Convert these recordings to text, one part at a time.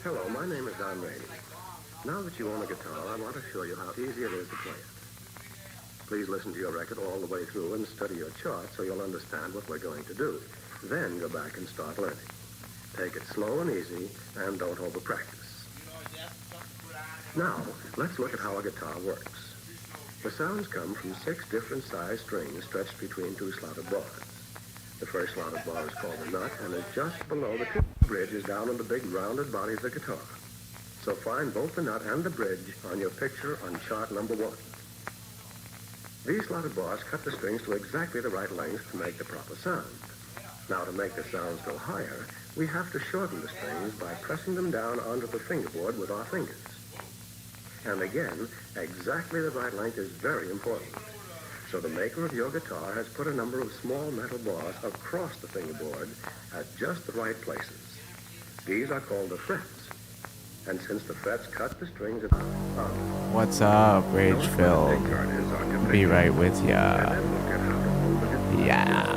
Hello, my name is Don Rady. Now that you own a guitar, I want to show you how easy it is to play it. Please listen to your record all the way through and study your charts so you'll understand what we're going to do. Then go back and start learning. Take it slow and easy, and don't over-practice. Now, let's look at how a guitar works. The sounds come from 6 different sized strings stretched between 2 slotted bars. The first slotted bar is called a nut and is just below the tip bridges down on the big rounded body of the guitar. So find both the nut and the bridge on your picture on chart number 1. These slotted bars cut the strings to exactly the right length to make the proper sound. Now, to make the sounds go higher, we have to shorten the strings by pressing them down onto the fingerboard with our fingers. And again, exactly the right length is very important. So the maker of your guitar has put a number of small metal bars across the fingerboard at just the right places. These are called the frets. And since the frets cut the strings at What's up, Rage Phil? Be right with ya. Yeah.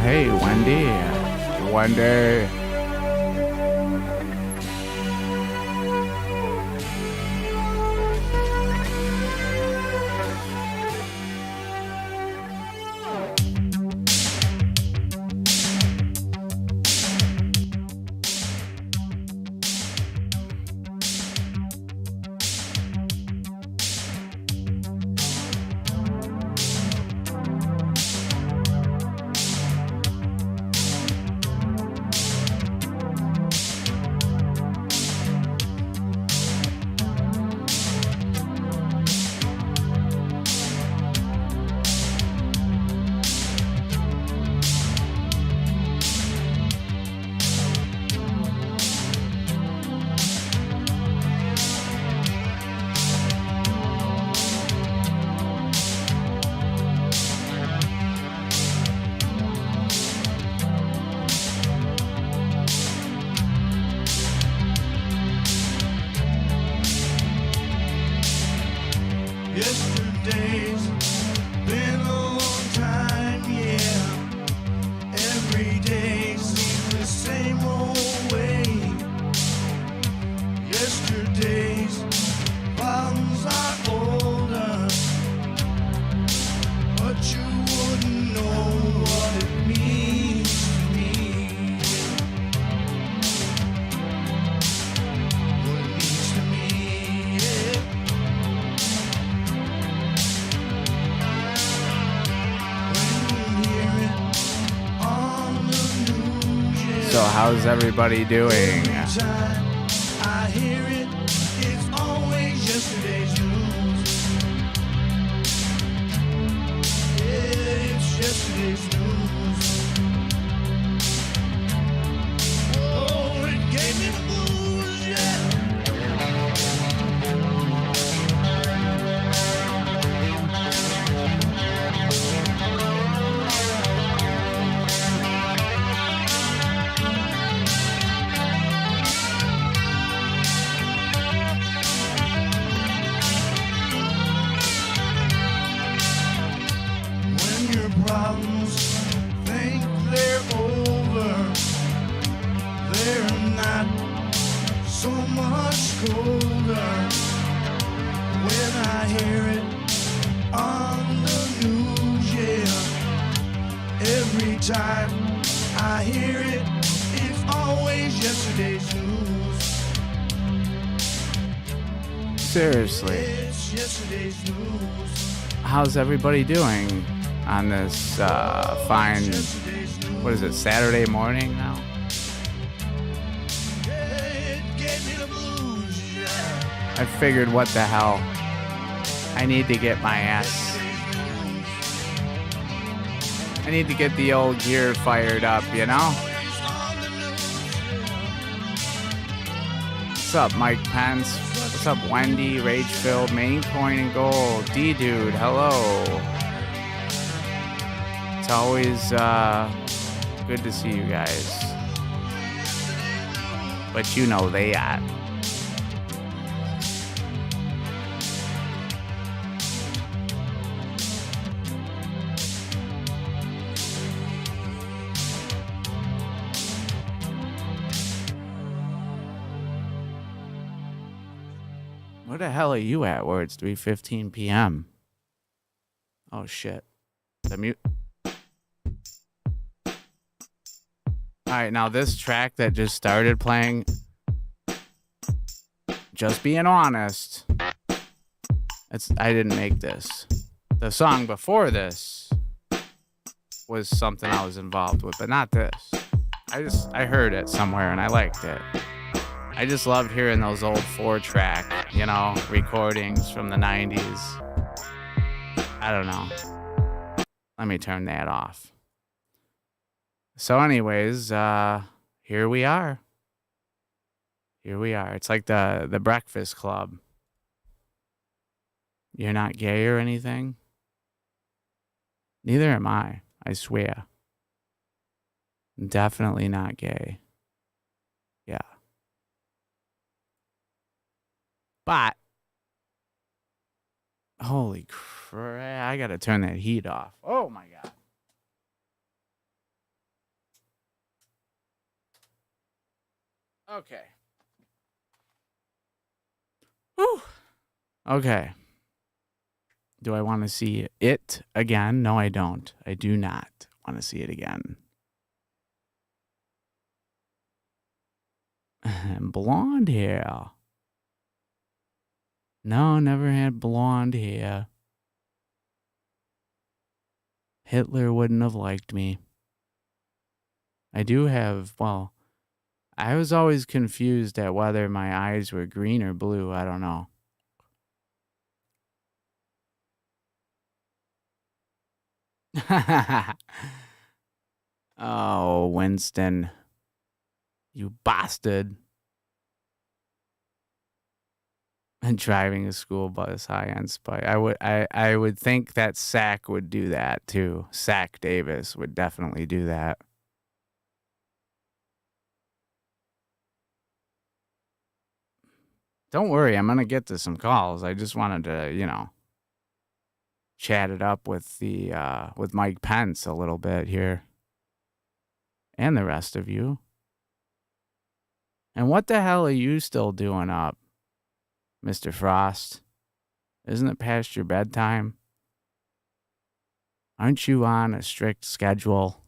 Hey, Wendy. One day. Yesterday's been a long time, yeah. Every day seems the same old way. Yesterday's problems are older, but you wouldn't know what it means to me. What it means to me, yeah. So how's everybody doing? I hear it, it's always yesterday's news. Yeah, it's yesterday's news. Oh, it gave me the blues, yeah. hear it on the news, yeah. Every time I hear it, it's always yesterday's news. Seriously. It's yesterday's news. How's everybody doing on this fine, what is it, Saturday morning now? It gave me the blues, yeah. I figured, what the hell? I need to get my ass. I need to get the old gear fired up, you know? What's up, Mike Pence? What's up, Wendy, Rage-Filled, Main Coin and Gold, D-Dude, hello. It's always good to see you guys. But you know they at. Where the hell are you at where it's 3:15 p.m.? Oh, shit. The mute. Alright, now this track that just started playing, just being honest, I didn't make this. The song before this was something I was involved with, but not this. I heard it somewhere and I liked it. I just loved hearing those old 4-track, you know, recordings from the 90s. I don't know. Let me turn that off. So anyways, here we are. Here we are. It's like the Breakfast Club. You're not gay or anything? Neither am I swear. Definitely not gay. Yeah. But, holy crap, I gotta turn that heat off. Oh my God. Okay. Whew. Okay. Do I want to see it again? No, I don't. I do not want to see it again. Blonde hair. No, never had blonde hair. Hitler wouldn't have liked me. I do have, well, I was always confused at whether my eyes were green or blue. I don't know. Oh, Winston. You bastard. And driving a school bus high on spike. I would think that Sack would do that too. Sack Davis would definitely do that. Don't worry, I'm gonna get to some calls. I just wanted to, you know, chat it up with the with Mike Pence a little bit here. And the rest of you. And what the hell are you still doing up, Mr. Frost? Isn't it past your bedtime? Aren't you on a strict schedule?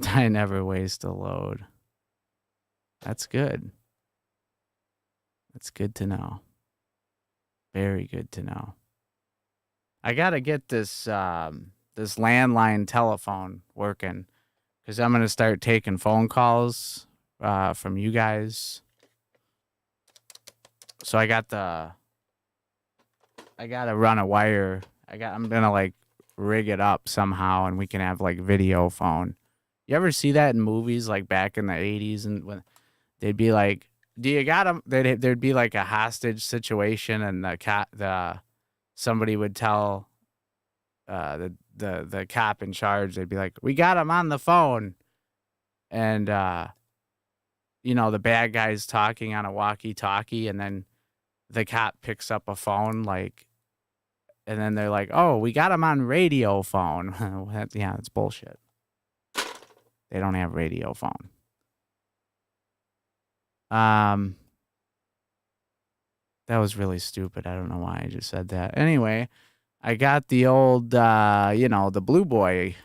I never waste a load. That's good. That's good to know. Very good to know. I gotta get this this landline telephone working, because I'm gonna start taking phone calls from you guys. So I gotta run a wire. I'm gonna like rig it up somehow, and we can have like video phone. You ever see that in movies, like back in the 80s, and when they'd be like, "Do you got them?" There'd be like a hostage situation, and somebody would tell the cop in charge. They'd be like, "We got him on the phone," and you know, the bad guy's talking on a walkie-talkie, and then the cop picks up a phone, like, and then they're like, "Oh, we got him on radio phone." Yeah, it's bullshit. They don't have radio phone. Um, that was really stupid. I don't know why I just said that. Anyway, I got the old, the blue boy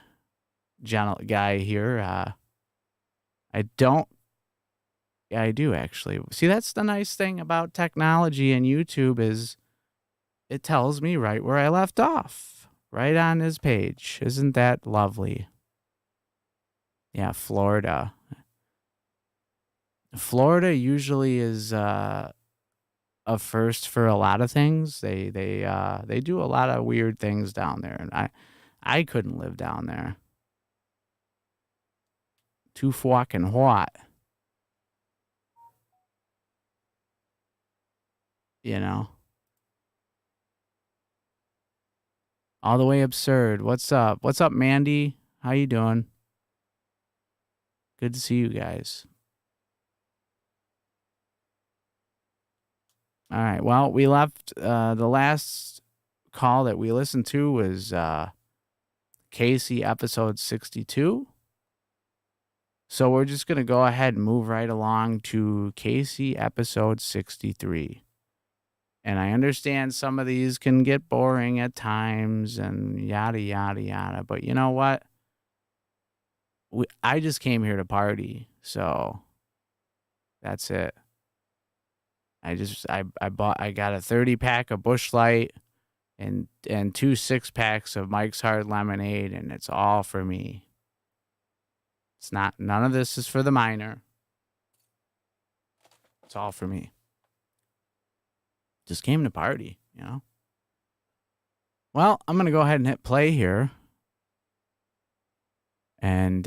guy here. I don't. Yeah, I do actually. See, that's the nice thing about technology and YouTube is it tells me right where I left off, right on his page. Isn't that lovely? Yeah, Florida. Florida usually is a first for a lot of things. They do a lot of weird things down there, and I couldn't live down there. Too fucking hot, you know. All the way absurd. What's up? What's up, Mandy? How you doing? Good to see you guys. All right. Well, we left the last call that we listened to was Casey episode 62. So we're just going to go ahead and move right along to Casey episode 63. And I understand some of these can get boring at times and yada, yada, yada. But you know what? I just came here to party. So that's it. I got a 30 pack of Busch Light and 2 6-packs of Mike's Hard Lemonade, and it's all for me. It's not, none of this is for the minor. It's all for me. Just came to party, you know? Well, I'm going to go ahead and hit play here. And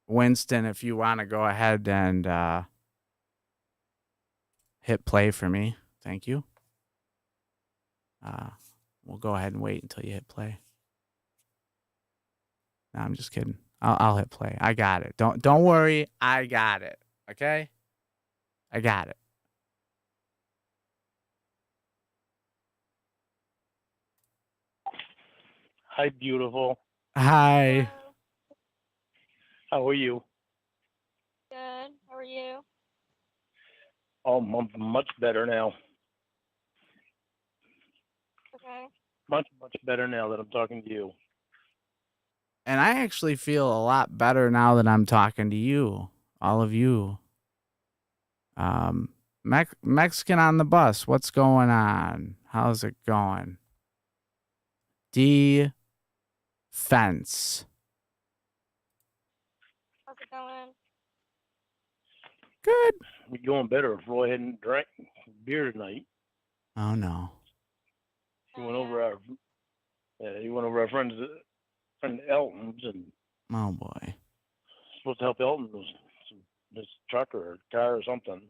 Winston, if you want to go ahead and hit play for me. Thank you. We'll go ahead and wait until you hit play. No, I'm just kidding. I'll hit play. I got it. Don't worry. I got it. Okay? I got it. Hi, beautiful. Hi. How are you? Good. How are you? Oh, I'm much better now. Okay. Much better now that I'm talking to you. And I actually feel a lot better now that I'm talking to you, all of you. Mexican on the bus, what's going on? How's it going? Defense. How's it going? Good. We're going better if Roy hadn't drank beer tonight. Oh no. He went over our friend Elton's and Oh boy. supposed to help Elton with his truck or car or something.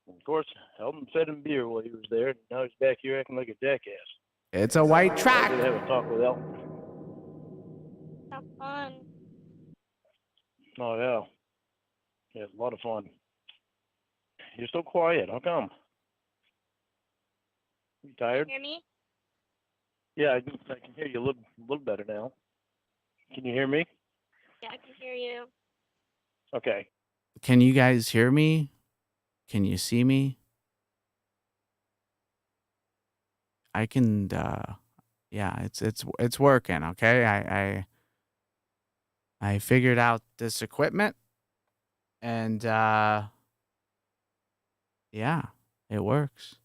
And of course, Elton fed him beer while he was there, and now he's back here acting like a jackass. It's a white I track. did have a talk with Elton. Have fun. Oh yeah. Yeah, a lot of fun. You're so quiet. How come? You tired? Hear me? Yeah, I can hear you a little better now. Can you hear me? Yeah, I can hear you. Okay. Can you guys hear me? Can you see me? I can yeah, it's working, okay? I figured out this equipment and yeah, it works.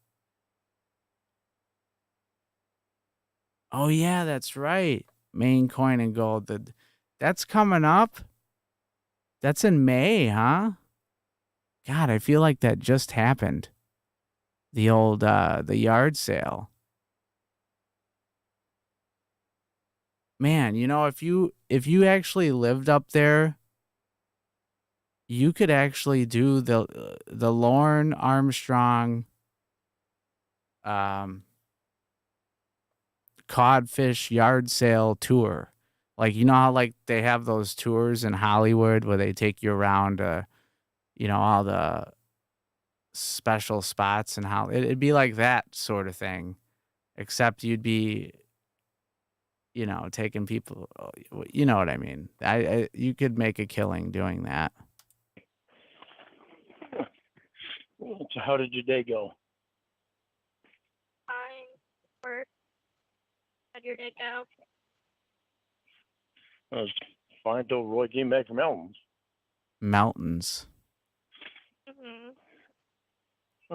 Oh yeah, that's right. Main coin and gold. That's coming up. That's in May, huh? God, I feel like that just happened. The old the yard sale. Man, you know, if you actually lived up there, you could actually do the Lorne Armstrong codfish yard sale tour. Like, you know how like they have those tours in Hollywood where they take you around all the special spots and how it'd be like that sort of thing, except you'd be taking people, you know what I mean. You could make a killing doing that. So how did your day go? Fine. Work. How'd your day go? I was fine until Roy came back from Elton's. Mountains. Mm-hmm.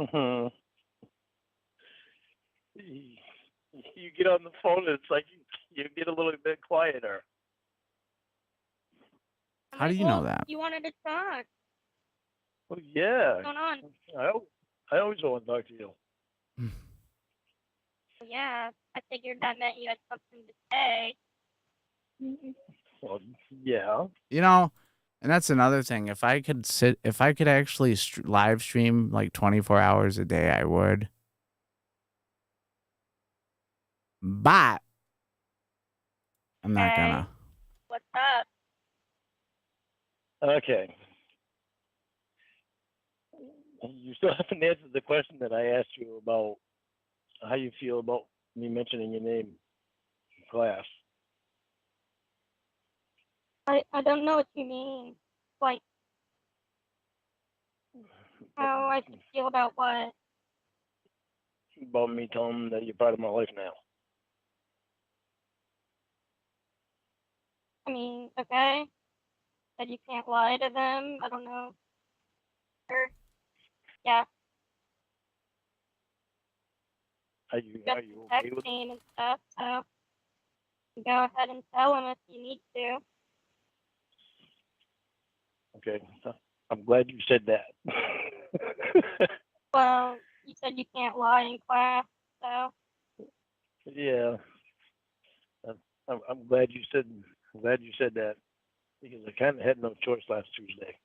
Mm-hmm. You get on the phone and it's like you get a little bit quieter. How do you know that? You wanted to talk. Oh, yeah. What's going on? I always want to talk to you. Yeah, I figured that meant you had something to say. Well, yeah. You know, and that's another thing. If I could actually live stream like 24 hours a day, I would. But I'm not Okay. gonna. What's up? Okay. You still haven't answered the question that I asked you about how you feel about me mentioning your name in class. I don't know what you mean. Like, how I should feel about what? About me telling them that you're part of my life now. I mean, okay. Said you can't lie to them. I don't know. Sure. Yeah. Are you Got okay text with it? name and stuff, so go ahead and tell them if you need to. Okay. I'm glad you said that. Well, you said you can't lie in class, so Yeah. I'm glad you said that because I kind of had no choice last Tuesday.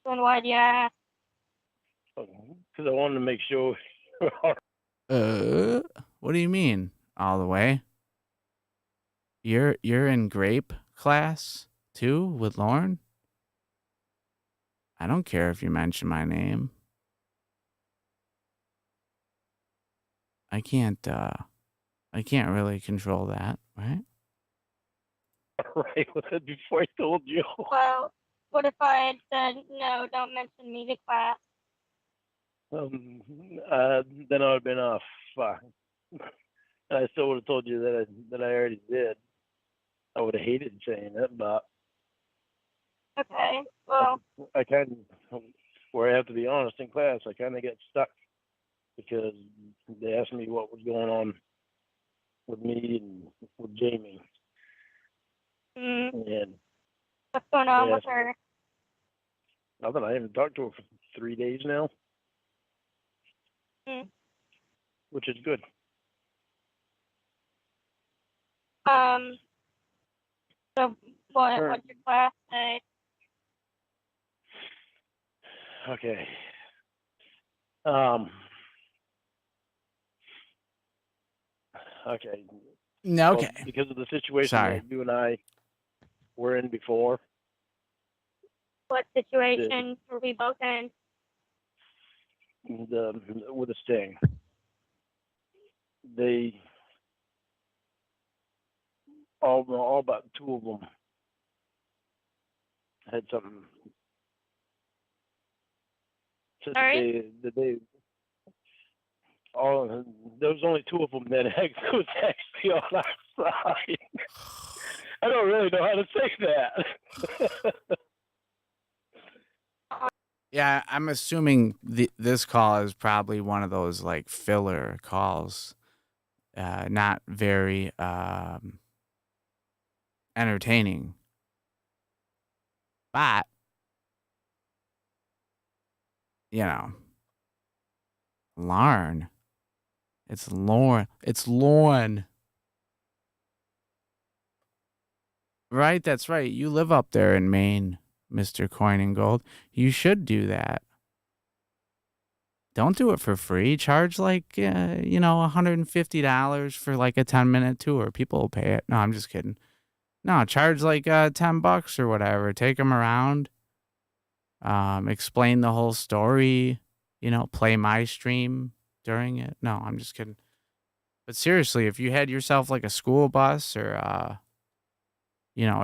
then why do you ask? Because I wanted to make sure. What do you mean? All the way? You're in grape class too with Lauren? I don't care if you mention my name. I can't really control that, right? Right with it before I told you. Well, what if I had said, no, don't mention me to class? Then I would have been off. I still would have told you that I already did. I would have hated saying it, but Okay, well, I kind of, where I have to be honest in class, I kind of get stuck because they asked me what was going on with me and with Jamie, and what's going they on with asked me her? nothing. I haven't talked to her for 3 days now, which is good. So what's your class say? Okay. Okay. No, okay. Well, because of the situation Sorry. that you and I were in before, What situation were we both in? with the sting, they all but two of them had something. Said Sorry? that they all there was only two of them that was actually on our side. I don't really know how to say that. Yeah, I'm assuming this call is probably one of those like filler calls. Not very entertaining. But you know, Lauren. It's Lauren. It's Lauren. Right, that's right. You live up there in Maine, Mr. Coin and Gold. You should do that. Don't do it for free. Charge like, $150 for like a 10-minute tour. People will pay it. No, I'm just kidding. No, charge like $10 or whatever. Take them around. Explain the whole story. Play my stream during it. No, I'm just kidding. But seriously, if you had yourself like a school bus or a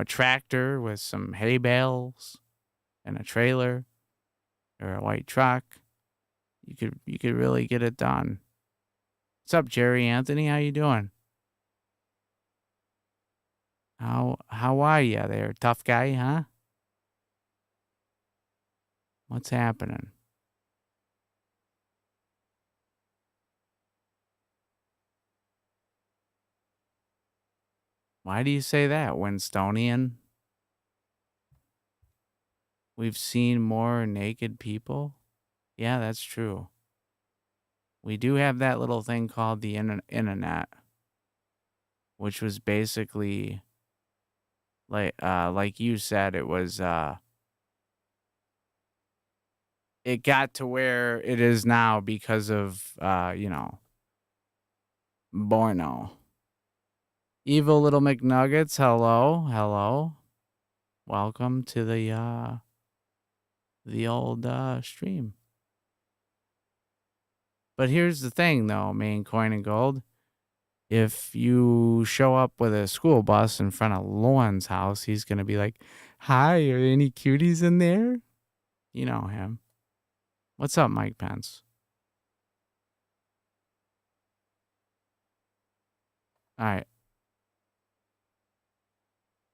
tractor with some hay bales and a trailer, or a white truck, you could really get it done. What's up, Jerry Anthony? How you doing? How are you there, tough guy, huh? What's happening? Why do you say that, Winstonian? We've seen more naked people? Yeah, that's true. We do have that little thing called the internet, which was basically like you said, it was it got to where it is now because of Borno. Evil Little McNuggets, hello. Welcome to the old stream. But here's the thing though, Main Coin and Gold. If you show up with a school bus in front of Lauren's house, he's gonna be like, "Hi, are any cuties in there?" You know him. What's up, Mike Pence? All right.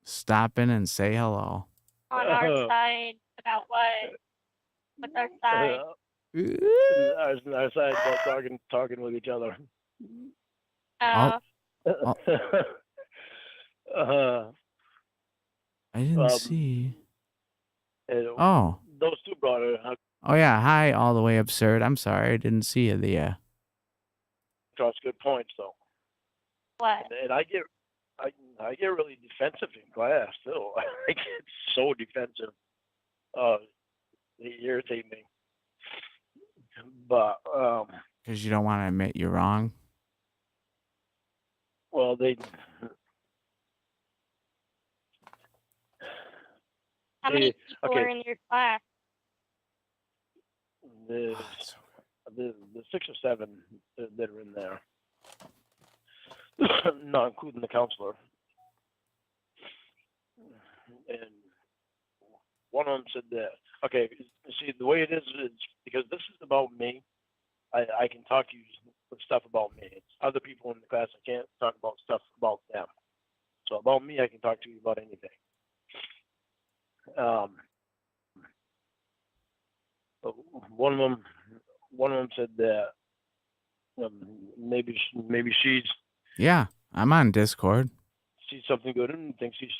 Stop in and say hello. On our side about what? What's our side? Our side about talking with each other. Oh, I didn't see. Oh. Those two brought it. Oh yeah, hi, all the way absurd. I'm sorry, I didn't see you there. Across good points though. What? And I get really defensive in class too. I get so defensive. They irritate me. But because you don't want to admit you're wrong. Well, How many people are in your class? The 6 or 7 that are in there, not including the counselor. And one of them said that, okay, see, the way it is because this is about me. I can talk to you with stuff about me. It's other people in the class I can't talk about stuff about them. So about me, I can talk to you about anything. One of them said that maybe she's. Yeah, I'm on Discord. Sees something good and thinks he's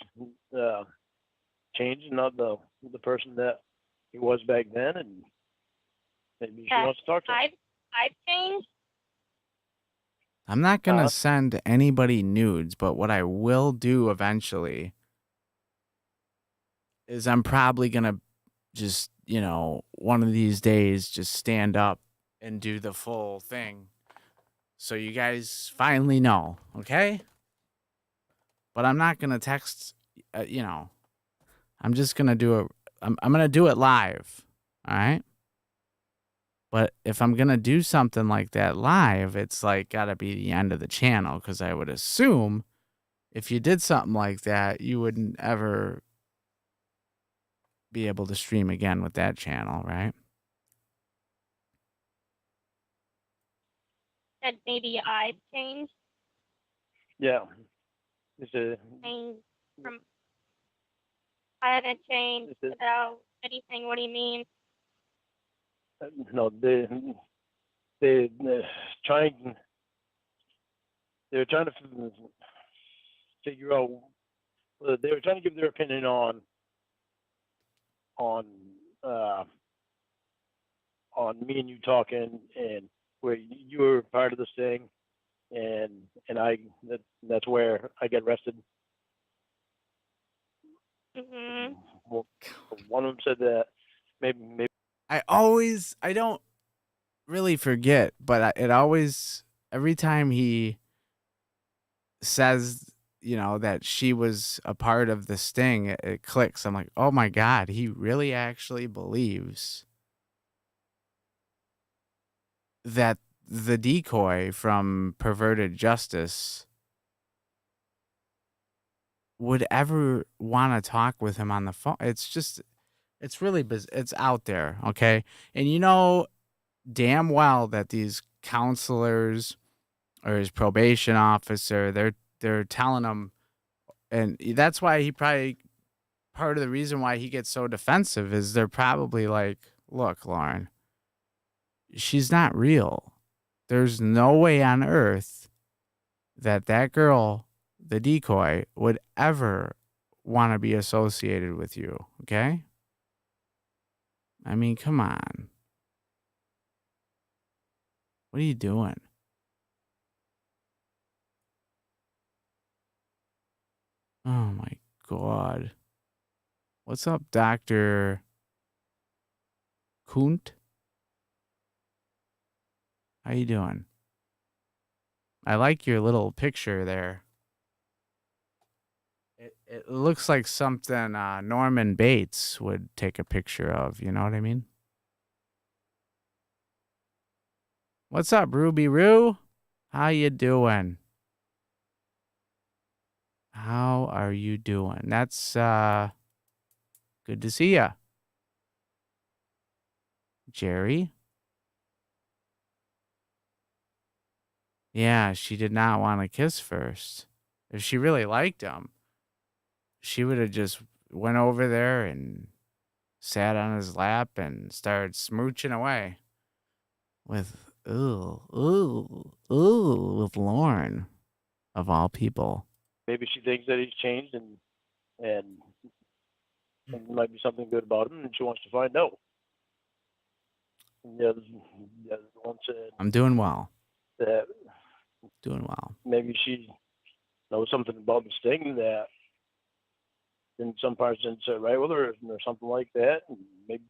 changed, not the person that he was back then, and maybe she wants to talk to him. I've changed. I'm not gonna send anybody nudes, but what I will do eventually is I'm probably gonna just, one of these days just stand up and do the full thing. So you guys finally know, okay? But I'm not gonna text, I'm just gonna do it. I'm gonna do it live, all right? But if I'm gonna do something like that live, it's like gotta be the end of the channel, because I would assume if you did something like that, you wouldn't ever be able to stream again with that channel, right? Said maybe I've changed. Yeah. I haven't changed about anything. What do you mean? No, they're trying to figure out. They were trying to give their opinion on me and you talking, and where you were part of this thing, and that's where I get arrested. Mm-hmm. Well, one of them said that maybe. I don't really forget, but it always, every time he says, that she was a part of the sting, it clicks. I'm like, oh my God, he really actually believes that the decoy from Perverted Justice would ever want to talk with him on the phone. It's It's really it's out there, okay? And you know damn well that these counselors or his probation officer, they're telling him, and that's why he probably part of the reason why he gets so defensive is they're probably like, look, Lauren, she's not real. There's no way on earth that that girl, the decoy, would ever want to be associated with you. Okay. I mean, come on. What are you doing? Oh my God. What's up, Dr. Kunt? How you doing? I like your little picture there. It looks like something Norman Bates would take a picture of. You know what I mean? What's up, Ruby Roo? How you doing? How are you doing? That's good to see ya. Jerry? Yeah, she did not want to kiss first. If she really liked him, she would have just went over there and sat on his lap and started smooching away with with Lauren of all people. Maybe she thinks that he's changed and there might be something good about him, and she wants to find out. And the other one said I'm doing well. that Doing well. maybe she knows something about this thing that in some parts didn't sit right with her, or something like that. And maybe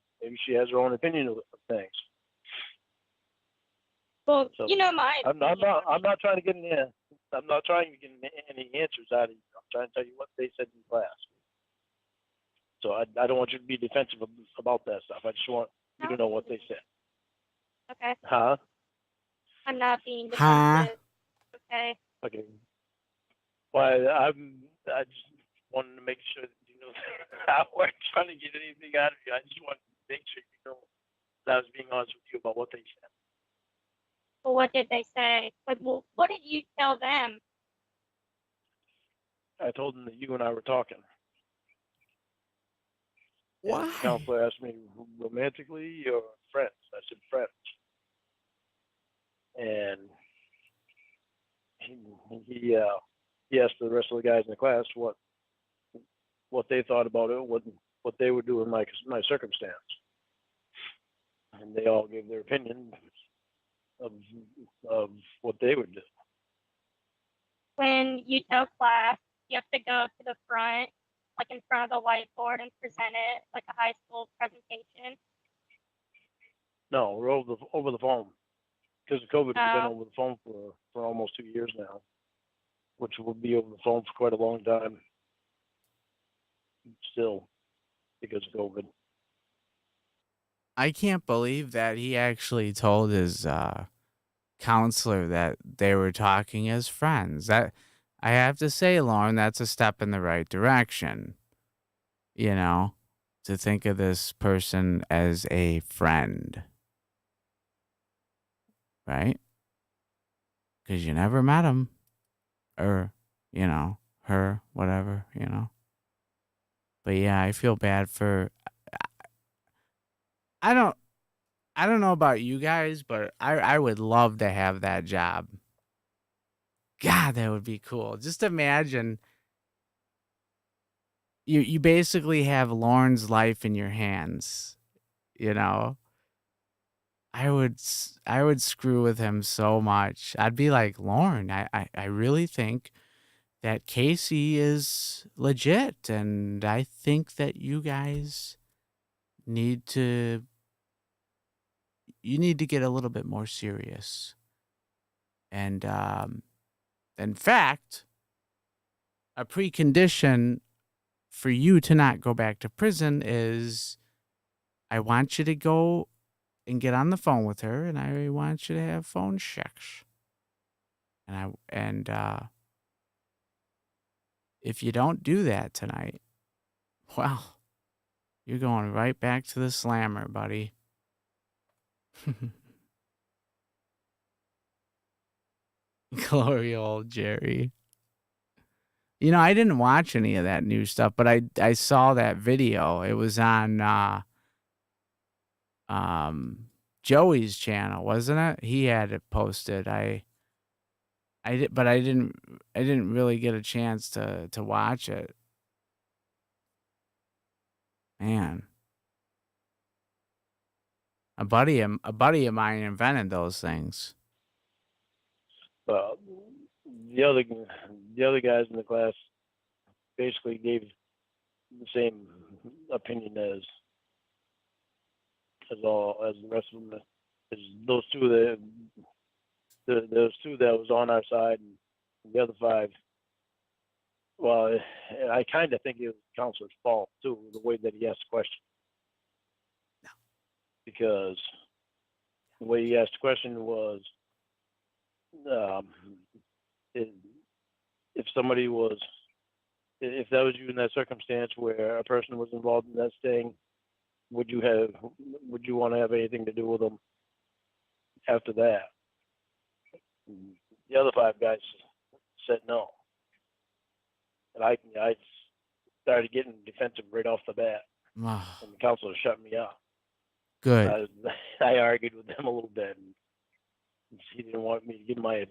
she has her own opinion of things. Well, So you know my I'm opinion. not trying to get I'm not trying to get any answers out of you. I'm trying to tell you what they said in class. So I don't want you to be defensive about that stuff. I just want you to know what they said. Okay. Huh? I'm not being Huh? defensive. Okay. Okay. Well, I just wanted to make sure that you know that I wasn't trying to get anything out of you. I just wanted to make sure you know that I was being honest with you about what they said. Well, what did they say? Like, well, what did you tell them? I told them that you and I were talking. Why? And the counselor asked me romantically or friends. I said friends. And he asked the rest of the guys in the class what they thought about it, what they would do in my circumstance, and they all gave their opinion of what they would do. When you tell class, you have to go to the front, like in front of the whiteboard, and present it like a high school presentation. No, we're over the phone because of COVID. We've been Oh. over the phone for almost 2 years now, which will be over the phone for quite a long time. Still, because of COVID. I can't believe that he actually told his counselor that they were talking as friends. That I have to say, Lauren, that's a step in the right direction. You know, to think of this person as a friend, right? Because you never met him, or her, whatever, But yeah, I feel bad for. I don't. I don't know about you guys, but I would love to have that job. God, that would be cool. Just imagine you basically have Lauren's life in your hands, you know. I would screw with him so much. I'd be like, Lauren, I really think that Casey is legit, and I think that you guys need to get a little bit more serious. And in fact, a precondition for you to not go back to prison is I want you to go and get on the phone with her, and I want you to have phone sex. And if you don't do that tonight, well, You're going right back to the slammer, buddy. Glory old Jerry. You know, I didn't watch any of that new stuff, but I saw that video. It was on Joey's channel, wasn't it? He had it posted. I didn't really get a chance to watch it. Man. A buddy of mine invented those things. The other guys in the class basically gave the same opinion as the rest of them. As those two that was on our side, and the other 5. Well, I kind of think it was the counselor's fault too, the way that he asked the question. No. Because the way he asked the question was, if that was you in that circumstance where a person was involved in that thing, would you want to have anything to do with them after that? The other 5 guys said no, and I started getting defensive right off the bat, and the counselor shut me up. Good. I argued with them a little bit, and he didn't want me to give my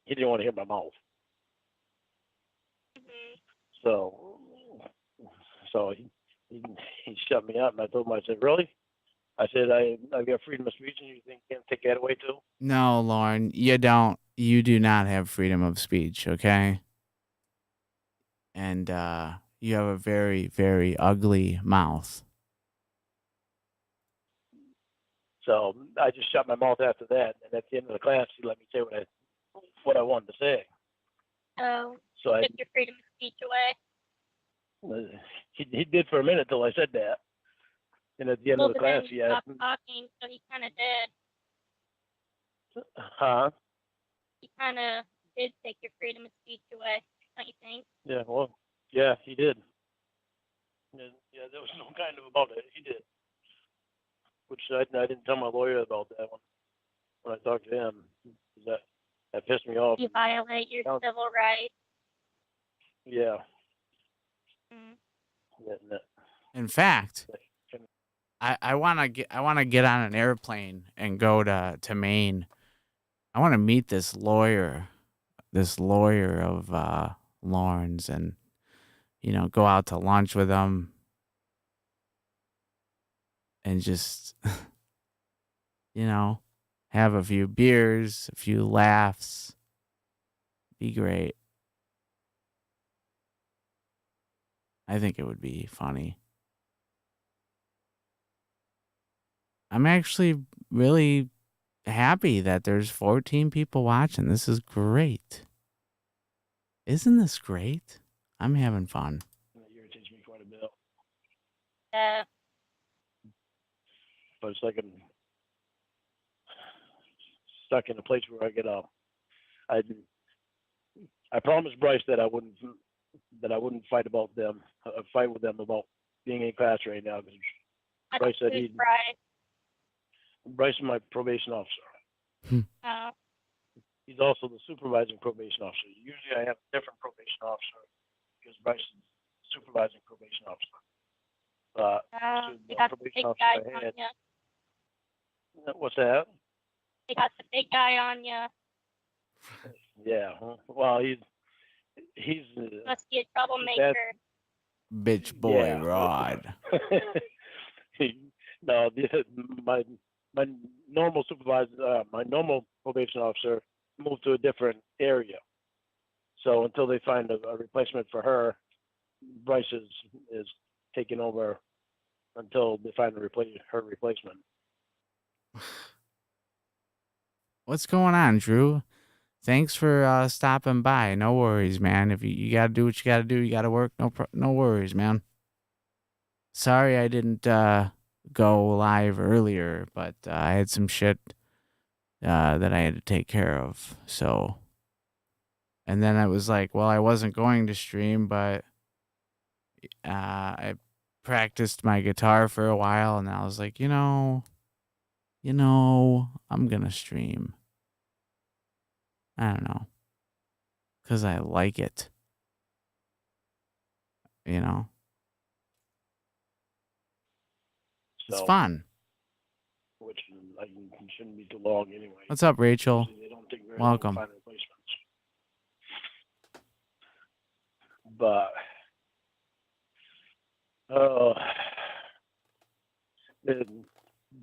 he didn't want to hear my mouth. So he shut me up, and I told him, I said, really? I said, I've got freedom of speech, and you think you can take that away too? No, Lauren, you don't. You do not have freedom of speech, okay? And you have a very, very ugly mouth. So I just shut my mouth after that, and at the end of the class, he let me say what I wanted to say. Oh, So took your freedom of speech away. He did for a minute till I said that, and at the end of the class, he asked, stopped talking, so he kind of did. Huh? He kind of did take your freedom of speech away, don't you think? Yeah, well, yeah, he did. Yeah, there was no kind of about it. He did. Which I didn't tell my lawyer about that one when I talked to him. That pissed me off. You violate your civil rights. Yeah. Mm. In fact, I want to get on an airplane and go to Maine. I want to meet this lawyer of Lauren's, and go out to lunch with him and just have a few beers, a few laughs. Be great. I think it would be funny. I'm actually really happy that there's 14 people watching. This is great. Isn't this great? I'm having fun. It irritates me quite a bit. But it's like I'm stuck in a place where I promised Bryce that I wouldn't fight with them about being in class right now, because Bryce said Bryce is my probation officer. He's also the supervising probation officer. Usually I have a different probation officer because Bryce is the supervising probation officer. You got the big guy on you. What's that? They got the big guy on you. Yeah. Well, he's must be a troublemaker. Bitch boy, yeah. Rod. No, my normal supervisor, my normal probation officer moved to a different area. So until they find a replacement for her, Bryce is taking over until they find her replacement. What's going on, Drew? Thanks for stopping by. No worries, man. If you got to do what you got to do, you got to work. No worries, man. Sorry I didn't go live earlier, but I had some shit that I had to take care of. So, and then I was like, well, I wasn't going to stream, but I practiced my guitar for a while, and I was like, I'm gonna stream. I don't know, because I like it. It's So, fun. which like shouldn't be too long anyway. What's up, Rachel? Usually they don't take very Welcome. long to find replacements. But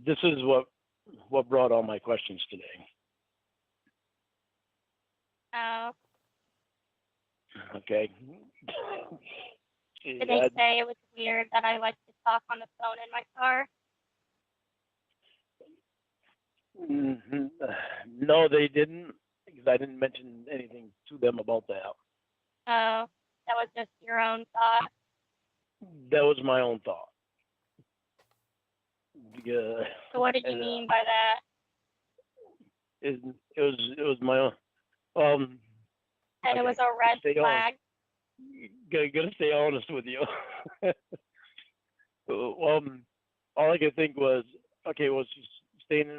this is what brought all my questions today. Oh, Okay. did they say it was weird that I like to talk on the phone in my car? No, they didn't, because I didn't mention anything to them about that. Oh, that was just your own thought. That was my own thought. So what did you mean by that? It was my own. That it was a red flag? Gonna stay honest with you. All I could think was, okay, well, she's staying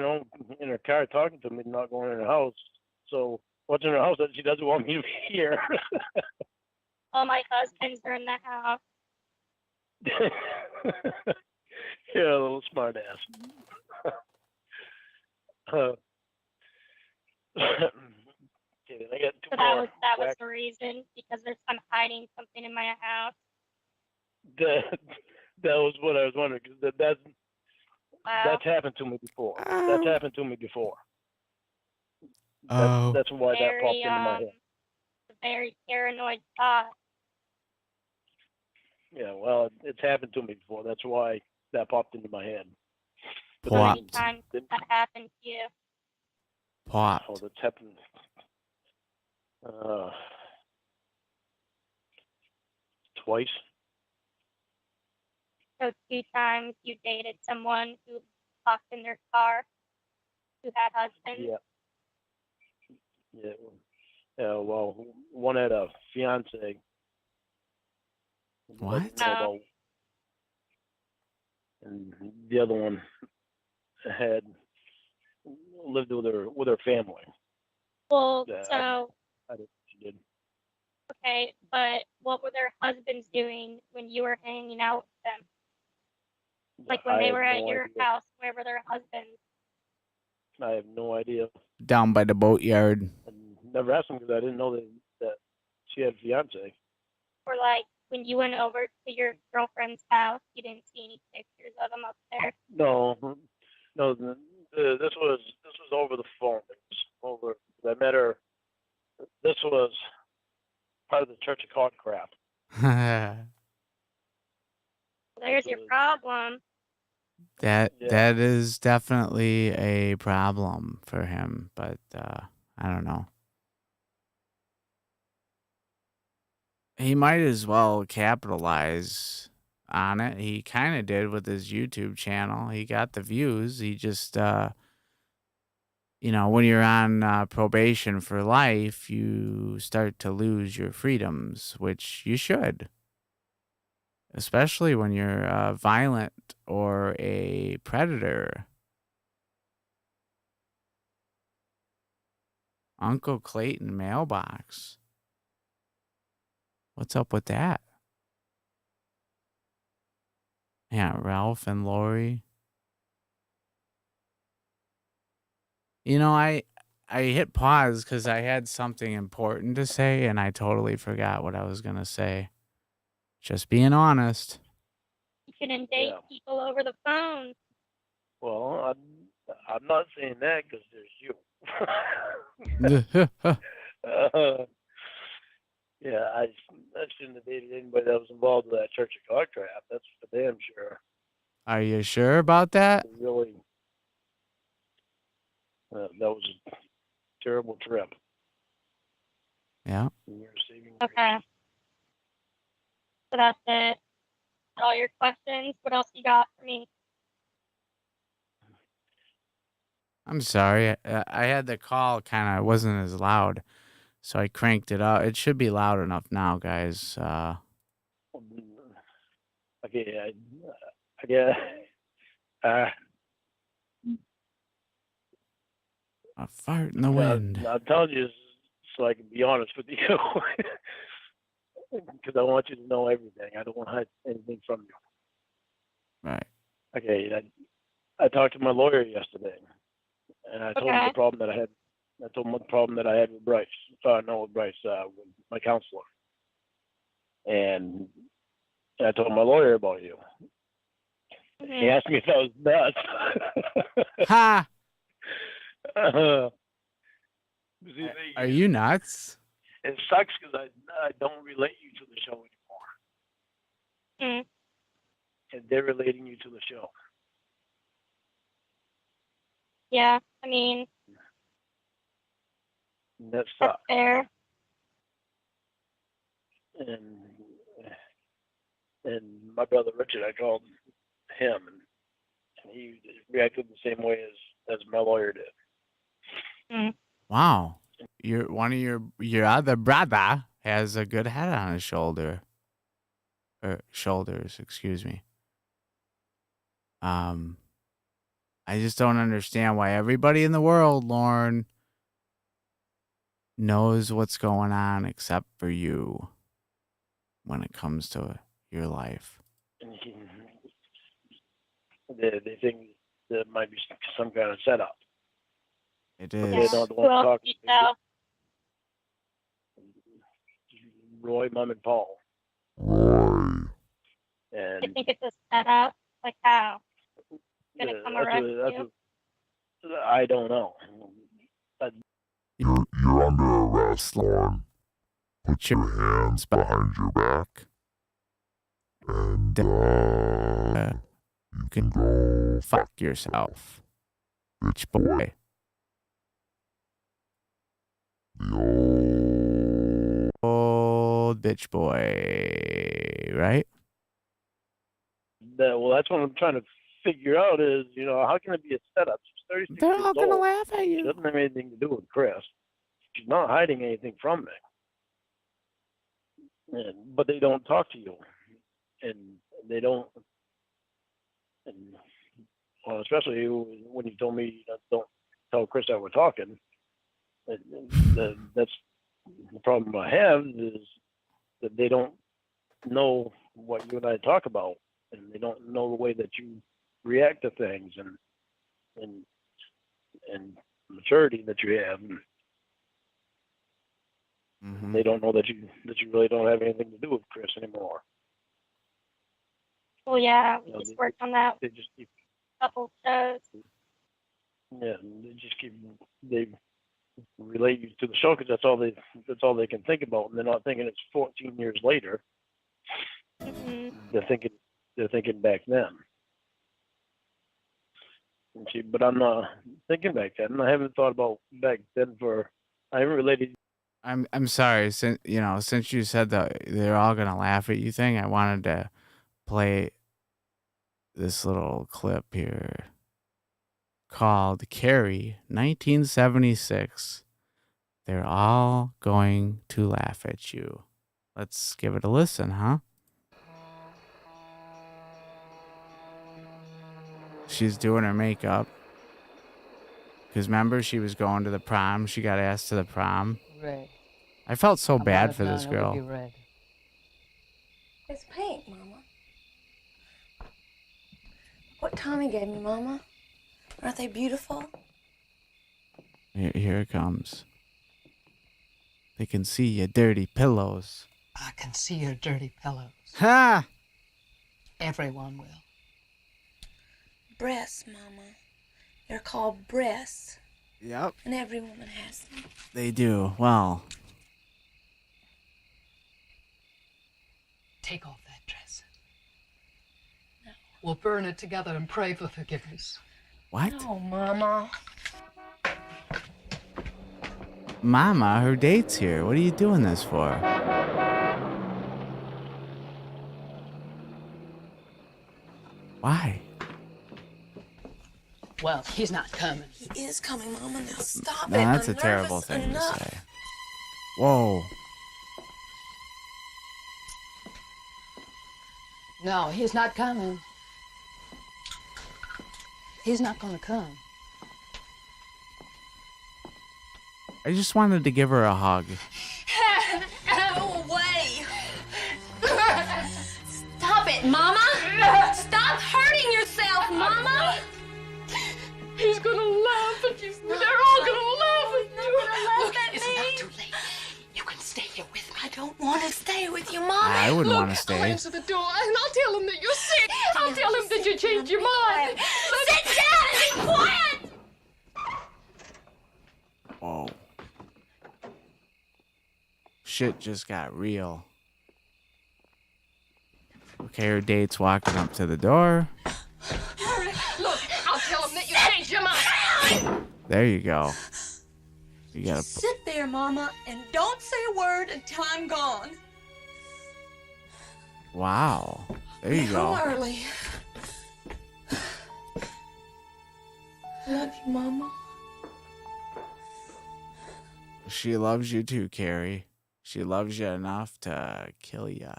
in her car talking to me, not going in her house. So what's in her house that she doesn't want me to be here? All my husbands are in the house. You're a little smart ass. Okay, I got two So more. that was the reason, because I'm hiding something in my house. That was what I was wondering, because Wow. that's happened to me before. That's happened to me before. Oh. That's why that popped into my head. A very paranoid thought. Yeah, well, it's happened to me before. That's why that popped into my head. How many times did that happen to you? Popped. Oh, that's happened. Twice. So 2 times you dated someone who talked in their car, who had husbands? Yeah. Yeah, well, one had a fiance. What? And the other one had lived with her family. Well, Yeah, so I did. She did. okay, but what were their husbands doing when you were hanging out with them? Like when I they have were at no your idea. house, where were their husbands? I have no idea. Down by the boatyard. I never asked them because I didn't know that she had a fiance. Or like when you went over to your girlfriend's house, you didn't see any pictures of them up there? No. This was over the phone. It was over. I met her. This was part of the Church of Cock crap. There's your problem. That is definitely a problem for him, but I don't know. He might as well capitalize on it. He kind of did with his YouTube channel. He got the views. He just, when you're on probation for life, you start to lose your freedoms, which you should. Especially when you're violent or a predator. Uncle Clayton mailbox. What's up with that? Yeah, Ralph and Lori. I hit pause because I had something important to say and I totally forgot what I was going to say. Just being honest. You shouldn't date people over the phone. Well, I'm not saying that because there's you. Yeah, I shouldn't have dated anybody that was involved with that Church of God crap. That's for damn sure. Are you sure about that? Really, that was a terrible trip. Yeah. Okay. So that's it. All your questions. What else you got for me? I'm sorry. I had the call wasn't as loud, so I cranked it up. It should be loud enough now, guys. Okay, I guess. A fart in the wind. I'm telling you so I can be honest with you, because I want you to know everything. I don't want to hide anything from you. Right. Okay, I talked to my lawyer yesterday, and I told him Okay. the problem that I had. I told him the problem that I had with Bryce. No, with Bryce, with my counselor, and I told my lawyer about you. He Mhm. asked me if I was nuts. Ha! See, Are you nuts? It sucks because I don't relate you to the show anymore, Mm. and they're relating you to the show. Yeah, I mean, And that that's sucks. fair. And my brother Richard, I called him, and he reacted the same way as my lawyer did. Mm. Wow. One of your other brother has a good head on his shoulder. Or shoulders, excuse me. I just don't understand why everybody in the world, Lauren, knows what's going on except for you when it comes to your life. And they think there might be some kind of setup. It But is. they're not the Who ones else talking. do you know? Roy, Mom, and Paul. Roy. I And think it's a setup. Like how? Gonna come arrest you? I don't know. You're under arrest, Lauren. Put your hands behind your back. And, you can go Fuck yourself, bitch boy. The Old bitch boy, right? Well, that's what I'm trying to figure out is, how can it be a setup? She's 36 They're years all gonna old. laugh at She you. doesn't have anything to do with Chris. She's not hiding anything from me. But they don't talk to you. And they don't, and well, especially when you told me don't tell Chris that we're talking. That's the problem I have is that they don't know what you and I talk about, and they don't know the way that you react to things, and maturity that you have. And Mhm. they don't know that you really don't have anything to do with Chris anymore. Well, yeah, we No, just worked on that They just keep, couple shows. yeah, they relate you to the show because that's all they can think about, and they're not thinking it's 14 years later. Hmm. They're thinking back then. And see, but I'm not thinking back then. I haven't thought about back then I haven't related. I'm sorry. Since you said that they're all gonna laugh at you thing, I wanted to play this little clip here called Carrie 1976. They're all going to laugh at you. Let's give it a listen, huh? She's doing her makeup. Because remember, she was going to the prom. She got asked to the prom. Red. I felt so I want bad it for this done, it would be girl. red. It's paint, Mama. What Tommy gave me, Mama. Aren't they beautiful? Here it comes. They can see your dirty pillows. I can see your dirty pillows. Ha! Everyone will. Breasts, Mama. They're called breasts, Yep. and every woman has them. They do. Well, Take off that dress. No. We'll burn it together and pray for forgiveness. what? No, Mama. Mama, her date's here. What are you doing this for? Why? Well, he's not coming. He is coming, Mama. Now stop No, it. that's I'm a terrible nervous thing enough. to say. Whoa. No, he's not coming. He's not gonna come. I just wanted to give her a hug. Go away. Stop it, Mama. Stop hurting yourself, Mama. He's gonna laugh at you. They're all gonna laugh at you. Look, It's not too late. You can stay here with me. I don't want to stay with you, Mama. I wouldn't want to I'll stay. answer the door and I'll tell him that you're sick. I'll tell him that you changed your mind. Sit down and be quiet. Whoa. Shit just got real. Okay, her date's walking up to the door. Look, I'll tell him that you changed your mind. There you go. You gotta. Sit there, Mama, and don't say a word until I'm gone. Wow. There you go. Early. Love you, Mama. She loves you too, Carrie. She loves you enough to kill you.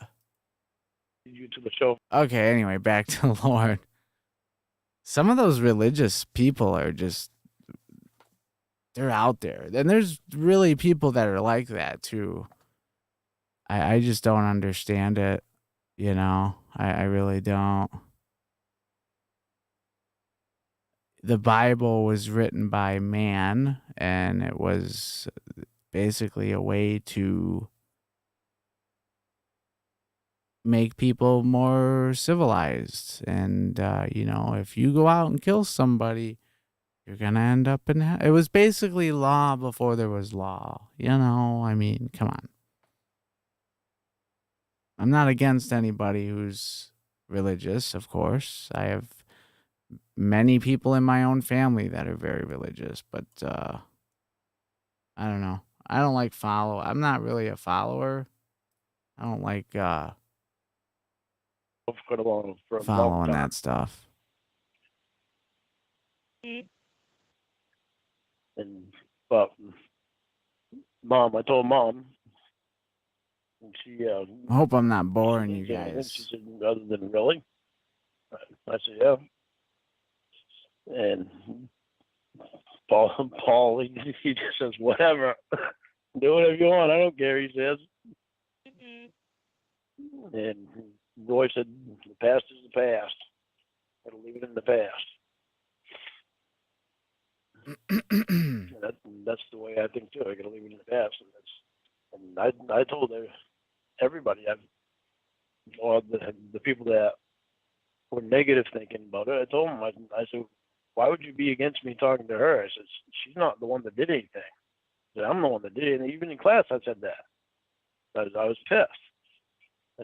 You to the show. Okay, anyway, back to Lord. Some of those religious people are just, they're out there. And there's really people that are like that too. I just don't understand it, you know? I really don't. The Bible was written by man, and it was basically a way to make people more civilized. And, you know, if you go out and kill somebody, you're going to end up in hell. It was basically law before there was law. You know, I mean, come on. I'm not against anybody who's religious, of course. I have many people in my own family that are very religious, but I don't know. I don't like follow. I'm not really a follower. I don't like following that stuff. And but Mom, I told Mom, and she I hope I'm not boring you she guys. said, other than really, I said, yeah. And Paul, he just says, whatever, do whatever you want. I don't care. He says. And Roy said, the past is the past. I'll leave it in the past. That's the way I think too. I gotta leave it in the past, and I told everybody, the people that were negative thinking about it, I told them, I said, why would you be against me talking to her? I said, she's not the one that did anything. I said, I'm the one that did it. And even in class, I said that. I was pissed. I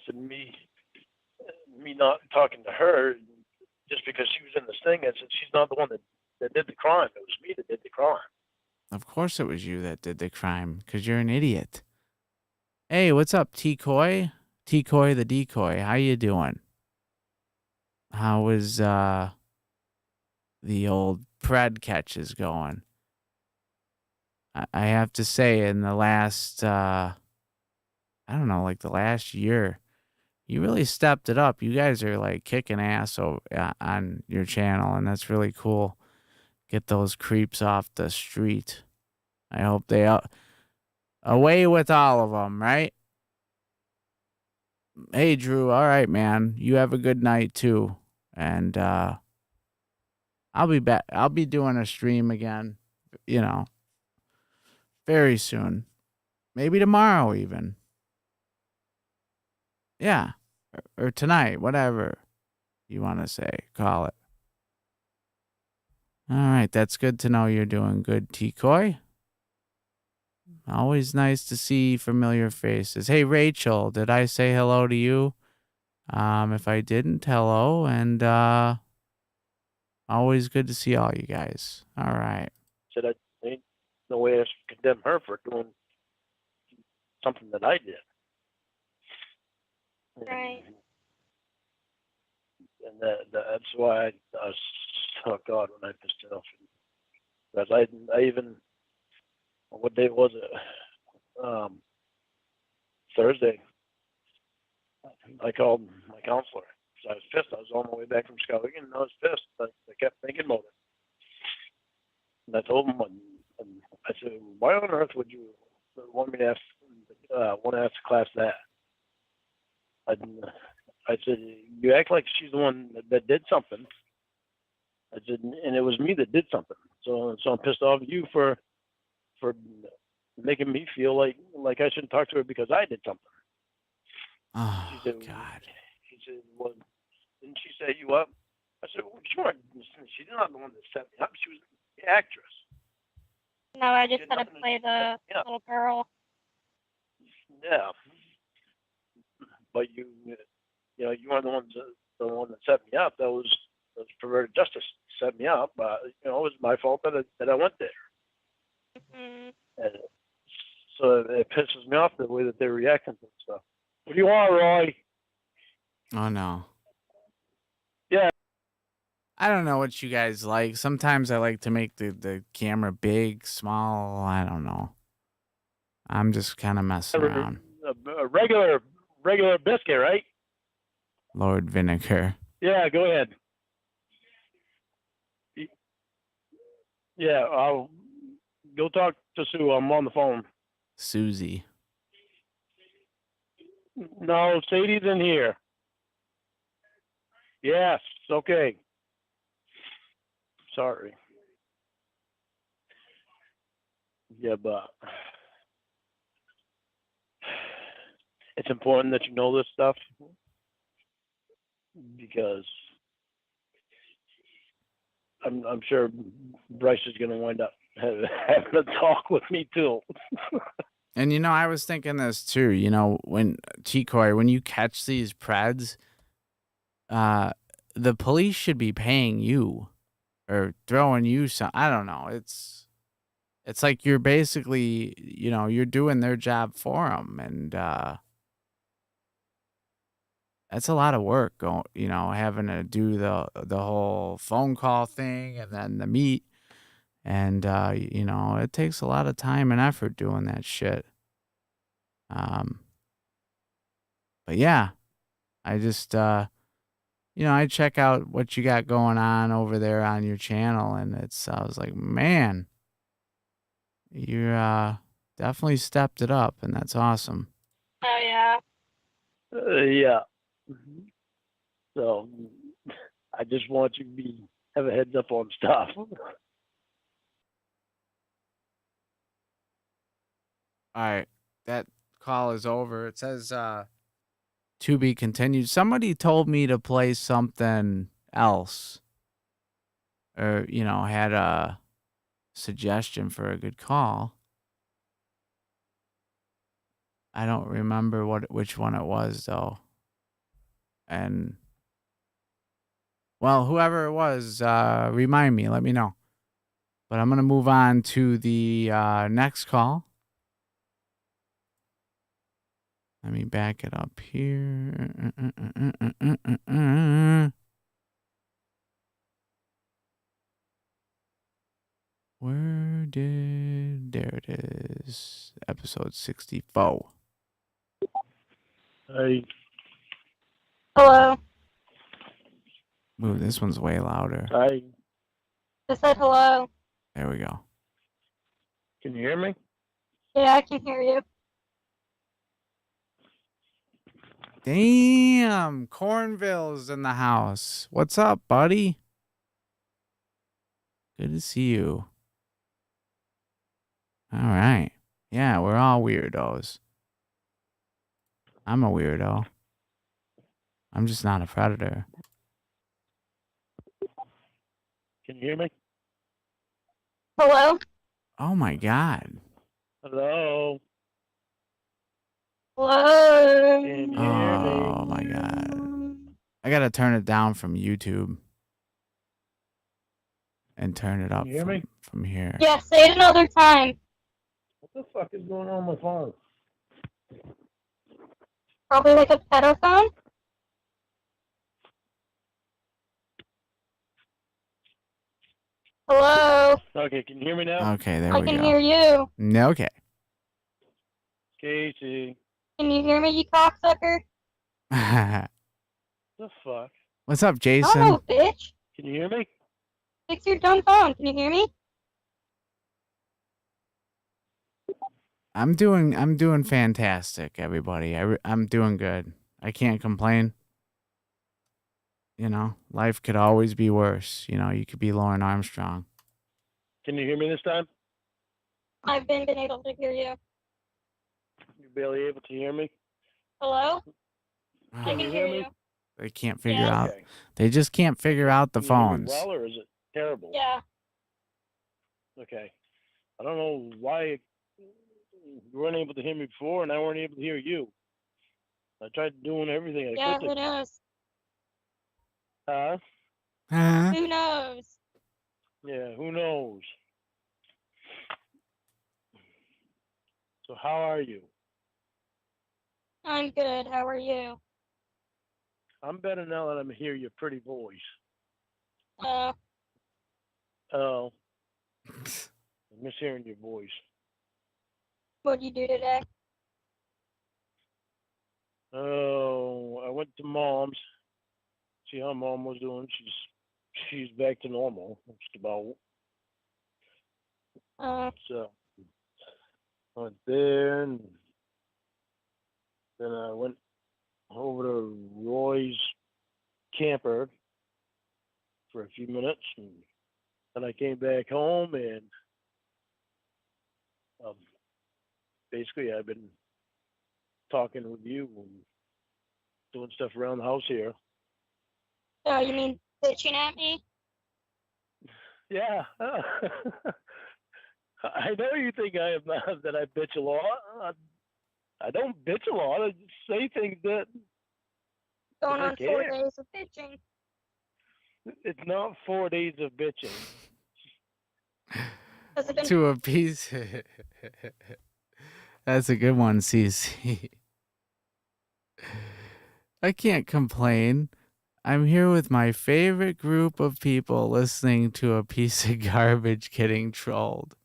said, me not talking to her just because she was in this thing. I said, she's not the one that did the crime. It was me that did the crime. Of course it was you that did the crime, because you're an idiot. Hey, what's up, T-Coy? T-Coy the decoy. How you doing? How is the old pred catches going? I have to say, in the last, I don't know, like the last year, you really stepped it up. You guys are like kicking ass on your channel, and that's really cool. Get those creeps off the street. I hope they away with all of them, right? Hey, Drew. All right, man. You have a good night too. And I'll be back. I'll be doing a stream again, you know, very soon. Maybe tomorrow even. Yeah. Or tonight, whatever you want to say. Call it. All right. That's good to know you're doing good, T-Coy. Always nice to see familiar faces. Hey, Rachel, did I say hello to you? If I didn't, hello. And always good to see all you guys. All right. Said I ain't no way I should condemn her for doing something that I did. Right. And that's why I was, oh God, when I pissed it off. Because I even, what day was it? Thursday. I called my counselor. So I was pissed. I was on my way back from scouting, and I was pissed. But I kept thinking about it. And I told him, and I said, "Why on earth would you want me to ask the class that?" I said, "You act like she's the one that did something." I said, "And it was me that did something. So I'm pissed off at you for making me feel like I shouldn't talk to her because I did something." Oh, She said, God. He said, "Well, didn't she set you up?" I said, "Well, sure. She's not the one that set me up. She was the actress." No, I just She had had to nothing play the Yeah, little girl. yeah. But you weren't the one that set me up. That was perverted justice set me up. It was my fault that I went there. Hmm. And so it pisses me off the way that they're reacting to stuff. What do you want, Roy? Oh, no. Yeah. I don't know what you guys like. Sometimes I like to make the camera big, small. I don't know. I'm just kind of messing around. A regular biscuit, right? Lord Vinegar. Yeah, go ahead. Yeah, I'll go talk to Sue. I'm on the phone. Susie. No, Sadie's in here. Yes, okay. Sorry. Yeah, but it's important that you know this stuff because I'm sure Bryce is going to wind up having a talk with me too. And I was thinking this too. When Chicoy, when you catch these preds, the police should be paying you or throwing you some. I don't know. It's like you're basically, you're doing their job for them, and that's a lot of work. Having to do the whole phone call thing and then the meet, and it takes a lot of time and effort doing that shit. But yeah, I just I check out what you got going on over there on your channel, and I was like, man, you definitely stepped it up, and that's awesome. Oh yeah. Yeah. So I just want you to have a heads up on stuff. All right, that call is over. It says to be continued. Somebody told me to play something else, or had a suggestion for a good call. I don't remember which one it was though. And well, whoever it was, remind me, let me know. But I'm gonna move on to the next call. Let me back it up here. There it is. Episode 64. Hey. Hello. Ooh, this one's way louder. Hi. Just said hello. There we go. Can you hear me? Yeah, I can hear you. Damn, Cornville's in the house. What's up, buddy? Good to see you. All right. Yeah, we're all weirdos. I'm a weirdo. I'm just not a predator. Can you hear me? Hello. Oh my God. Hello. Hello. Can you hear me? Oh my God. I gotta turn it down from YouTube and turn it up Can you hear me? from here. Yeah, say it another time. What the fuck is going on with my phone? Probably like a pedophone. Hello. Okay, can you hear me now? Okay, there I we can go. hear you. Okay. Casey. Can you hear me, you cocksucker? The fuck? What's up, Jason? Oh, bitch. Can you hear me? Fix your dumb phone. Can you hear me? I'm doing fantastic, everybody. I'm doing good. I can't complain. You know, life could always be worse. You know, you could be Lauren Armstrong. Can you hear me this time? I've been able to hear you. You're barely able to hear me? Hello? I Can can you hear hear me? you. They can't figure Yeah. out. Okay. They just can't figure out the Can you hear me phones. well, or is it terrible? Yeah. Okay. I don't know why you weren't able to hear me before, and I weren't able to hear you. I tried doing everything I Yeah, could who to. knows? Huh? Huh? Who knows? Yeah, who knows? So how are you? I'm good. How are you? I'm better now that I'm hear your pretty voice. Uh, Oh, I miss hearing your voice. what'd you do today? Oh, I went to mom's. See how mom was doing. She's back to normal, just about. So I went there, and then I went over to Roy's camper for a few minutes, and then I came back home, and um, basically I've been talking with you and doing stuff around the house here. Oh, you mean bitching at me? Yeah. I know you think I am that I bitch a lot. I don't bitch a lot. I just say things that Going I on 4 can. days of bitching. It's not 4 days of bitching. Has it been? To a piece. That's a good one, CC. I can't complain. I'm here with my favorite group of people listening to a piece of garbage getting trolled.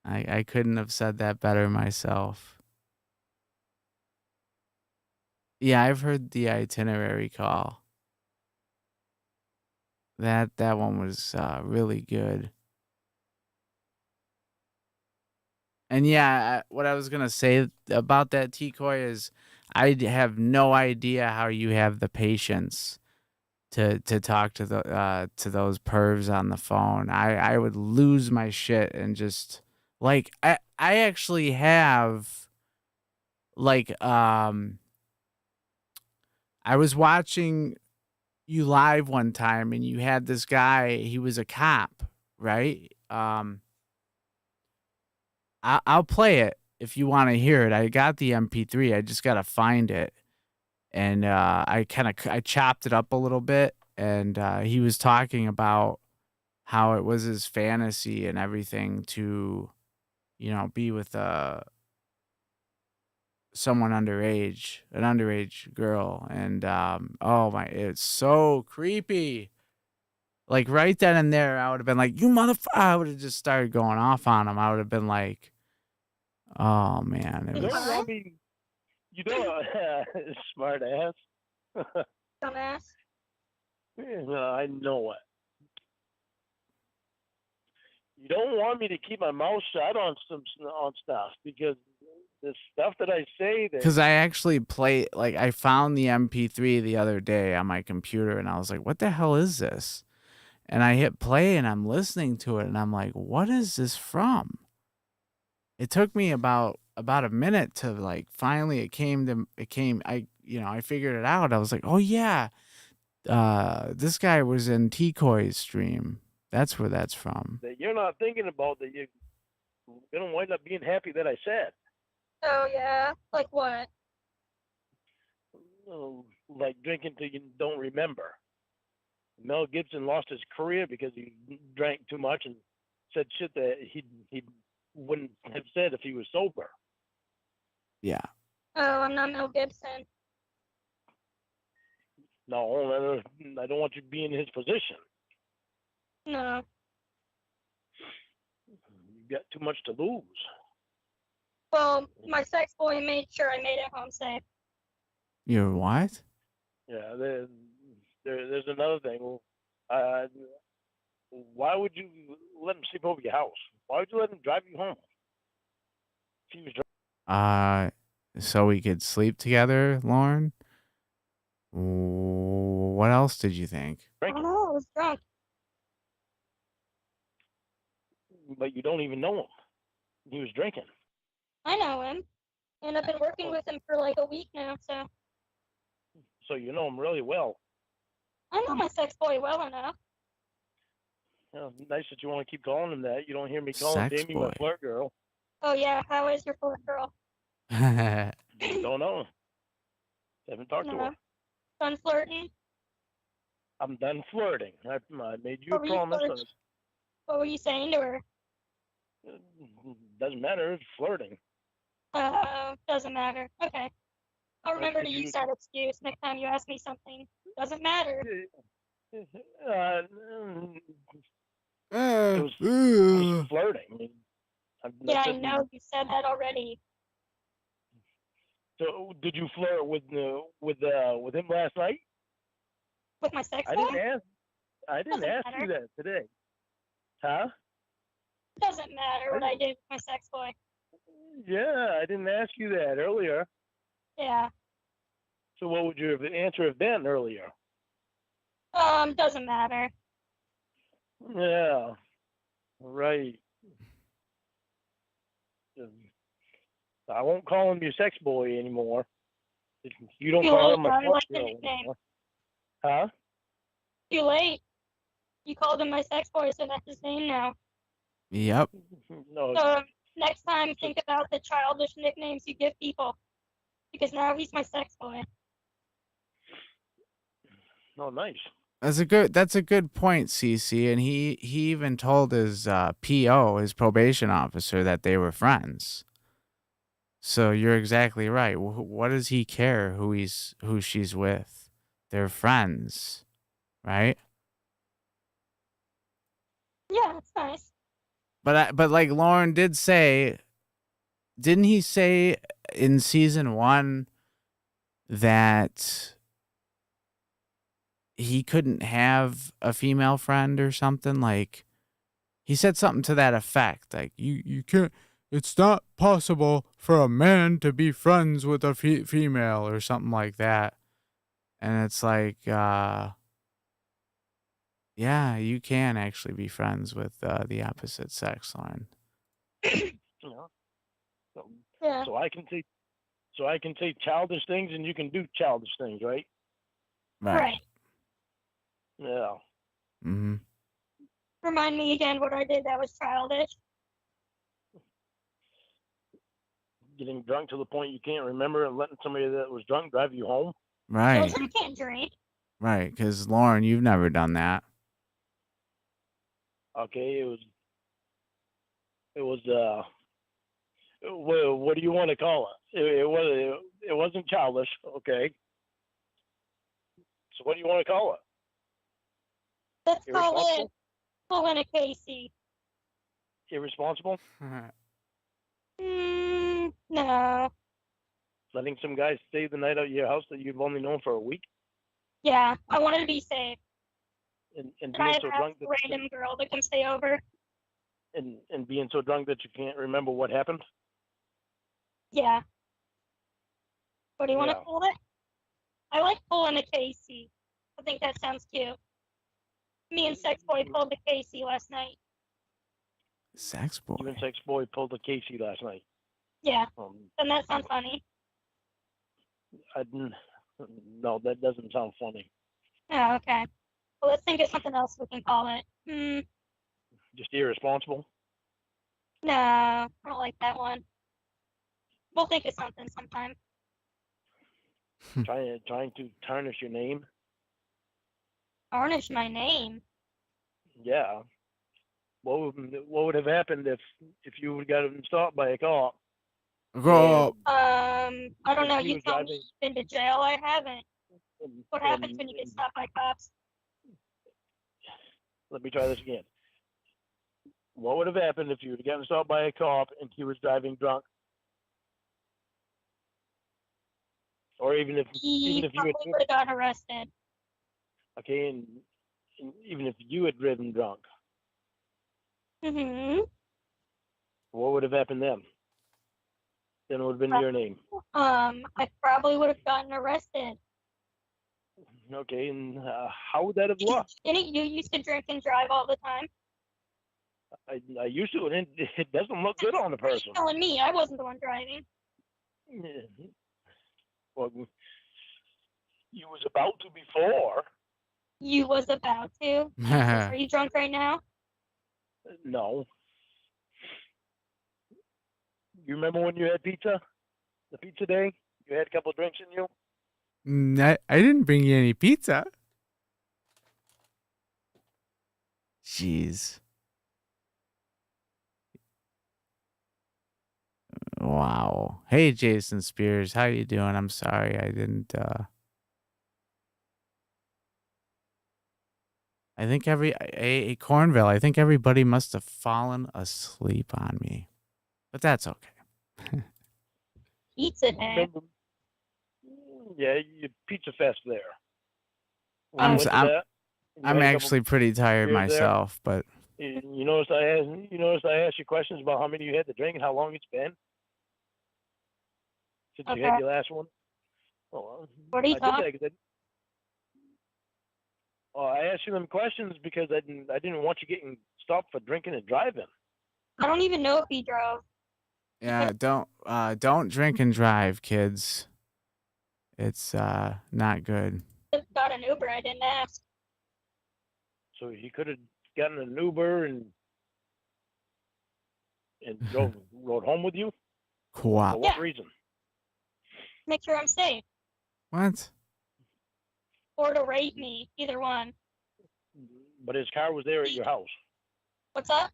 I couldn't have said that better myself. Yeah, I've heard the itinerary call. That one was really good. And yeah, what I was gonna say about that T-Coy is, I have no idea how you have the patience to talk to those pervs on the phone. I would lose my shit and just like I actually have like I was watching you live one time and you had this guy, he was a cop, right? I'll play it if you want to hear it. I got the MP3. I just got to find it. And I chopped it up a little bit, and he was talking about how it was his fantasy and everything to, you know, be with someone underage, an underage girl. And oh my, it's so creepy. Like right then and there, I would have been like, "You motherfucker!" I would have just started going off on him. I would have been like, "Oh man, it You was." don't want me. You don't. Smart ass. Dumbass. Yeah, I know it. You don't want me to keep my mouth shut on stuff because the stuff that I say that Because I actually I found the MP3 the other day on my computer, and I was like, "What the hell is this?" And I hit play, and I'm listening to it, and I'm like, "What is this from?" It took me about a minute to like finally I figured it out. I was like, "Oh yeah, this guy was in T-Coy's stream. That's where that's from." that you're not thinking about that you're gonna wind up being happy that I said. Oh, yeah. Like what? Like drinking till you don't remember. Mel Gibson lost his career because he drank too much and said shit that he wouldn't have said if he was sober. Yeah. Oh, I'm not Mel Gibson. No, I don't want you to be in his position. No. You've got too much to lose. Well, my sex boy made sure I made it home safe. You're what? Yeah, there's another thing. Uh, why would you let him sleep over your house? Why would you let him drive you home? If he was Uh, so we could sleep together, Lauren? What else did you think? I don't drinking, know. I was drunk. but you don't even know him. He was drinking. I know him, and I've been working with him for like a week now, so So you know him really well. I know my sex boy well enough. Nice that you want to keep calling him that. You don't hear me calling Sex Jamie boy. my flirt girl. Oh yeah, how is your flirt girl? Don't know. Haven't talked to her. No, done flirting. I'm done flirting. I made you a What were you promise. flirting? What were you saying to her? Doesn't matter. It's flirting. Doesn't matter. Okay, I'll remember to Did use you? that excuse next time you ask me something. Doesn't matter. It was flirting. I mean, Yeah, I that's it. know you said that already. So, did you flirt with him last night? With my sex I boy? didn't ask. I didn't Doesn't ask matter. you that today. Huh? Doesn't matter what I did with my sex boy. Yeah, I didn't ask you that earlier. Yeah. So, what would your answer have been earlier? Doesn't matter. Yeah. Right. I won't call him your sex boy anymore. You don't Too call late, him though. a I flirt like the girl nickname. anymore. Huh? Too late. You called him my sex boy, so that's his name now. Yep. No. So next time, think about the childish nicknames you give people, because now he's my sex boy. No, nice. That's a good point, CC. And he even told his PO, his probation officer, that they were friends. So you're exactly right. What does he care who she's with? They're friends, right? Yeah, that's nice. But like Lauren did say, didn't he say in season 1 that he couldn't have a female friend or something? Like he said something to that effect. Like you can't. It's not possible for a man to be friends with a female or something like that. And it's like, yeah, you can actually be friends with the opposite sex, Lauren. You know. So, Yeah. so I can say childish things, and you can do childish things, right? Right. Yeah. Mm-hmm. Remind me again what I did that was childish. Getting drunk to the point you can't remember and letting somebody that was drunk drive you home. Right. Children can't drink. Right. Because Lauren, you've never done that. Okay, it was what do you want to call it? It wasn't childish, okay. So what do you want to call it? Let's call Irresponsible? it pulling a Casey. Irresponsible? No. Letting some guy stay the night at your house that you've only known for a week Yeah, I wanted to be safe. and And being I so have drunk a that random girl that can stay over. and being so drunk that you can't remember what happened. Yeah. What do you want to Yeah. call it? I like pulling a Casey. I think that sounds cute. Me and Sex Boy pulled a Casey last night. Sex boy. Even sex boy pulled a Casey last night. Yeah. Doesn't that sound funny? No, that doesn't sound funny. Oh, okay. Well, let's think of something else we can call it. Just irresponsible. No, I don't like that one. We'll think of something sometime. trying to tarnish your name. Tarnish my name. Yeah. What would have happened if you would have gotten stopped by a cop? Go up. I don't know. He You was told me you've been to jail. I haven't. What happens when you get stopped by cops? Let me try this again. What would have happened if you had gotten stopped by a cop and he was driving drunk? Or even if He you had probably would have gotten arrested. okay, and even if you had driven drunk, Mm-hmm. what would have happened then? Then it would have been your name. I probably would have gotten arrested. Okay, and how would that have looked? Didn't you used to drink and drive all the time? I used to, and it doesn't look good on a What are you person. telling me? I wasn't the one driving. Well, you was about to before. You was about to. Are you drunk right now? No. You remember when you had pizza? The pizza day? You had a couple of drinks in you? I didn't bring you any pizza. Jeez. Wow. Hey, Jason Spears. How you doing? I'm sorry I didn't, I think a Cornville, I think everybody must have fallen asleep on me. But that's okay. Pizza day. Remember? Yeah, you Pizza Fest there. We I'm went to that. You I'm had a couple actually pretty tired beers there. myself, but You noticed I asked you questions about how many you had to drink and how long it's been since you had Okay. your last one. Oh, What are you I did talking? that 'cause I asked you them questions because I didn't want you getting stopped for drinking and driving. I don't even know if he drove. yeah, don't drink and drive, kids. It's not good. Got an Uber. I didn't ask. So he could have gotten an Uber and rode home with you. Cool. For what Yeah. reason? Make sure I'm safe. What? Or to rape me. Either one. But his car was there at your house. What's up?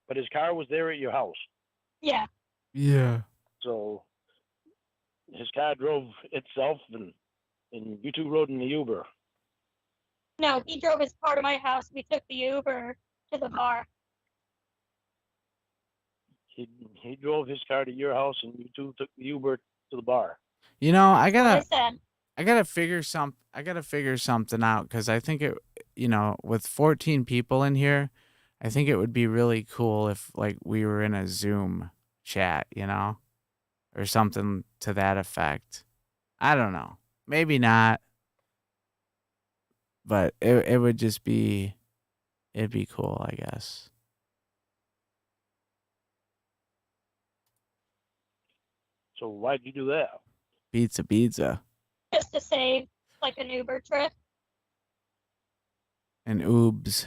But his car was there at your house. Yeah. Yeah. So his car drove itself, and you two rode in the Uber. No, he drove his car to my house. We took the Uber to the bar. He drove his car to your house, and you two took the Uber to the bar. You know, I What I gotta said. I gotta figure something out because I think with 14 people in here, I think it would be really cool if like we were in a Zoom chat, or something to that effect. I don't know. Maybe not, but it would just be, it'd be cool, I guess. So why'd you do that? Pizza. Just to save like an Uber trip. And oobs.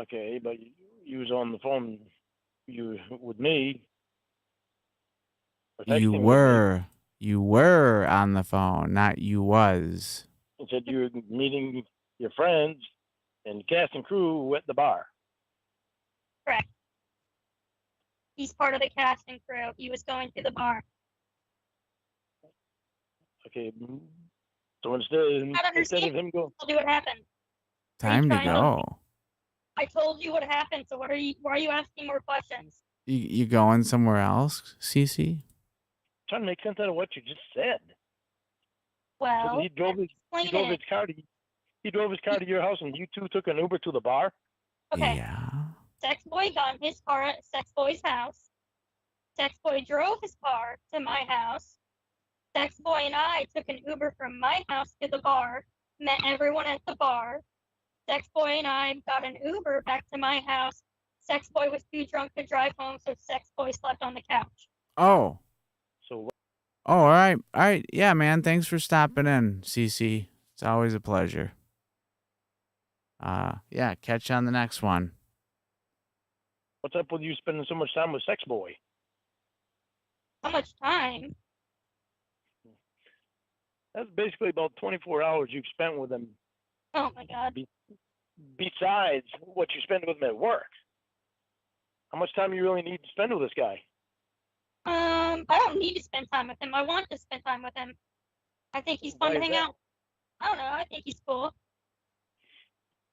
Okay, but you was on the phone with me. Or texting You with me, were on the phone, not you was. and said you were meeting your friends and cast and crew at the bar. Correct. He's part of the cast and crew. He was going to the bar. Okay, so instead of him going, Tell you what happened. Time to trying to- go. I told you what happened. So why are you asking more questions? You going somewhere else, Cece? trying to make sense out of what you just said. Well, So he drove his car to your house, and you two took an Uber to the bar. Okay. Yeah. Sex boy got in his car at Sex boy's house. Sex boy drove his car to my house. Sex boy and I took an Uber from my house to the bar. Met everyone at the bar. Sex boy and I got an Uber back to my house. Sex boy was too drunk to drive home, so Sex boy slept on the couch. Oh. So Oh, all right. All right. Yeah, man. Thanks for stopping in, CC. It's always a pleasure. Yeah, catch you on the next one. what's up with you spending so much time with Sex Boy? How much time? That's basically about 24 hours you've spent with him, Oh my god. besides what you spend with him at work. How much time you really need to spend with this guy? I don't need to spend time with him. I want to spend time with him. I think he's fun Why to is hang that? out. I don't know. I think he's cool.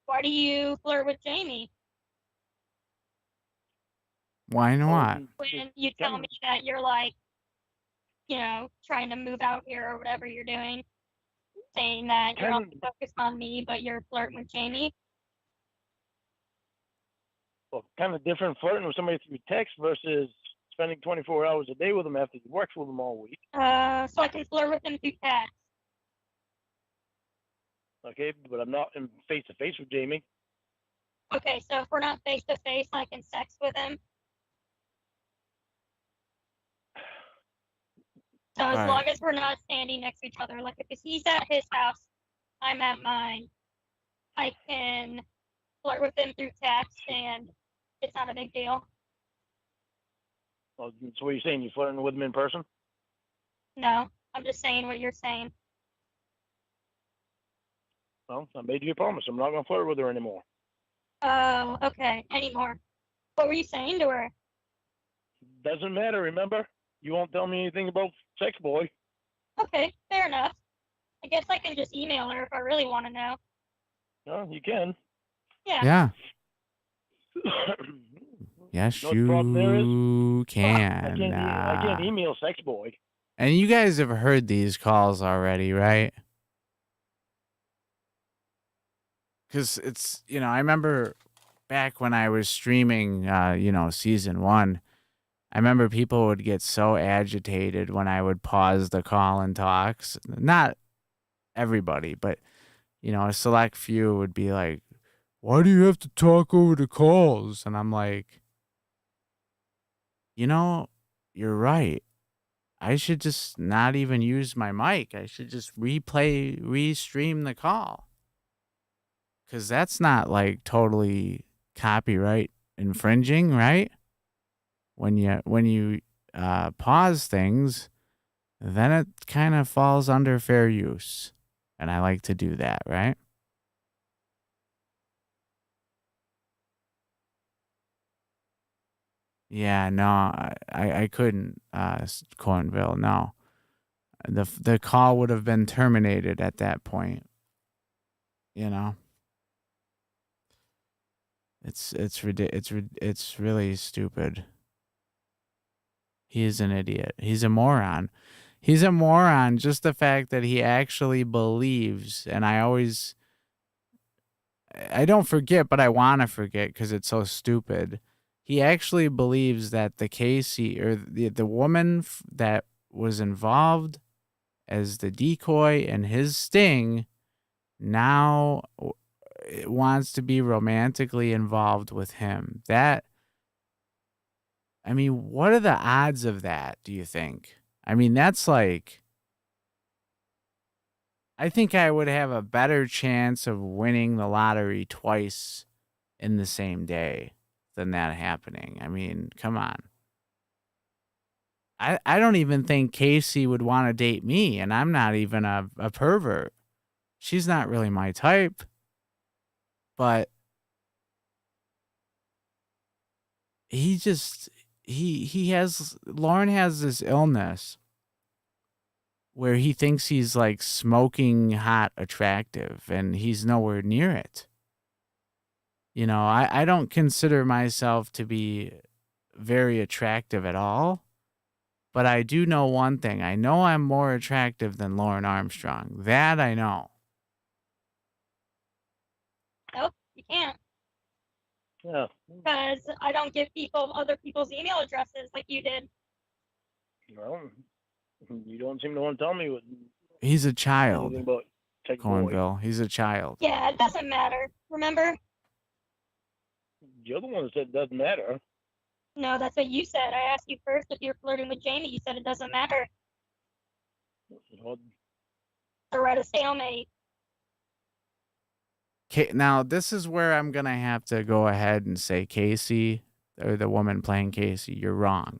Why do you flirt with Jamie Why not? when you tell me that you're like trying to move out here or whatever you're doing, saying that you're Kind only focused on me, but you're flirting with Jamie. kind of different flirting with somebody through text versus spending 24 hours a day with them after you worked with them all week. So I can flirt with him through text. Okay, but I'm not in face to face with Jamie. Okay, so if we're not face to face, I can sex with him. So as All long right. as we're not standing next to each other, like if he's at his house, I'm at mine, I can flirt with him through text, and it's not a big deal. Well, so what are you saying? You flirting with him in person? No, I'm just saying what you're saying. Well, I made you a promise. I'm not gonna flirt with her anymore. Oh, okay. Anymore. What were you saying to her? Doesn't matter. Remember, you won't tell me anything about sex boy. Okay, fair enough. I guess I can just email her if I really want to know. No, you can. Yeah. Yeah. Yes, know what the problem there is? you can. I can't email sex boy. And you guys have heard these calls already, right? Because it's, I remember back when I was streaming, season 1, I remember people would get so agitated when I would pause the call and talks. Not everybody, but, a select few would be like, why do you have to talk over the calls? And I'm like, you're right. I should just not even use my mic. I should just restream the call. Because that's not like totally copyright infringing, right? When you pause things, then it kind of falls under fair use. And I like to do that, right? Yeah, no, I couldn't, Cornville, no. The call would have been terminated at that point. It's really stupid. He is an idiot. He's a moron. He's a moron. Just the fact that he actually believes, and I don't forget, but I want to forget because it's so stupid. He actually believes that the Casey or the woman that was involved as the decoy and his sting now wants to be romantically involved with him. What are the odds of that, do you think? That's like, I think I would have a better chance of winning the lottery twice in the same day than that happening. Come on. I don't even think Casey would want to date me, and I'm not even a pervert. She's not really my type, but Lauren has this illness where he thinks he's like smoking hot attractive, and he's nowhere near it. I don't consider myself to be very attractive at all, but I do know one thing. I know I'm more attractive than Lauren Armstrong. That I know. Nope, you can't. Yeah. Because I don't give people other people's email addresses like you did. Well, you don't seem to want to tell me what. He's a child. Anything about sex boy. Cornville. He's a child. Yeah, it doesn't matter. Remember? You're the one that said it doesn't matter. No, that's what you said. I asked you first if you're flirting with Jamie. You said it doesn't matter. Well, So we're at a stalemate. Now, this is where I'm going to have to go ahead and say, Casey, or the woman playing Casey, you're wrong.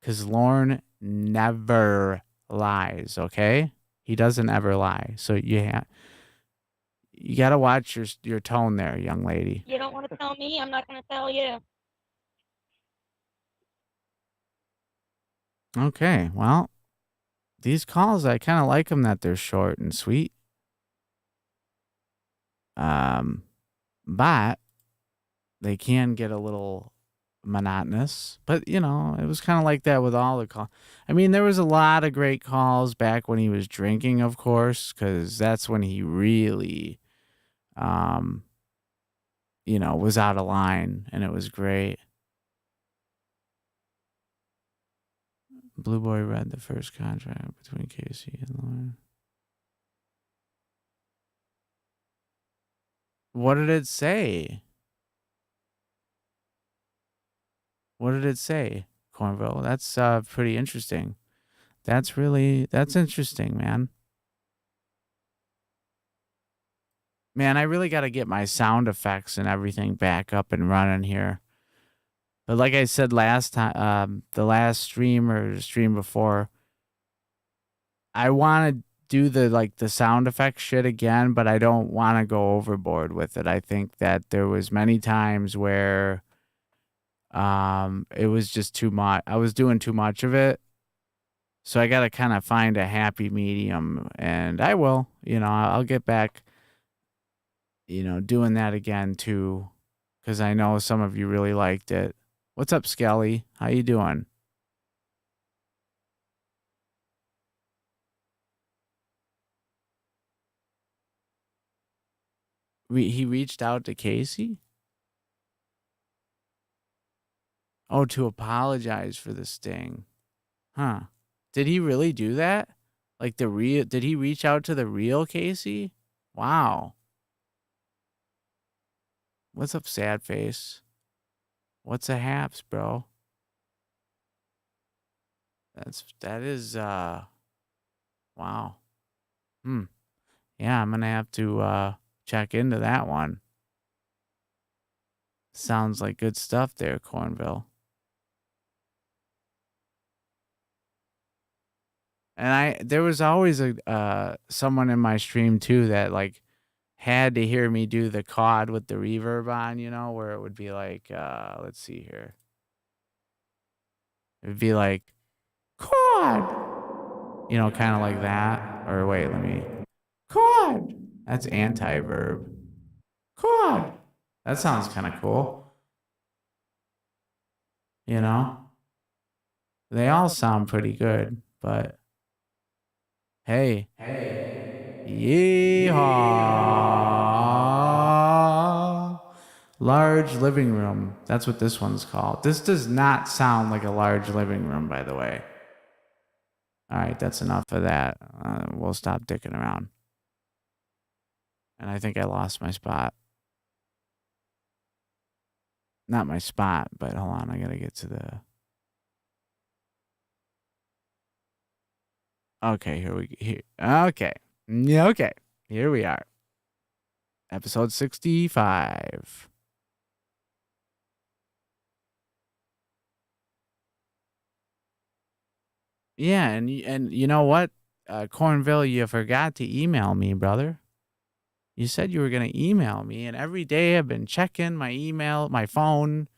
Because Lauren never lies, okay? He doesn't ever lie. So you got to watch your tone there, young lady. You don't want to tell me, I'm not going to tell you. Okay, well, these calls, I kind of like them that they're short and sweet. But they can get a little monotonous. But you know, it was kind of like that with all the calls. I mean, there was a lot of great calls back when he was drinking, of course, because that's when he really, um, you know, was out of line, and it was great. Blue Boy read the first contract between Casey and Lauren. What did it say? What did it say, Cornville? That's pretty interesting. That's interesting, man. Man, I really got to get my sound effects and everything back up and running here. But like I said last time, the last stream or stream before, I want to do the sound effect shit again, but I don't want to go overboard with it. I think that there was many times where it was just too much. I was doing too much of it. So I got to kind of find a happy medium, and I will, you know, I'll get back, you know, doing that again too, because I know some of you really liked it. What's up, Skelly? How you doing? He reached out to Casey? Oh, to apologize for the sting. Huh. Did he really do that? Like did he reach out to the real Casey? Wow. What's up, sad face? What's a haps, bro? That is wow. Yeah, I'm gonna have to check into that one. Sounds like good stuff there, Cornville. And there was always a someone in my stream too that like had to hear me do the COD with the reverb on, you know, where it would be like let's see here. It would be like COD. You know, kind of like that. Or wait, let me COD. That's anti-verb. COD. That sounds kind of cool. You know? They all sound pretty good, but hey. Yeehaw. Large living room. That's what this one's called. This does not sound like a large living room, by the way. All right, that's enough of that. We'll stop dicking around. And I think I lost my spot. Not my spot, but hold on. I got to get to the... Okay, okay. Yeah, okay. Here we are. Episode 65. Yeah, and you know what? Cornville, you forgot to email me, brother. You said you were going to email me, and every day I've been checking my email, my phone.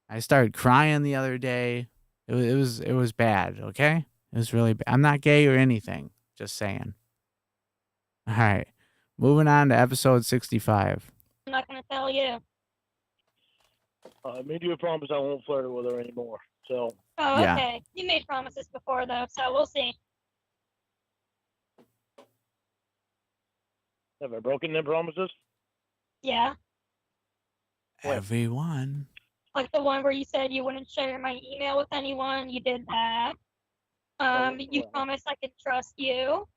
I started crying the other day. It was bad, okay? It was really bad. I'm not gay or anything. Just saying. All right. Moving on to episode 65. I'm not going to tell you. I made you a promise I won't flirt with her anymore. So. Oh, Yeah. okay. You made promises before, though, so we'll see. Have I broken them promises? Yeah. Everyone. Like the one where you said you wouldn't share my email with anyone. You did that. You promised I could trust you.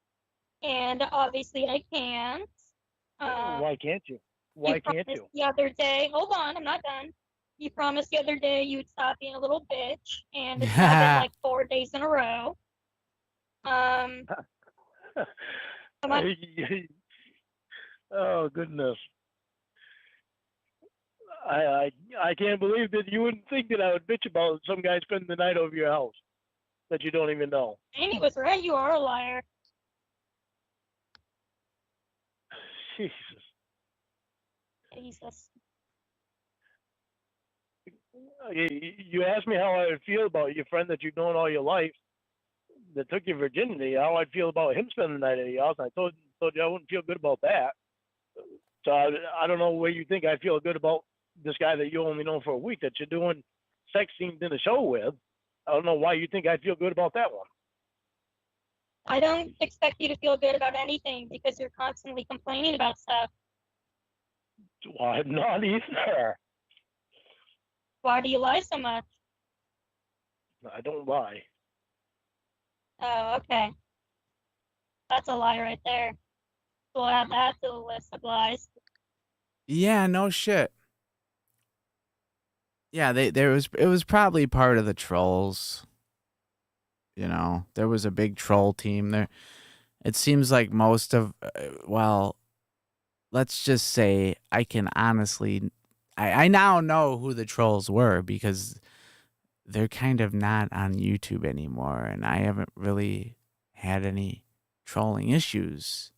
And obviously I can't. Why can't you? Why can't you? The other day, hold on, I'm not done. You promised the other day you'd stop being a little bitch, and it's happened like 4 days in a row. Oh goodness. I can't believe that you wouldn't think that I would bitch about some guy spending the night over your house that you don't even know. Amy was right, you are a liar. Jesus. You asked me how I would feel about your friend that you've known all your life that took your virginity, how I'd feel about him spending the night at your house. I told you I wouldn't feel good about that. So I don't know where you think I feel good about this guy that you only know for a week that you're doing sex scenes in the show with. I don't know why you think I feel good about that one. I don't expect you to feel good about anything because you're constantly complaining about stuff. Well, I'm not either. Why do you lie so much? I don't lie. Oh, okay. That's a lie right there. We'll add that to the list of lies. Yeah, no shit. Yeah, it was probably part of the trolls. You know, there was a big troll team there. It seems like most of well, let's just say I can honestly I now know who the trolls were because they're kind of not on YouTube anymore and I haven't really had any trolling issues,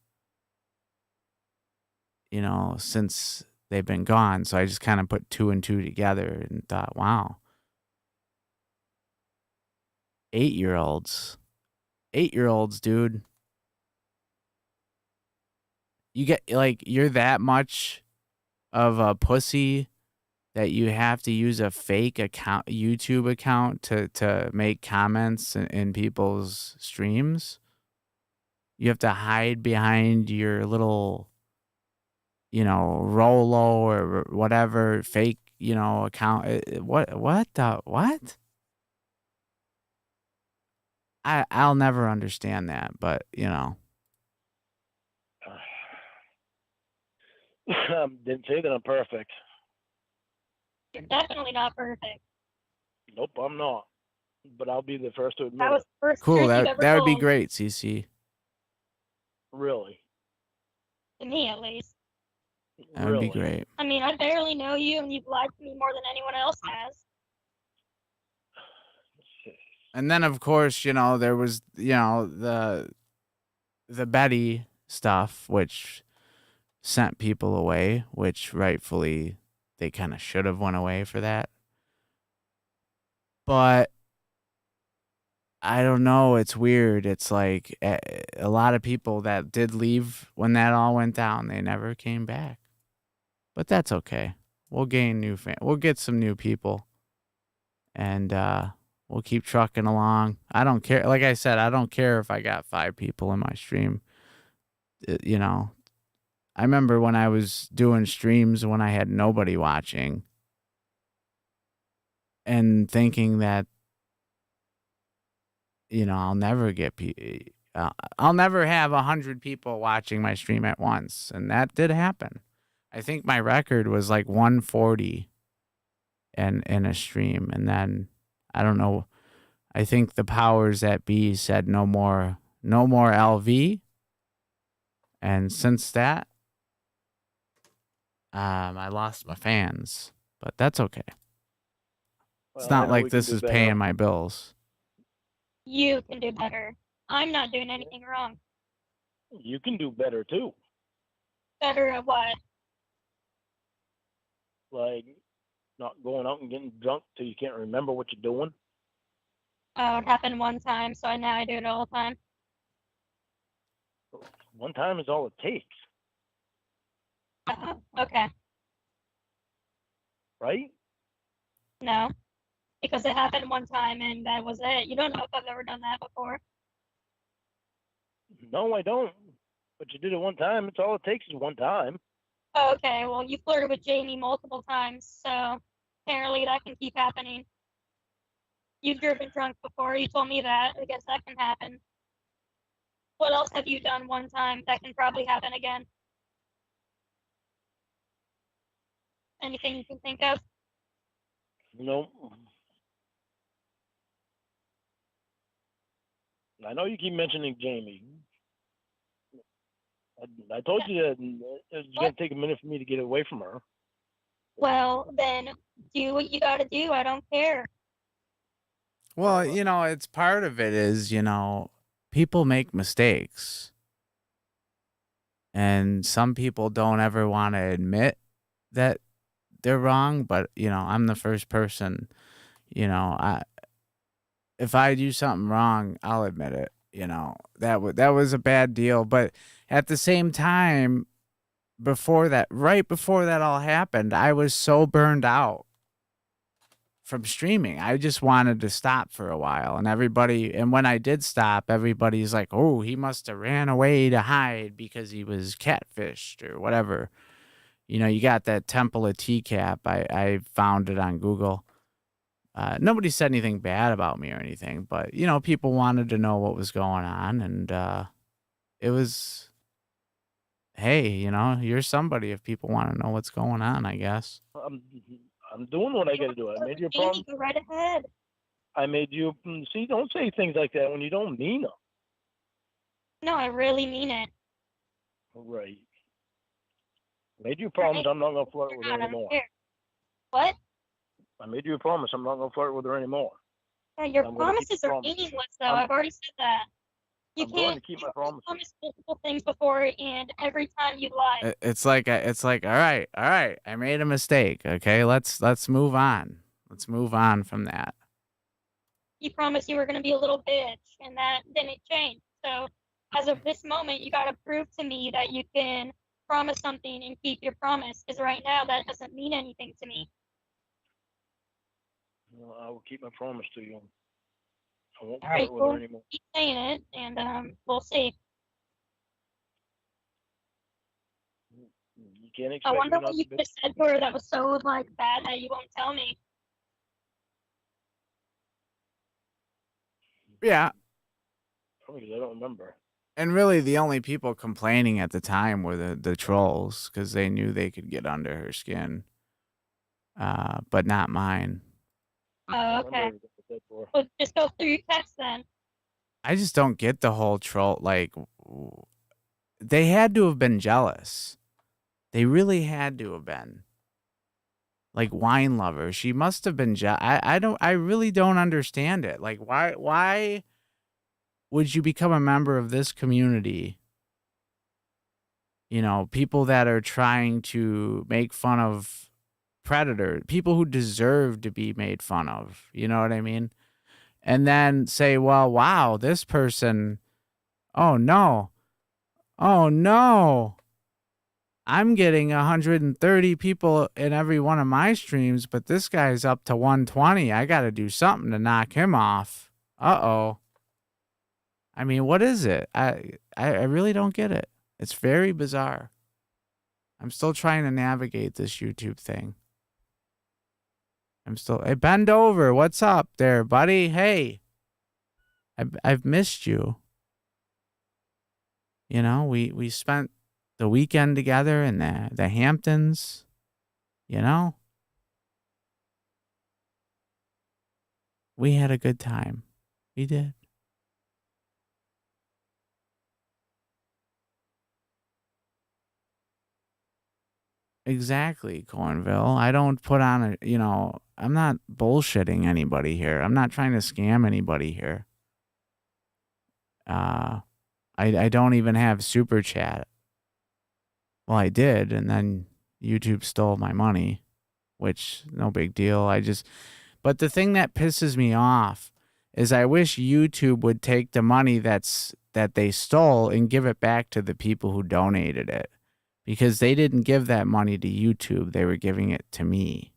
you know, since they've been gone. So I just kind of put 2 and 2 together and thought, wow. 8-year-olds. 8-year-olds, dude. You get like you're that much of a pussy that you have to use a fake account, YouTube account to make comments in people's streams. You have to hide behind your little, you know, Rolo or whatever fake, you know, account. What? I'll never understand that, but you know. Didn't say that I'm perfect. You're definitely not perfect. Nope, I'm not. But I'll be the first to admit That was it. the first Cool. truth you've ever That would be told. great, CC. Really. To me, at least. That would be great. I mean, I barely know you, and you've lied to me more than anyone else has. And then, of course, you know, there was, you know, the Betty stuff, which sent people away, which rightfully they kind of should have went away for that. But I don't know. It's weird. It's like a lot of people that did leave when that all went down, they never came back. But that's okay. We'll gain new fans. We'll get some new people. And we'll keep trucking along. I don't care. Like I said, I don't care if I got 5 people in my stream. You know, I remember when I was doing streams when I had nobody watching and thinking that, you know, I'll never have 100 people watching my stream at once. And that did happen. I think my record was like 140 in a stream. And then I don't know. I think the powers that be said no more LV. And since that, I lost my fans, but that's okay. It's not like this is paying my bills. You can do better. I'm not doing anything wrong. You can do better too. Better at what? Like not going out and getting drunk till you can't remember what you're doing. Oh, it happened one time, so now I do it all the time. One time is all it takes, Okay. right? No. Because it happened one time and that was it. You don't know if I've ever done that before. No, I don't. But you did it one time. It's all it takes is one time. Oh, okay, well, you flirted with Jamie multiple times, so apparently that can keep happening. You've driven drunk before. You told me that. I guess that can happen. What else have you done one time that can probably happen again? Anything you can think of? No. I know you keep mentioning Jamie. I told you that it was going to take a minute for me to get away from her. Well, then do what you gotta do. I don't care. Well, you know, it's part of it is, you know, people make mistakes. And some people don't ever want to admit that they're wrong, but you know, I'm the first person, you know, if I do something wrong, I'll admit it, you know. That was a bad deal, but at the same time right before that all happened, I was so burned out from streaming. I just wanted to stop for a while, and when I did stop, everybody's like, "Oh, he must have ran away to hide because he was catfished or whatever." You got that Temple of Tcap. I found it on Google. Nobody said anything bad about me or anything, but people wanted to know what was going on, and it was, hey, you're somebody if people want to know what's going on, I guess. I'm doing what I got to do. I made you a promise. Go right ahead. I made you. See, don't say things like that when you don't mean them. No, I really mean it. Right. Made you a promise. I'm not gonna flirt with her anymore. What? I made you a promise. I'm not gonna flirt with her anymore. Yeah, your promises are meaningless, though. I've already said that. You I'm can't going to keep my promise. promise multiple things before, and every time you lie. It's like all right, I made a mistake. Okay, let's move on. Let's move on from that. You promised you were going to be a little bitch, and that didn't change. So, as of this moment, you got to prove to me that you can promise something and keep your promise. Because right now, that doesn't mean anything to me. Well, I will keep my promise to you. I won't All right, flirt with her anymore. keep saying it, and we'll see. You can't expect. I wonder me not what you to could have said to her that was so bad that you won't tell me. Yeah. Because I don't remember. And really, the only people complaining at the time were the trolls, because they knew they could get under her skin. But not mine. Oh, okay. Well, just go through your text then. I just don't get the whole troll. Like, they had to have been jealous. They really had to have been. Like, wine lover. She must have been I really don't understand it. Like, why would you become a member of this community? People that are trying to make fun of predators, people who deserve to be made fun of. You know what I mean? And then say, well, wow, this person, oh no, I'm getting 130 people in every one of my streams, but this guy's up to 120. I got to do something to knock him off. Uh-oh. I mean, what is it? I really don't get it. It's very bizarre. I'm still trying to navigate this YouTube thing. Hey, bend over. What's up there, buddy? Hey. I've missed you. We spent the weekend together in the Hamptons. We had a good time. We did. Exactly, Cornville. I don't put on I'm not bullshitting anybody here. I'm not trying to scam anybody here. I don't even have super chat. Well, I did, and then YouTube stole my money, which no big deal. But the thing that pisses me off is I wish YouTube would take the money that they stole and give it back to the people who donated it, because they didn't give that money to YouTube. They were giving it to me.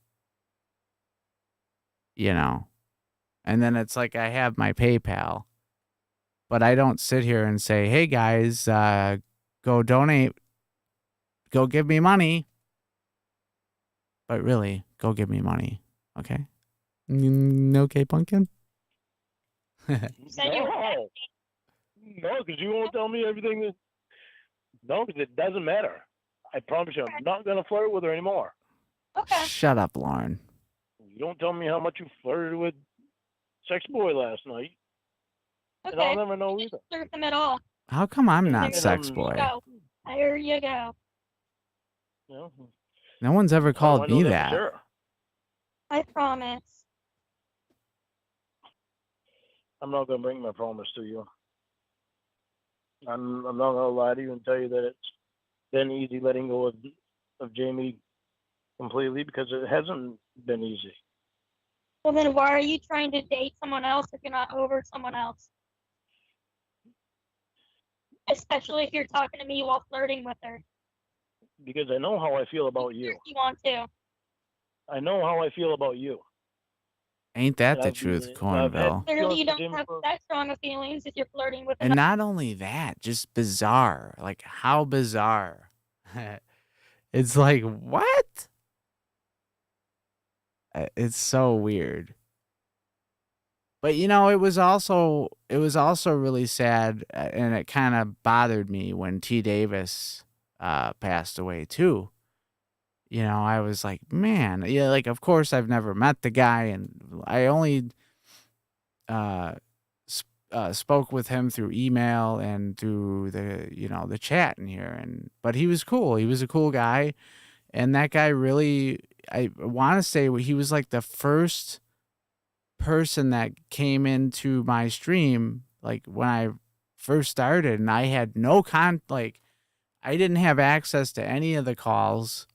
And then it's like I have my PayPal, but I don't sit here and say, hey guys, go donate. Go give me money. But really, go give me money. Okay? Okay, pumpkin? No, because you won't tell me everything. No, because it doesn't matter. I promise you, I'm not going to flirt with her anymore. Okay. Shut up, Lauren. You don't tell me how much you flirted with Sex Boy last night. Okay. And I'll never know either. Flirt them at all. How come I'm not Sex Boy? There you go. Yeah. No one's ever called me that. Sure. I promise. I'm not going to bring my promise to you. I'm not going to lie to you and tell you that it's been easy letting go of Jamie completely, because it hasn't been easy. Well, then why are you trying to date someone else if you're not over someone else? Especially if you're talking to me while flirting with her. Because I know how I feel about you. You want to. I know how I feel about you. Ain't that And the I've truth, and I've had Cornville? Clearly, feelings you for don't him have for that strong of feelings if you're flirting with And another. not only that, just bizarre. Like, how bizarre. It's like, what? It's so weird. But it was also really sad, and it kind of bothered me when T. Davis passed away too. I was like, man, yeah, like of course I've never met the guy, and I only uh, spoke with him through email and through the chat in here, but he was cool. He was a cool guy, and that guy really, I want to say he was like the first person that came into my stream like when I first started, and I had no I didn't have access to any of the calls.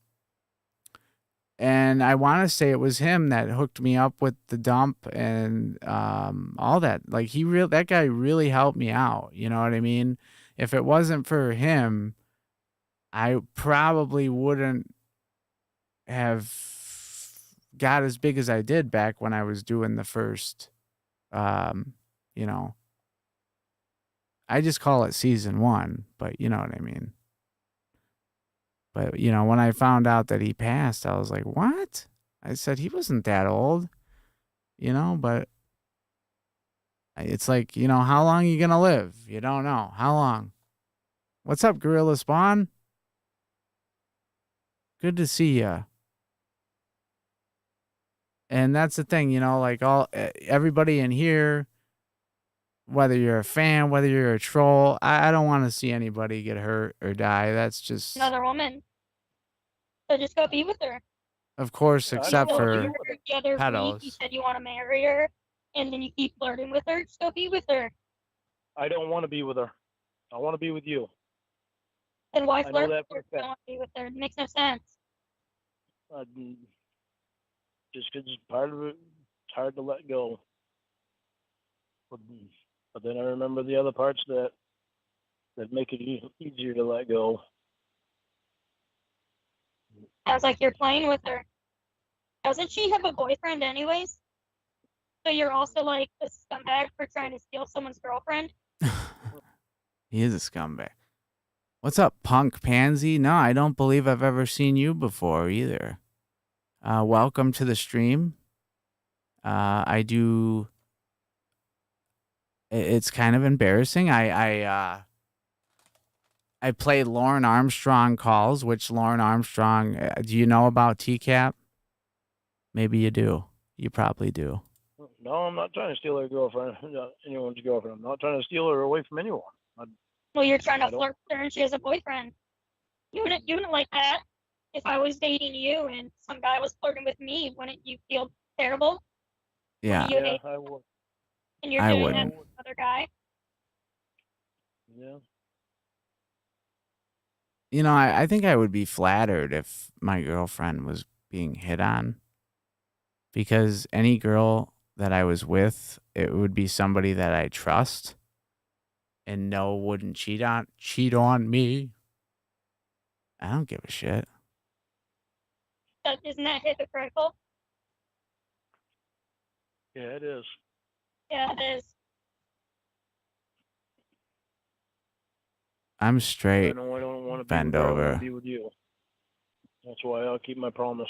And I want to say it was him that hooked me up with the dump and all that. Like that guy really helped me out. You know what I mean? If it wasn't for him, I probably wouldn't have got as big as I did back when I was doing the first. Um, you know, I just call it season 1, but you know what I mean. But when I found out that he passed, I was like, "What?" I said he wasn't that old. But it's like, how long are you going to live? You don't know. How long? What's up, Gorilla Spawn? Good to see ya. And that's the thing, like everybody in here, whether you're a fan, whether you're a troll, I don't want to see anybody get hurt or die. That's just, Another woman. So just go be with her. of course, I except don't wanna for be with her. The other week, you pedos. said you want to marry her, and then you keep flirting with her. Just go be with her. I don't want to be with her. I want to be with you. Then why I know flirt with that her for a if you fact. don't want to be with her? It makes no sense. Just because part of it, it's hard to let go. But then I remember the other parts that make it easier to let go. Sounds like you're playing with her. Doesn't she have a boyfriend anyways? So you're also like a scumbag for trying to steal someone's girlfriend? He is a scumbag. What's up, Punk Pansy? No, I don't believe I've ever seen you before either. Welcome to the stream. I do. It's kind of embarrassing. I play Lauren Armstrong calls. Which Lauren Armstrong? Do you know about Tcap? Maybe you do. You probably do. No, I'm not trying to steal her girlfriend, anyone's girlfriend. I'm not trying to steal her away from anyone. Well, you're trying to I don't- flirt with her and she has a boyfriend. You wouldn't like that. If I was dating you and some guy was flirting with me, wouldn't you feel terrible? Yeah, You Yeah, hate I would. and you're I doing that wouldn't. with another guy? Yeah. I think I would be flattered if my girlfriend was being hit on, because any girl that I was with, it would be somebody that I trust and know wouldn't cheat on me. I don't give a shit. Isn't that hypocritical? Yeah, it is. Yeah, it is. I'm I straight. know I don't want to be Bend with her. I want over. to be with you. That's why I'll keep my promise.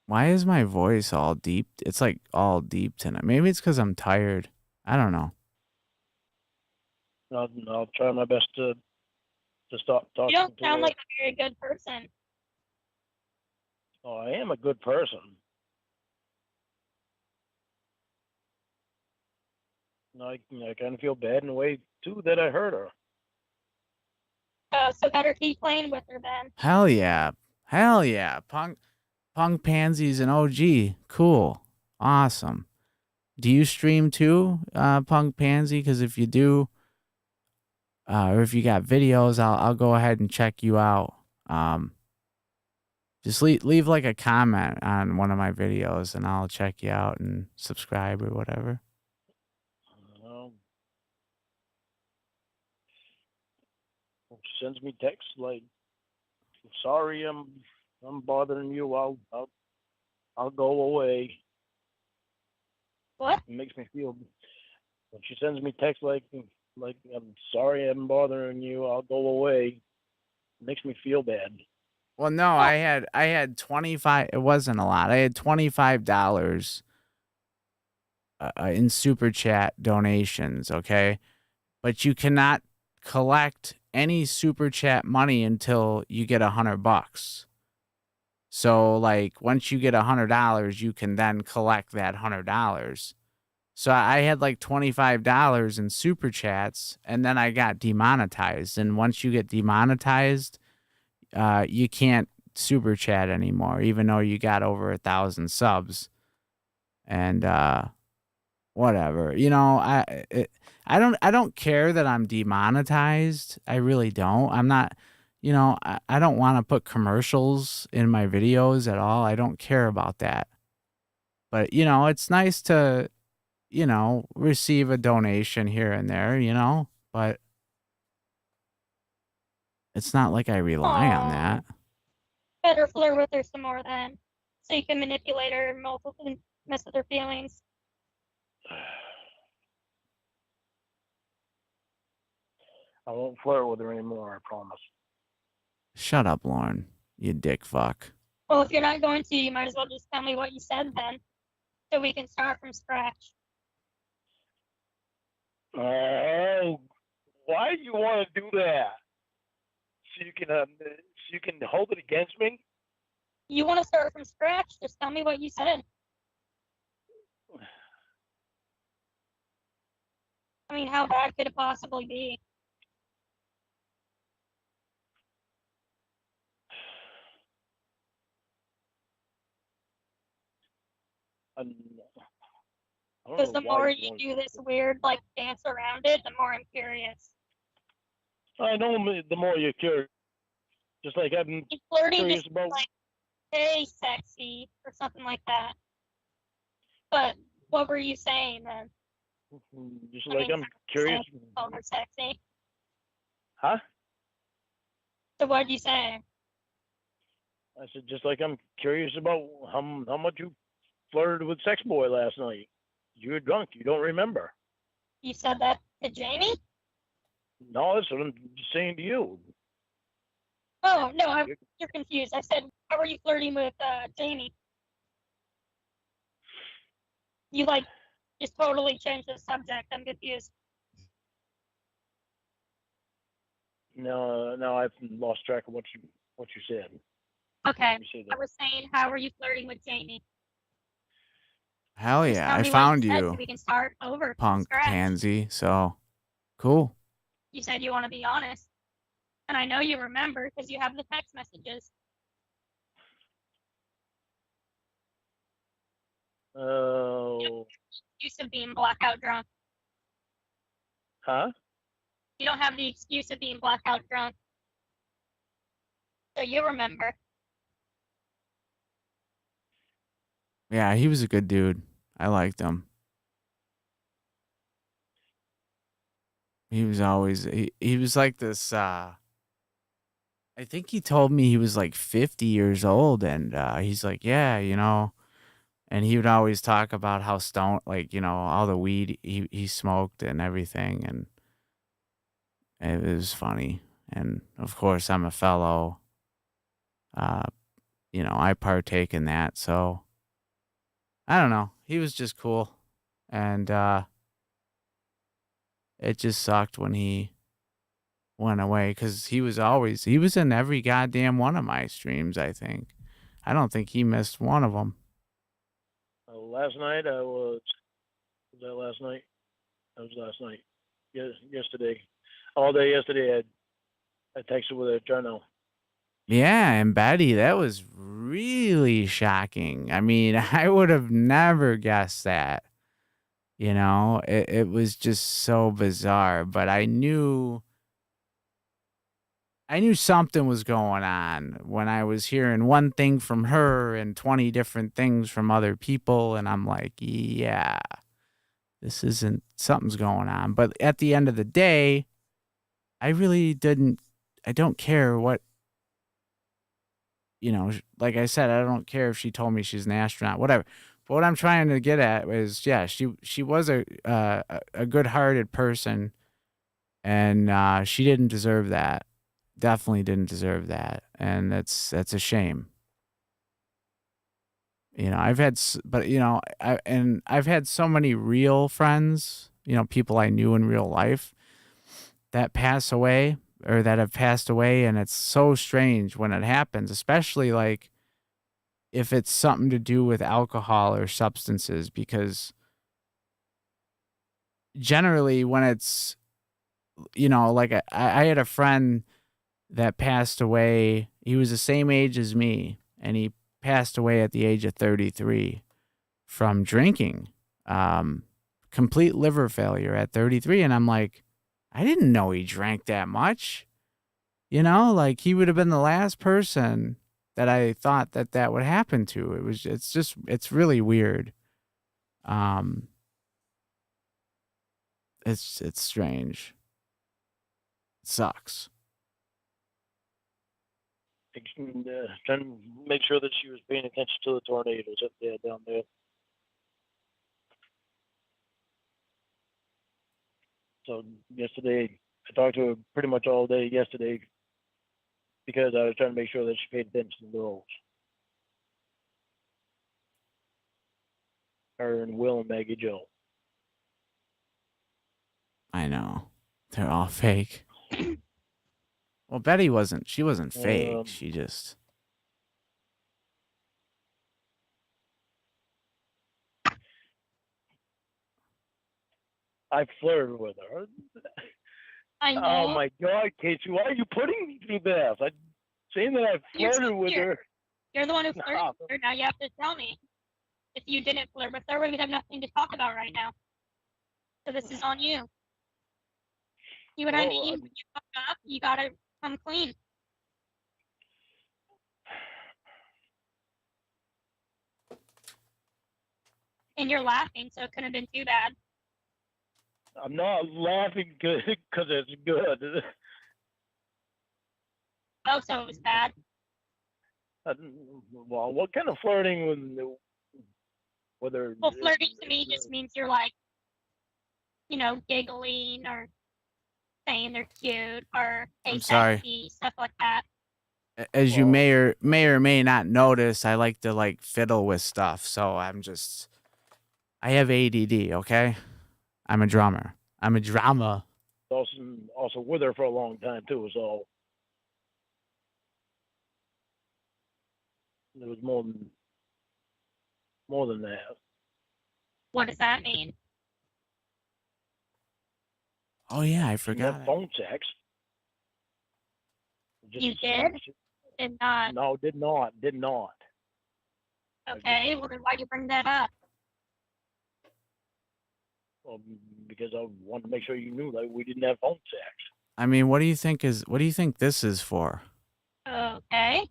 Why is my voice all deep? It's like all deep tonight. Maybe it's because I'm tired. I don't know. I'll try my best to stop talking You don't to sound her. like a very good person. Oh, I am a good person. And I kind of feel bad in a way too that I hurt her. So better keep playing with her then. Hell yeah. Hell yeah. Punk Pansy's an OG. Cool. Awesome. Do you stream too, Punk Pansy? Because if you do, or if you got videos, I'll go ahead and check you out. Just leave like a comment on one of my videos, and I'll check you out and subscribe or whatever. Sends me texts like, "Sorry, I'm bothering you. I'll go away." What? It makes me feel when she sends me texts like I'm sorry I'm bothering you. I'll go away. It makes me feel bad. Well, no, I had 25. It wasn't a lot. I had $25 in super chat donations. Okay, but you cannot collect any super chat money until you get $100. So, like, once you get $100, you can then collect that $100. So I had like $25 in super chats, and then I got demonetized. And once you get demonetized, you can't super chat anymore, even though you got over 1,000 subs. And whatever, I don't care that I'm demonetized. I really don't. I'm not, I don't want to put commercials in my videos at all. I don't care about that. But it's nice to receive a donation here and there, but it's not like I rely on Aw. that. Better flirt with her some more then, so you can manipulate her and mess with her feelings. I won't flirt with her anymore. I promise. Shut up, Lauren, you dick fuck. Well, if you're not going to, you might as well just tell me what you said then, so we can start from scratch. Oh, why do you want to do that? So you can hold it against me? You want to start from scratch? Just tell me what you said. I mean, how bad could it possibly be? I don't Because know the why more you you want. do this weird, like, dance around it, the more I'm curious. I know the more you're curious. Just like I'm He's flirting curious just about. like, hey, sexy, or something like that. But what were you saying then? Just I like mean, I'm curious. over sexy. Huh? So what'd you say? I said just like I'm curious about how much you flirted with Sex Boy last night. You were drunk. You don't remember. You said that to Jamie? No, that's what I'm saying to you. Oh, no, you're confused. I said, how were you flirting with Jamie? You, like, just totally changed the subject. I'm confused. No, I've lost track of what you said. Okay. Let me say I that. was saying, how were you flirting with Jamie? Hell Just yeah, tell I me what found you said you, so we can start over from punk scratch. pansy. So cool. You said you want to be honest. And I know you remember because you have the text messages. Oh, Excuse of being blackout drunk. huh? You don't have the excuse of being blackout drunk. So you remember. Yeah, he was a good dude. I liked him. He was always he was like this I think he told me he was like 50 years old, and he's like, yeah, and he would always talk about how stoned, like, all the weed he smoked and everything, and it was funny. And of course, I'm a fellow. Uh, I partake in that, so I don't know. He was just cool, and it just sucked when he went away because he was in every goddamn one of my streams. I think. I don't think he missed one of them. Last night I was. Was that last night? That was last night. Yes, yesterday. All day yesterday, I texted with a journal. Yeah, and Betty, that was really shocking. I mean, I would have never guessed that. It was just so bizarre, but I knew something was going on when I was hearing one thing from her and 20 different things from other people, and I'm like, yeah, something's going on. But at the end of the day, I don't care what, like I said, I don't care if she told me she's an astronaut, whatever. But what I'm trying to get at is, yeah, she was a good-hearted person, and she didn't deserve that. Definitely didn't deserve that, and that's a shame. You know, but you know, I've had so many real friends, you know, people I knew in real life that pass away or that have passed away, and it's so strange when it happens, especially like if it's something to do with alcohol or substances, because generally when it's, you know, like I had a friend that passed away. He was the same age as me, and he passed away at the age of 33 from drinking. Um, Complete liver failure at 33. And I'm like, I didn't know he drank that much. You know, like he would have been the last person that I thought that would happen to. It's really weird. Um, it's strange. It sucks. Trying to make sure that she was paying attention to the tornadoes up there, down there. So yesterday, I talked to her pretty much all day yesterday because I was trying to make sure that she paid attention to the roads. Her and Will and Maggie Joe. I know. They're all fake. Well, Betty wasn't. She wasn't fake. She just. I flirted with her. I know. Oh my God, Casey, why are you putting me through this? I'm saying that I flirted with her. You're the one who flirted with her. Now you have to tell me. If you didn't flirt with her, we'd have nothing to talk about right now. So this is on you. You know what I mean? When you fuck up, you gotta come clean. And you're laughing, so it couldn't have been too bad. I'm not laughing because it's good. Oh, so it was bad. Well, what kind of flirting with her? Well, flirting to me just means you're like, you know, giggling or saying they're cute or hey, I'm sorry. sexy, stuff like that. As you may or may not notice, I like to like fiddle with stuff. So I have ADD. Okay, I'm a drummer. I'm a drama. Also with her for a long time too. So it was more than that. What does that mean? Oh yeah, I forgot. That phone sex. You did? Did not. No, did not. Did not. Okay, well then why'd you bring that up? Well, because I wanted to make sure you knew that we didn't have phone sex. I mean, what do you think this is for? Okay.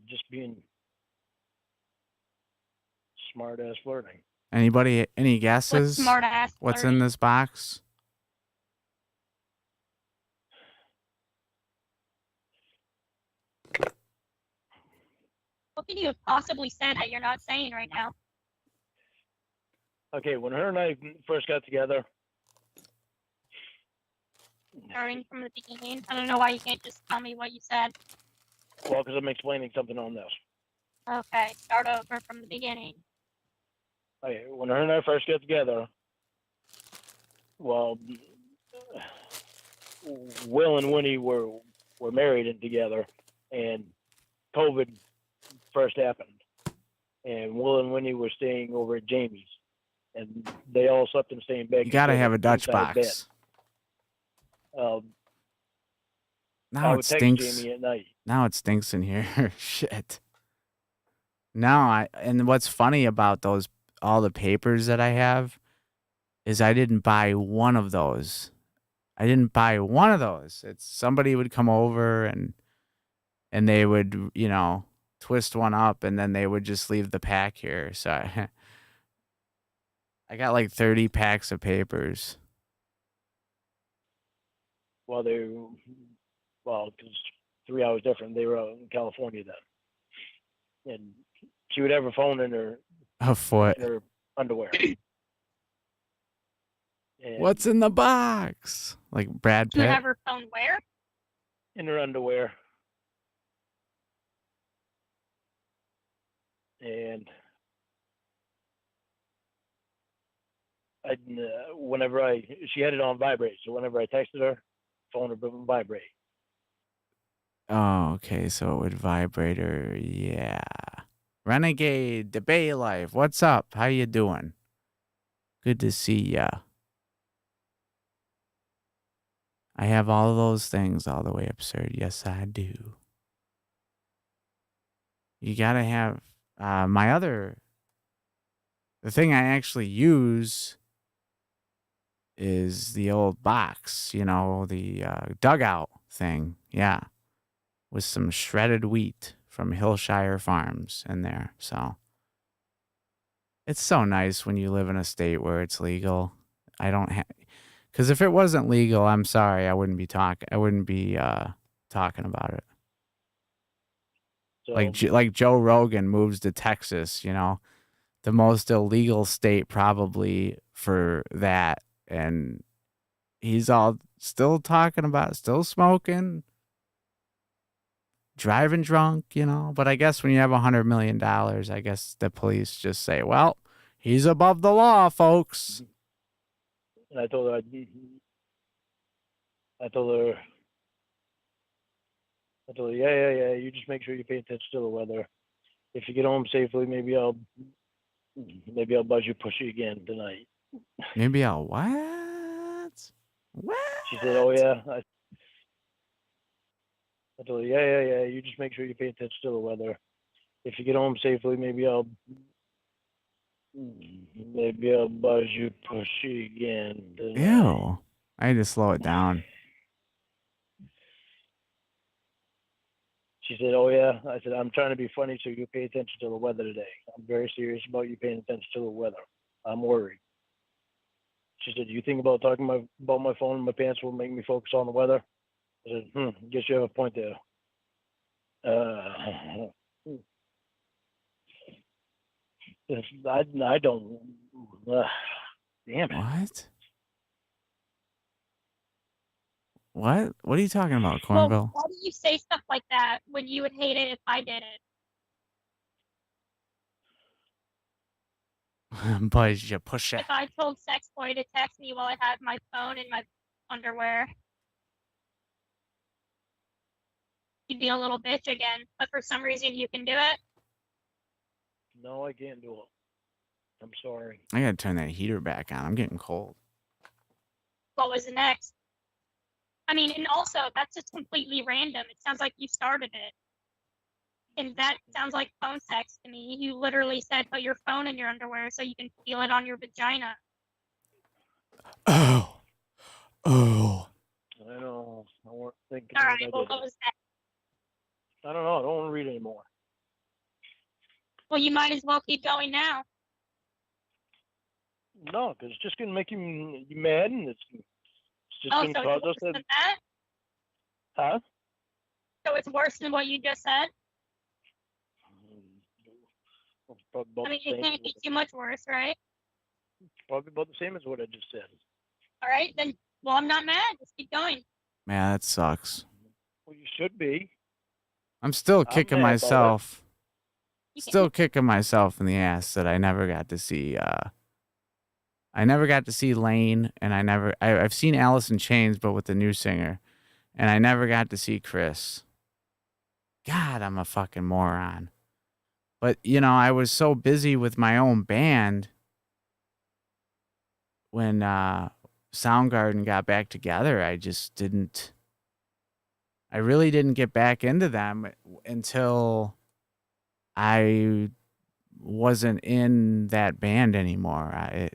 Just being smart ass flirting. Anybody? Any guesses? What's smart ass flirting? What's in this box? What could you have possibly said that you're not saying right now? Okay, when her and I first got together. Starting from the beginning. I don't know why you can't just tell me what you said. Well, because I'm explaining something on this. Okay, start over from the beginning. Okay, when her and I first got together, well, Will and Winnie were married and together, and COVID first happened, and Will and Winnie were staying over at Jamie's, and they all slept in the same bed. You gotta have a Dutch box. Now it stinks. Jamie at night. Now it stinks in here. Shit. Now and what's funny about all the papers that I have is I didn't buy one of those. It's somebody would come over and they would, you know, twist one up and then they would just leave the pack here. So I got like 30 packs of papers. Well, because 3 hours different, they were out in California then. And she would have her phone in her A foot. underwear. And What's in the box? Like Brad She would Pitt. have her phone where? in her underwear. And she had it on vibrate, so whenever I texted her, phone would vibrate. Oh, okay. So it would vibrate her. Yeah. Renegade, the Bay Life. What's up? How you doing? Good to see ya. I have all of those things all the way absurd. Yes, I do. You gotta have the thing I actually use is the old box, the dugout thing. Yeah. With some shredded wheat from Hillshire Farms in there. So it's so nice when you live in a state where it's legal. I don't have, because if it wasn't legal, I'm sorry, I wouldn't be talking about it. So Like Joe Rogan moves to Texas, the most illegal state probably for that, and he's all still talking about still smoking, driving drunk, But I guess when you have $100 million, I guess the police just say, well, he's above the law, folks. and I told her, yeah. You just make sure you pay attention to the weather. If you get home safely, maybe I'll buzz you pushy again tonight. Maybe I'll what? What? She said, oh yeah. I told her, yeah. You just make sure you pay attention to the weather. If you get home safely, maybe I'll buzz you pushy again tonight. Ew. I had to slow it down. She said, oh yeah. I said, I'm trying to be funny so you pay attention to the weather today. I'm very serious about you paying attention to the weather. I'm worried. She said, you think about talking about my phone in my pants will make me focus on the weather? I said, guess you have a point there. I don't. Damn it. What? What are you talking about, Well, Cornville? why do you say stuff like that when you would hate it if I did it? Buzz you push it. If I told Sex Boy to text me while I had my phone in my underwear, you'd be a little bitch again. But for some reason, you can do it. No, I can't do it. I'm sorry. I gotta turn that heater back on. I'm getting cold. What was the next? I mean, and also, that's just completely random. It sounds like you started it. And that sounds like phone sex to me. You literally said put your phone in your underwear so you can feel it on your vagina. Oh. I know. I weren't thinking. All when right, I well, did what it. was that? I don't know. I don't want to read anymore. Well, you might as well keep going now. No, because it's just gonna make you mad, and it's just Oh, gonna so cause it's us worse to. than that? Huh? So it's worse than what you just said? Probably about I mean, the it same. can't be too much worse, right? Probably about the same as what I just said. All right, then, well, I'm not mad. Just keep going. Man, that sucks. Well, you should be. I'm still kicking mad about it. myself. You can't- Still kicking myself in the ass that I never got to see. I never got to see Lane, and I've seen Alice in Chains, but with the new singer, and I never got to see Chris. God, I'm a fucking moron. But I was so busy with my own band when Soundgarden got back together. I really didn't get back into them until I wasn't in that band anymore. I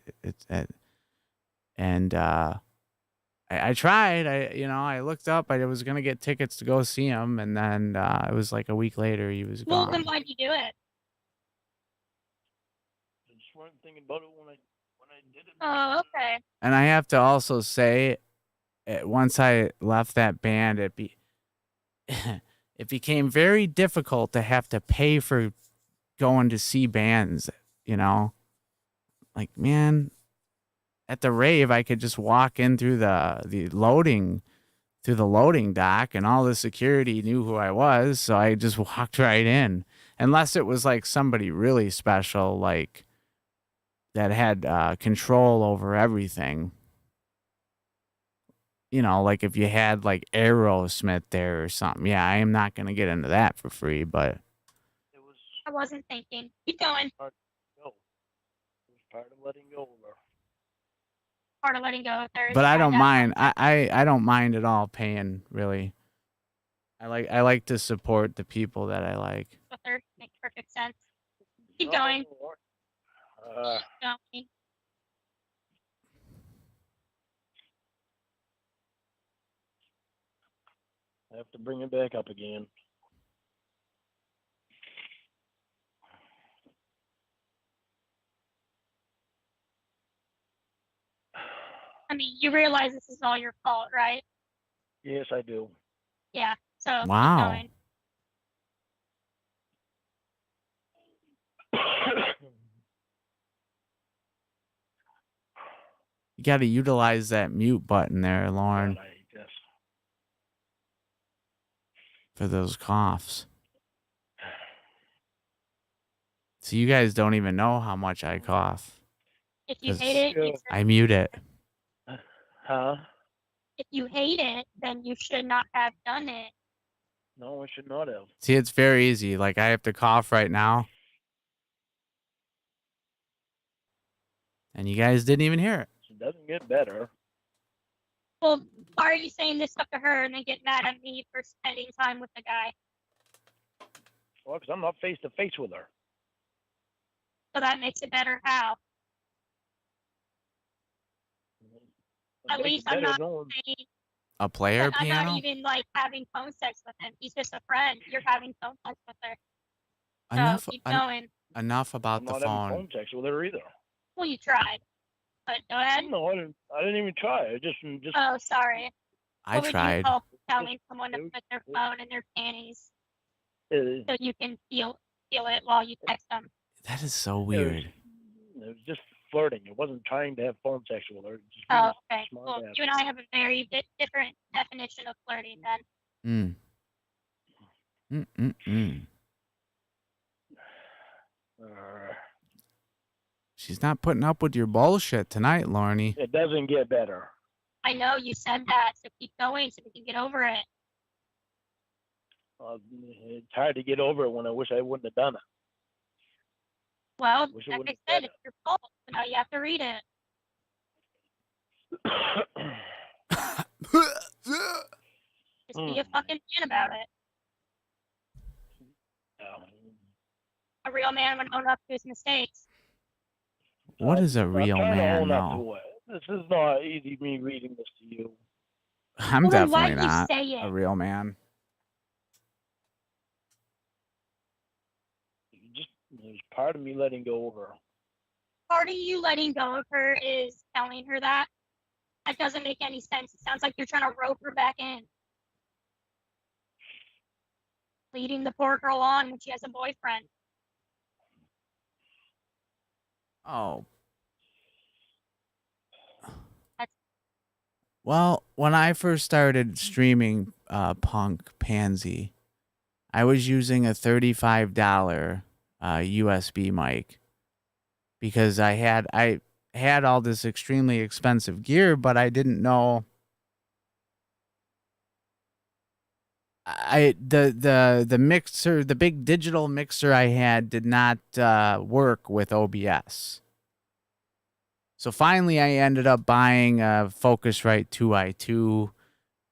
tried. I looked up. I was gonna get tickets to go see him, and then it was like a week later he was Well, gone. then why'd you do it? I just weren't thinking about it when I did it. Oh, okay. And I have to also say, once I left that band, it became very difficult to have to pay for going to see bands, you know? Like, man, at the rave, I could just walk in through the loading dock, and all the security knew who I was, so I just walked right in. Unless it was like somebody really special, like that had control over everything. You know, like if you had like Aerosmith there or something. Yeah, I am not gonna get into that for free, but It was I wasn't thinking. Keep going. part of go. It was part of letting go of her. Part of letting go. There's I don't kinda- mind. I don't mind at all paying, really. I like to support the people that I like. With her makes perfect sense. Keep No, going. Lord. Going. I have to bring it back up again. I mean, you realize this is all your fault, right? Yes, I do. Yeah. So Wow. keep going. You got to utilize that mute button there, Lauren, God, I hate this. for those coughs. So you guys don't even know how much I cough. If you 'Cause hate it, you should- I mute it. Huh? if you hate it, then you should not have done it. No, I should not have. See, it's very easy. Like, I have to cough right now. And you guys didn't even hear it. It doesn't get better. Well, why are you saying this stuff to her and then get mad at me for spending time with the guy? Well, because I'm not face to face with her. So that makes it better. How? At It makes least it I'm better not knowing- saying A player that I'm not piano? even like having phone sex with him. He's just a friend. You're having phone sex with her. Enough, So keep going. enough about I'm the not having phone. phone sex with her either. Well, you tried. But go ahead. No, I didn't even try. I just Oh, sorry. I What would you tried. call telling someone to it- put their phone in their panties it, so you can feel it while you text them? That is so it was, weird. it was just flirting. It wasn't trying to have phone sex with her. Just being Oh, a okay. smart Well, ass. you and I have a very different definition of flirting then. Mm. Uh, She's not putting up with your bullshit tonight, Lorne. it doesn't get better. I know you said that, so keep going so we can get over it. It's hard to get over it when I wish I wouldn't have done it. Well, Wish it like I wouldn't said, have it's your fault. So now you have to read it. Just be a fucking man about it. A real man would own up to his mistakes. What is a I'm real trying to man, own up though? to it. This is not easy, me reading this to you. I'm Well, then why definitely do you not say it? a real man. There's part of me letting go of her. Part of you letting go of her is telling her that. That doesn't make any sense. It sounds like you're trying to rope her back in. Leading the poor girl on when she has a boyfriend. Oh. That's- Well, when I first started streaming Punk Pansy, I was using a $35 USB mic because I had all this extremely expensive gear, but I didn't know the mixer, the big digital mixer I had did not work with OBS. So finally I ended up buying a Focusrite 2i2,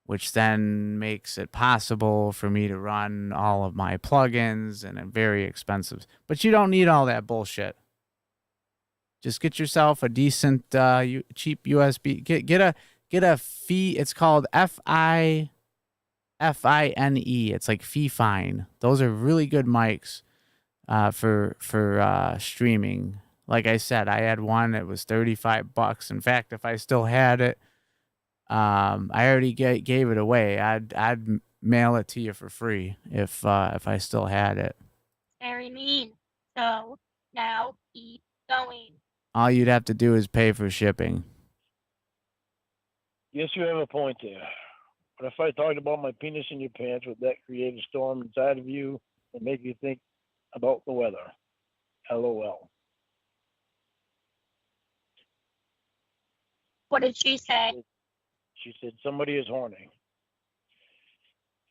which then makes it possible for me to run all of my plugins, and it's very expensive. But you don't need all that bullshit. Just get yourself a decent cheap USB. Get a fee. It's called FINE. It's like Fifine. Those are really good mics for streaming. Like I said, I had one. It was $35. In fact, if I still had it, I already gave it away. I'd mail it to you for free if I still had it. Very mean. So now keep going. All you'd have to do is pay for shipping. Yes, you have a point there. But if I talked about my penis in your pants, would that create a storm inside of you and make you think about the weather? LOL. What did she say? She said, somebody is horny.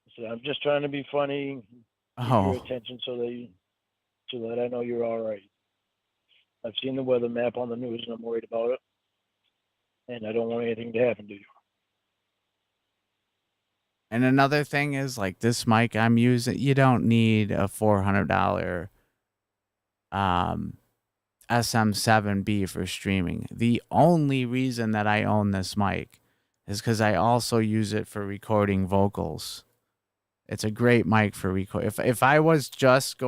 I said, I'm just trying to be funny, keep your Oh, attention so that I know you're all right. I've seen the weather map on the news and I'm worried about it. And I don't want anything to happen to you. and another thing is like this mic I'm using. You don't need a $400 SM7B for streaming. The only reason that I own this mic is because I also use it for recording vocals. It's a great mic for record. If I was just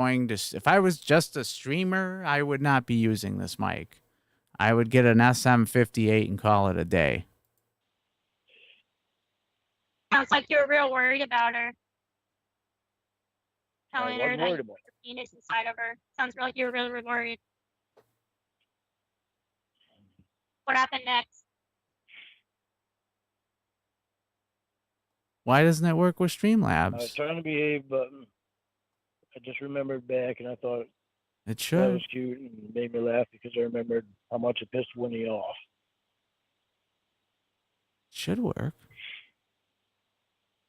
a streamer, I would not be using this mic. I would get an SM58 and call it a day. Sounds like you're real worried about her. Telling I her was that worried you about put your penis inside of her. Sounds like you're really, really worried. What happened next? Why doesn't it work with it. I was Streamlabs? trying to behave, but I just remembered back and I thought It that should. was cute and made me laugh because I remembered how much it pissed Winnie off. Should work.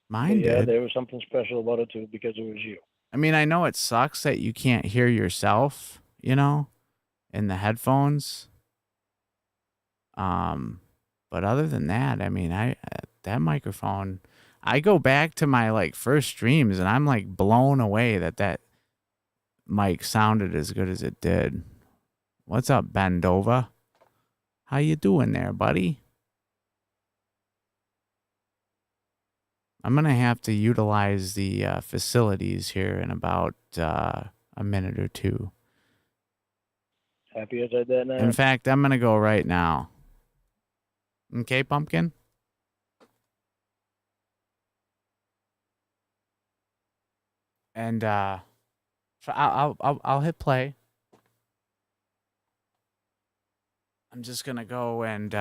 But Mine yeah, did. there was something special about it too because it was you. I mean, I know it sucks that you can't hear yourself, in the headphones. But other than that, I mean, that microphone, I go back to my like first streams and I'm like blown away that mic sounded as good as it did. What's up, Bendova? How you doing there, buddy? I'm gonna have to utilize the facilities here in about a minute or two. Happy as I did now. In fact, I'm gonna go right now. Okay, Pumpkin? And so I'll hit play. I'm just gonna go and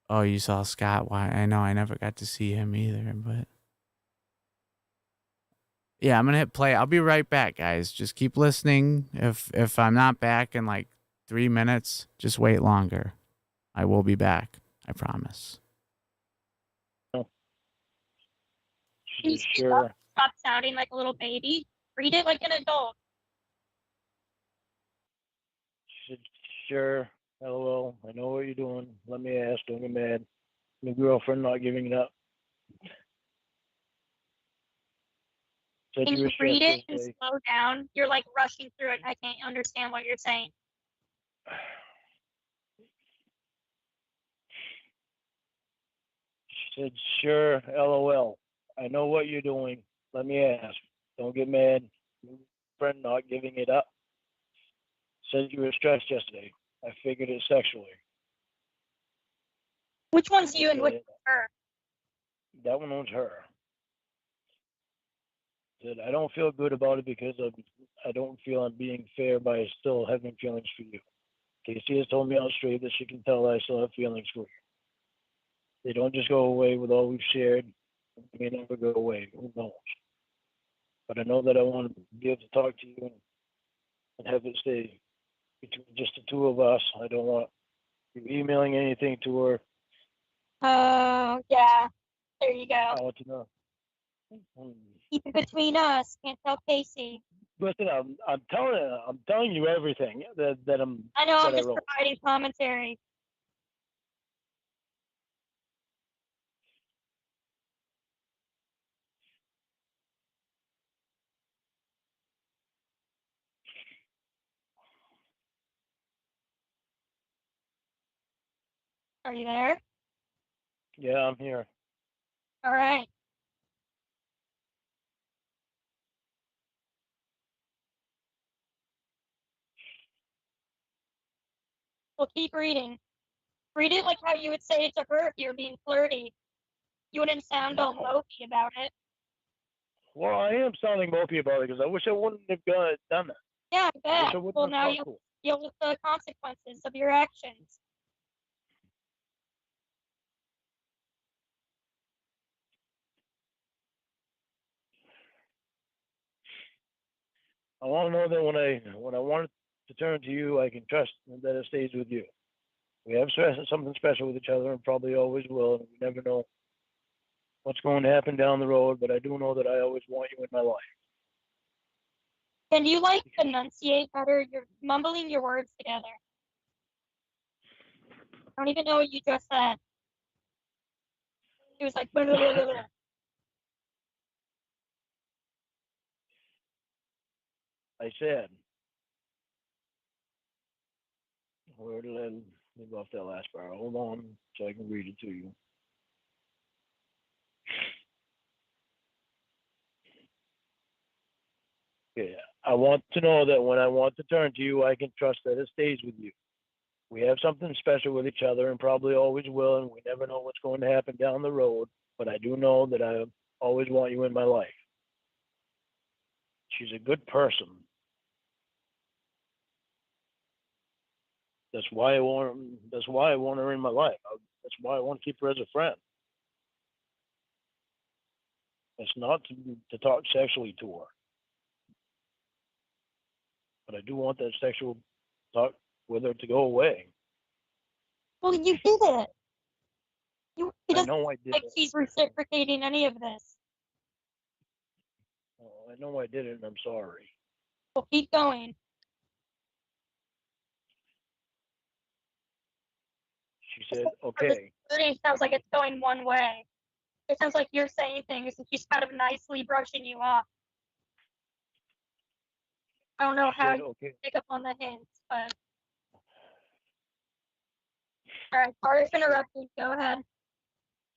Oh, you saw Scott? Why? I know I never got to see him either, but yeah, I'm gonna hit play. I'll be right back, guys. Just keep listening. If I'm not back in like 3 minutes, just wait longer. I will be back. I promise. Please Sure. stop sounding like a little baby. Read it like an adult. She said, sure. LOL. I know what you're doing. Let me ask. Don't get mad. My girlfriend not giving it up. Said Can you you were read stressed it and yesterday. slow down? You're like rushing through it. I can't understand what you're saying. She said, sure. LOL. I know what you're doing. Let me ask. Don't get mad. Your friend not giving it up. Said you were stressed yesterday. I figured it sexually. Which one's you and which Okay. one's her? That one was her. Said, I don't feel good about it because I don't feel I'm being fair by still having feelings for you. Casey has told me out straight that she can tell I still have feelings for you. They don't just go away with all we've shared. They may never go away. Who knows? But I know that I want to be able to talk to you and have it stay between just the two of us. I don't want you emailing anything to her. Oh, yeah. There you go. I want to know. Keep it between us. Can't tell Casey. Listen, I'm telling you everything that I'm. I know, I'm that I just wrote. providing commentary. Are you there? Yeah, I'm here. All right. Well, keep reading. Read it like how you would say it to her if you were being flirty. You wouldn't sound all mopey about it. Well, I am sounding mopey about it because I wish I wouldn't have done that. Yeah, I I wish bet. I wouldn't Well, have now talked you'll to her. deal with the consequences of your actions. I want to know that when I want to turn to you, I can trust that it stays with you. We have something special with each other, and probably always will. And we never know what's going to happen down the road, but I do know that I always want you in my life. Can you like enunciate better? You're mumbling your words together. I don't even know what you just said. It was like blah, blah, blah, blah, blah. I said, where did I leave off that last part? Hold on so I can read it to you. Okay. I want to know that when I want to turn to you, I can trust that it stays with you. We have something special with each other and probably always will, and we never know what's going to happen down the road, but I do know that I always want you in my life. She's a good person. That's why I want her in my life. That's why I want to keep her as a friend. It's not to talk sexually to her, but I do want that sexual talk with her to go away. Well, you did it. It I doesn't know I did like it. she's reciprocating any of this. Oh, I know I did it, and I'm sorry. Well, keep going. She said, okay. It sounds like it's going one way. It sounds like you're saying things and she's kind of nicely brushing you off. I don't know She how said, you okay. pick up on the hints, but all right, sorry for interrupting. Go ahead.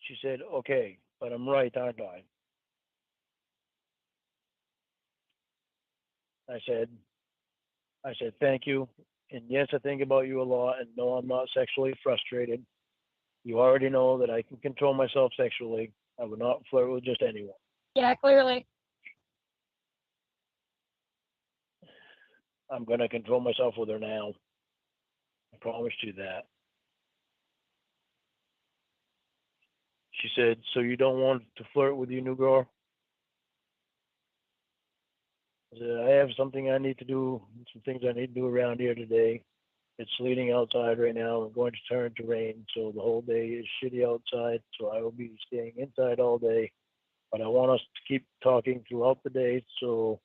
She said, okay, but I'm right, aren't I? I said, thank you. And yes, I think about you a lot, and no, I'm not sexually frustrated. You already know that I can control myself sexually. I would not flirt with just anyone. Yeah, clearly. I'm going to control myself with her now. I promised you that. She said, so you don't want to flirt with your new girl? I said, I have something I need to do, some things I need to do around here today. It's sleeting outside right now. I'm going to turn to rain, so the whole day is shitty outside, so I will be staying inside all day. But I want us to keep talking throughout the day so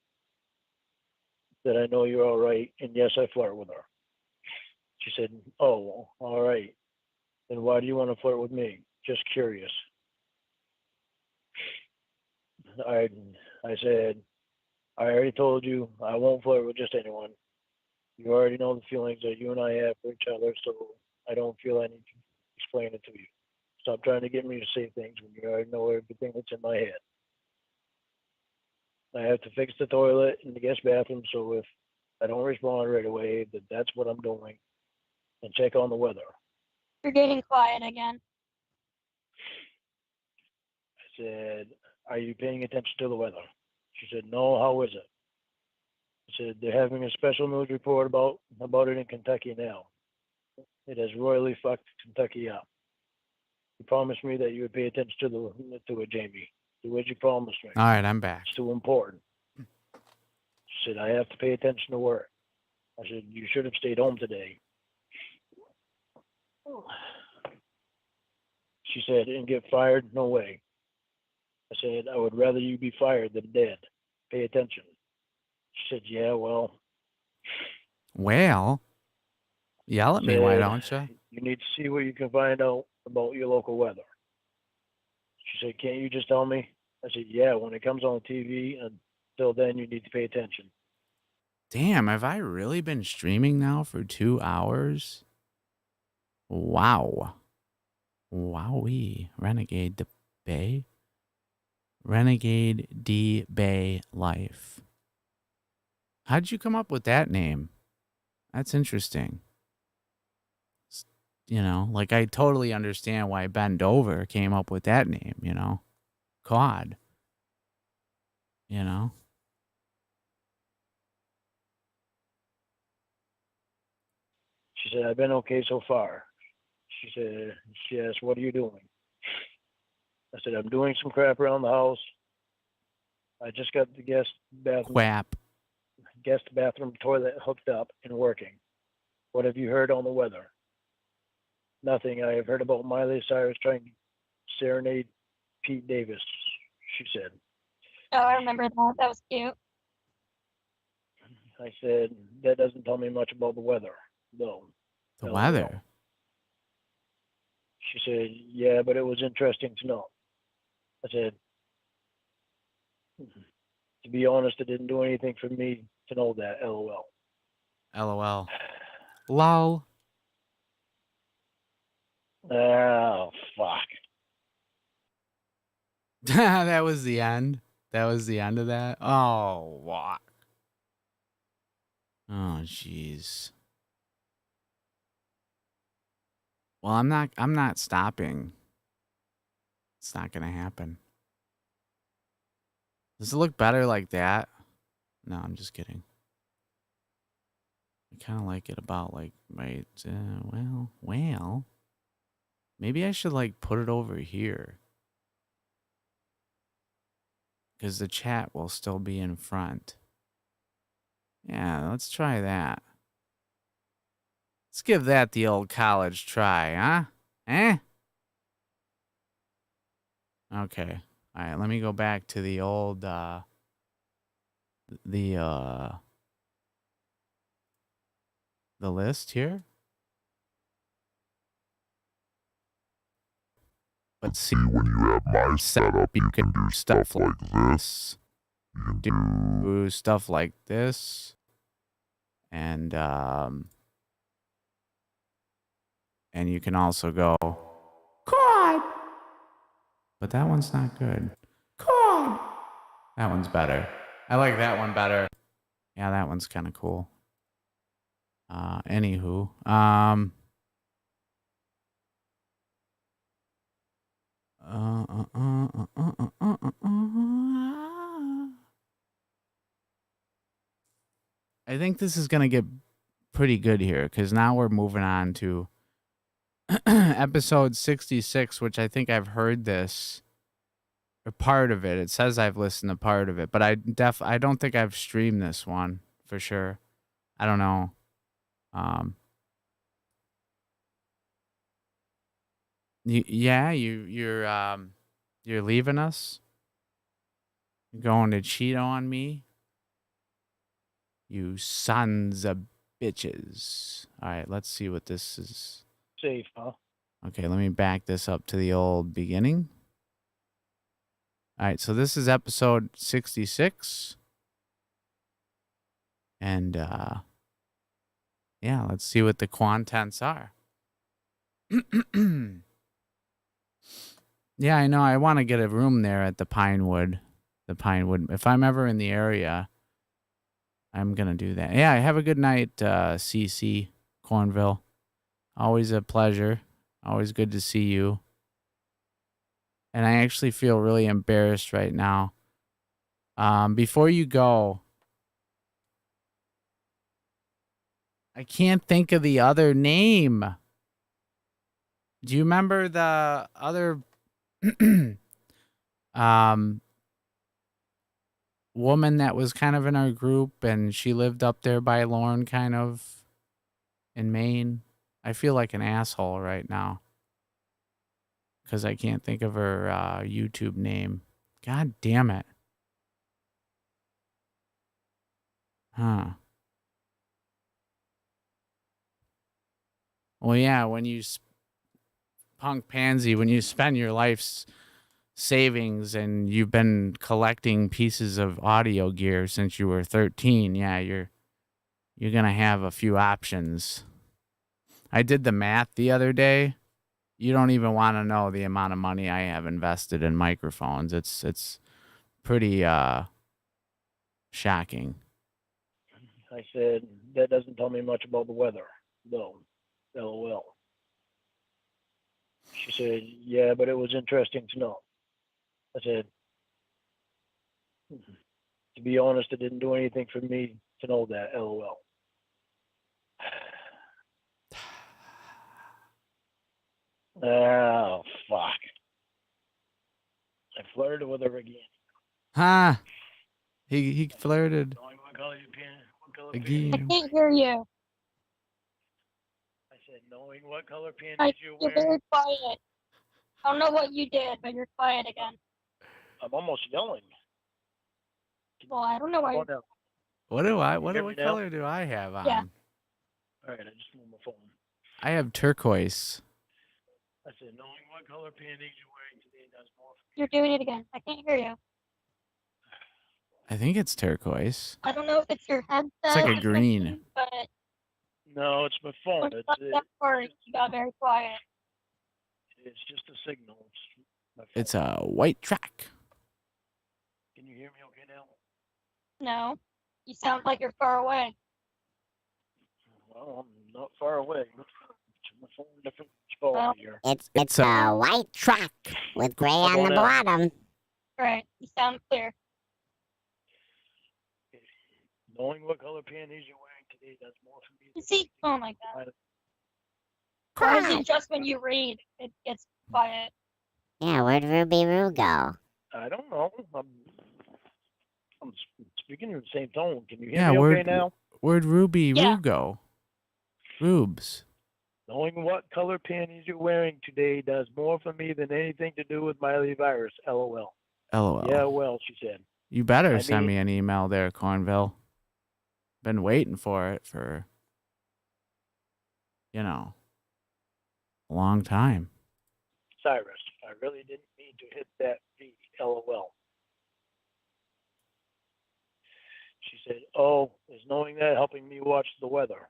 that I know you're all right. And yes, I flirt with her. She said, oh, all right. Then why do you want to flirt with me? Just curious. I said, I already told you I won't flirt with just anyone. You already know the feelings that you and I have for each other, so I don't feel I need to explain it to you. Stop trying to get me to say things when you already know everything that's in my head. I have to fix the toilet in the guest bathroom, so if I don't respond right away, that's what I'm doing. And check on the weather. You're getting quiet again. I said, are you paying attention to the weather? She said, no, how is it? I said, they're having a special news report about it in Kentucky now. It has royally fucked Kentucky up. You promised me that you would pay attention to it, Jamie. Do what you promised me. All right, I'm back. It's too important. She said, I have to pay attention to work. I said, you should have stayed home today. She said, and get fired? No way. I said, I would rather you be fired than dead. Pay attention. She said, yeah, well. Well, yell at me, why don't you? You need to see what you can find out about your local weather. She said, can't you just tell me? I said, yeah, when it comes on TV, until then you need to pay attention. Damn, have I really been streaming now for 2 hours? Wow. Wowee. Renegade the Bay? Renegade D Bay Life. How'd you come up with that name? That's interesting. You know, like I totally understand why Bend Over came up with that name, you know. COD. You know? She said, I've been okay so far. She asked, what are you doing? I said, I'm doing some crap around the house. I just got the guest bathroom toilet hooked up and working. What have you heard on the weather? Nothing. I have heard about Miley Cyrus trying to serenade Pete Davis, she said. Oh, I remember that. That was cute. I said, that doesn't tell me much about the weather, though. The LOL. weather. She said, yeah, but it was interesting to know. I said, to be honest, it didn't do anything for me to know that, LOL. LOL. Lol. Oh, fuck. That was the end. That was the end of that. Oh, what? Oh, jeez. Well, I'm not stopping. It's not gonna happen. Does it look better like that? No, I'm just kidding. I kind of like it about like right. Well. Maybe I should like put it over here. Because the chat will still be in front. Yeah, let's try that. Let's give that the old college try, huh? Eh? Okay. All right, let me go back to the old the list here. Let's see, when you have my setup, you can do stuff like this. You can do stuff like this. And you can also go God. But that one's not good. God. That one's better. I like that one better. Yeah, that one's kind of cool. Anywho, I think this is gonna get pretty good here because now we're moving on to episode 66, which I think I've heard this or part of it. It says I've listened to part of it, but I don't think I've streamed this one for sure. I don't know. You're leaving us. You're going to cheat on me. You sons of bitches. All right, let's see what this is. Safe, huh? Okay, let me back this up to the old beginning. All right, so this is episode 66. And yeah, let's see what the contents are. Yeah, I know. I want to get a room there at the Pinewood. The Pinewood. If I'm ever in the area, I'm going to do that. Yeah, have a good night, CC Cornville. Always a pleasure. Always good to see you. And I actually feel really embarrassed right now. Before you go, I can't think of the other name. Do you remember the other woman that was kind of in our group and she lived up there by Lorne, kind of in Maine? I feel like an asshole right now because I can't think of her YouTube name. God damn it. Huh. Well, yeah, when you punk pansy, when you spend your life's savings and you've been collecting pieces of audio gear since you were 13, yeah, you're going to have a few options. I did the math the other day. You don't even want to know the amount of money I have invested in microphones. It's pretty shocking. I said, that doesn't tell me much about the weather, though. LOL. She said, yeah, but it was interesting to know. I said, To be honest, it didn't do anything for me to know that. LOL. Oh fuck! I flirted with her again. Huh? He flirted Knowing what color your panties, what color I again. can't hear you. I said, knowing what color panties you're You're wearing. very quiet. I don't know what you did, but you're quiet again. I'm almost yelling. Well, I don't know why. Come on now. What do I? You What hear me what now? color do I have on? Yeah. All right, I just moved my phone. I have turquoise. I said, knowing what color panties you're wearing today does more for me. You're doing it again. I can't hear you. I think it's turquoise. I don't know if it's your headset. It's like a or green. something, But No, it's my phone. when you left that part, you got very quiet. It's just a signal. It's my phone. It's a white track. Can you hear me okay now? No. You sound like you're far away. Well, I'm not far away. My phone different spot Well, here. It's a white truck with gray How on the about now? bottom. Right. You sound clear. Knowing what color panties you're wearing today does more for me. You see? Oh my god. I- Why is it just when you read it gets quiet? Yeah, where'd Ruby Roo go? I don't know. I'm speaking in the same tone. Can you hear Yeah, me okay where'd now? Ruby Yeah. Roo go? Rubes. Knowing what color panties you're wearing today does more for me than anything to do with Miley virus. LOL. LOL. Yeah, well, she said. You better I send mean- me an email there, Cornville. Been waiting for it for, a long time. Cyrus, I really didn't mean to hit that V. LOL. She said, oh, is knowing that helping me watch the weather?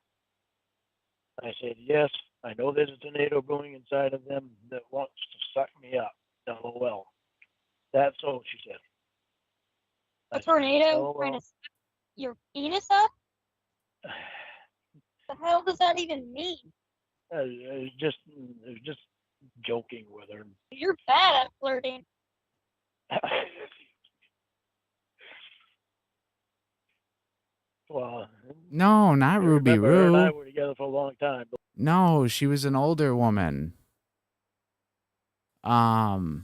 I said, yes, I know there's a tornado brewing inside of them that wants to suck me up. LOL. That's so, she said. I A said, tornado LOL. trying to suck your penis up? The hell does that even mean? It was just joking with her. You're bad at flirting. Well, No, not you Ruby remember her and I Roo. were together for a long time. But No, she was an older woman. God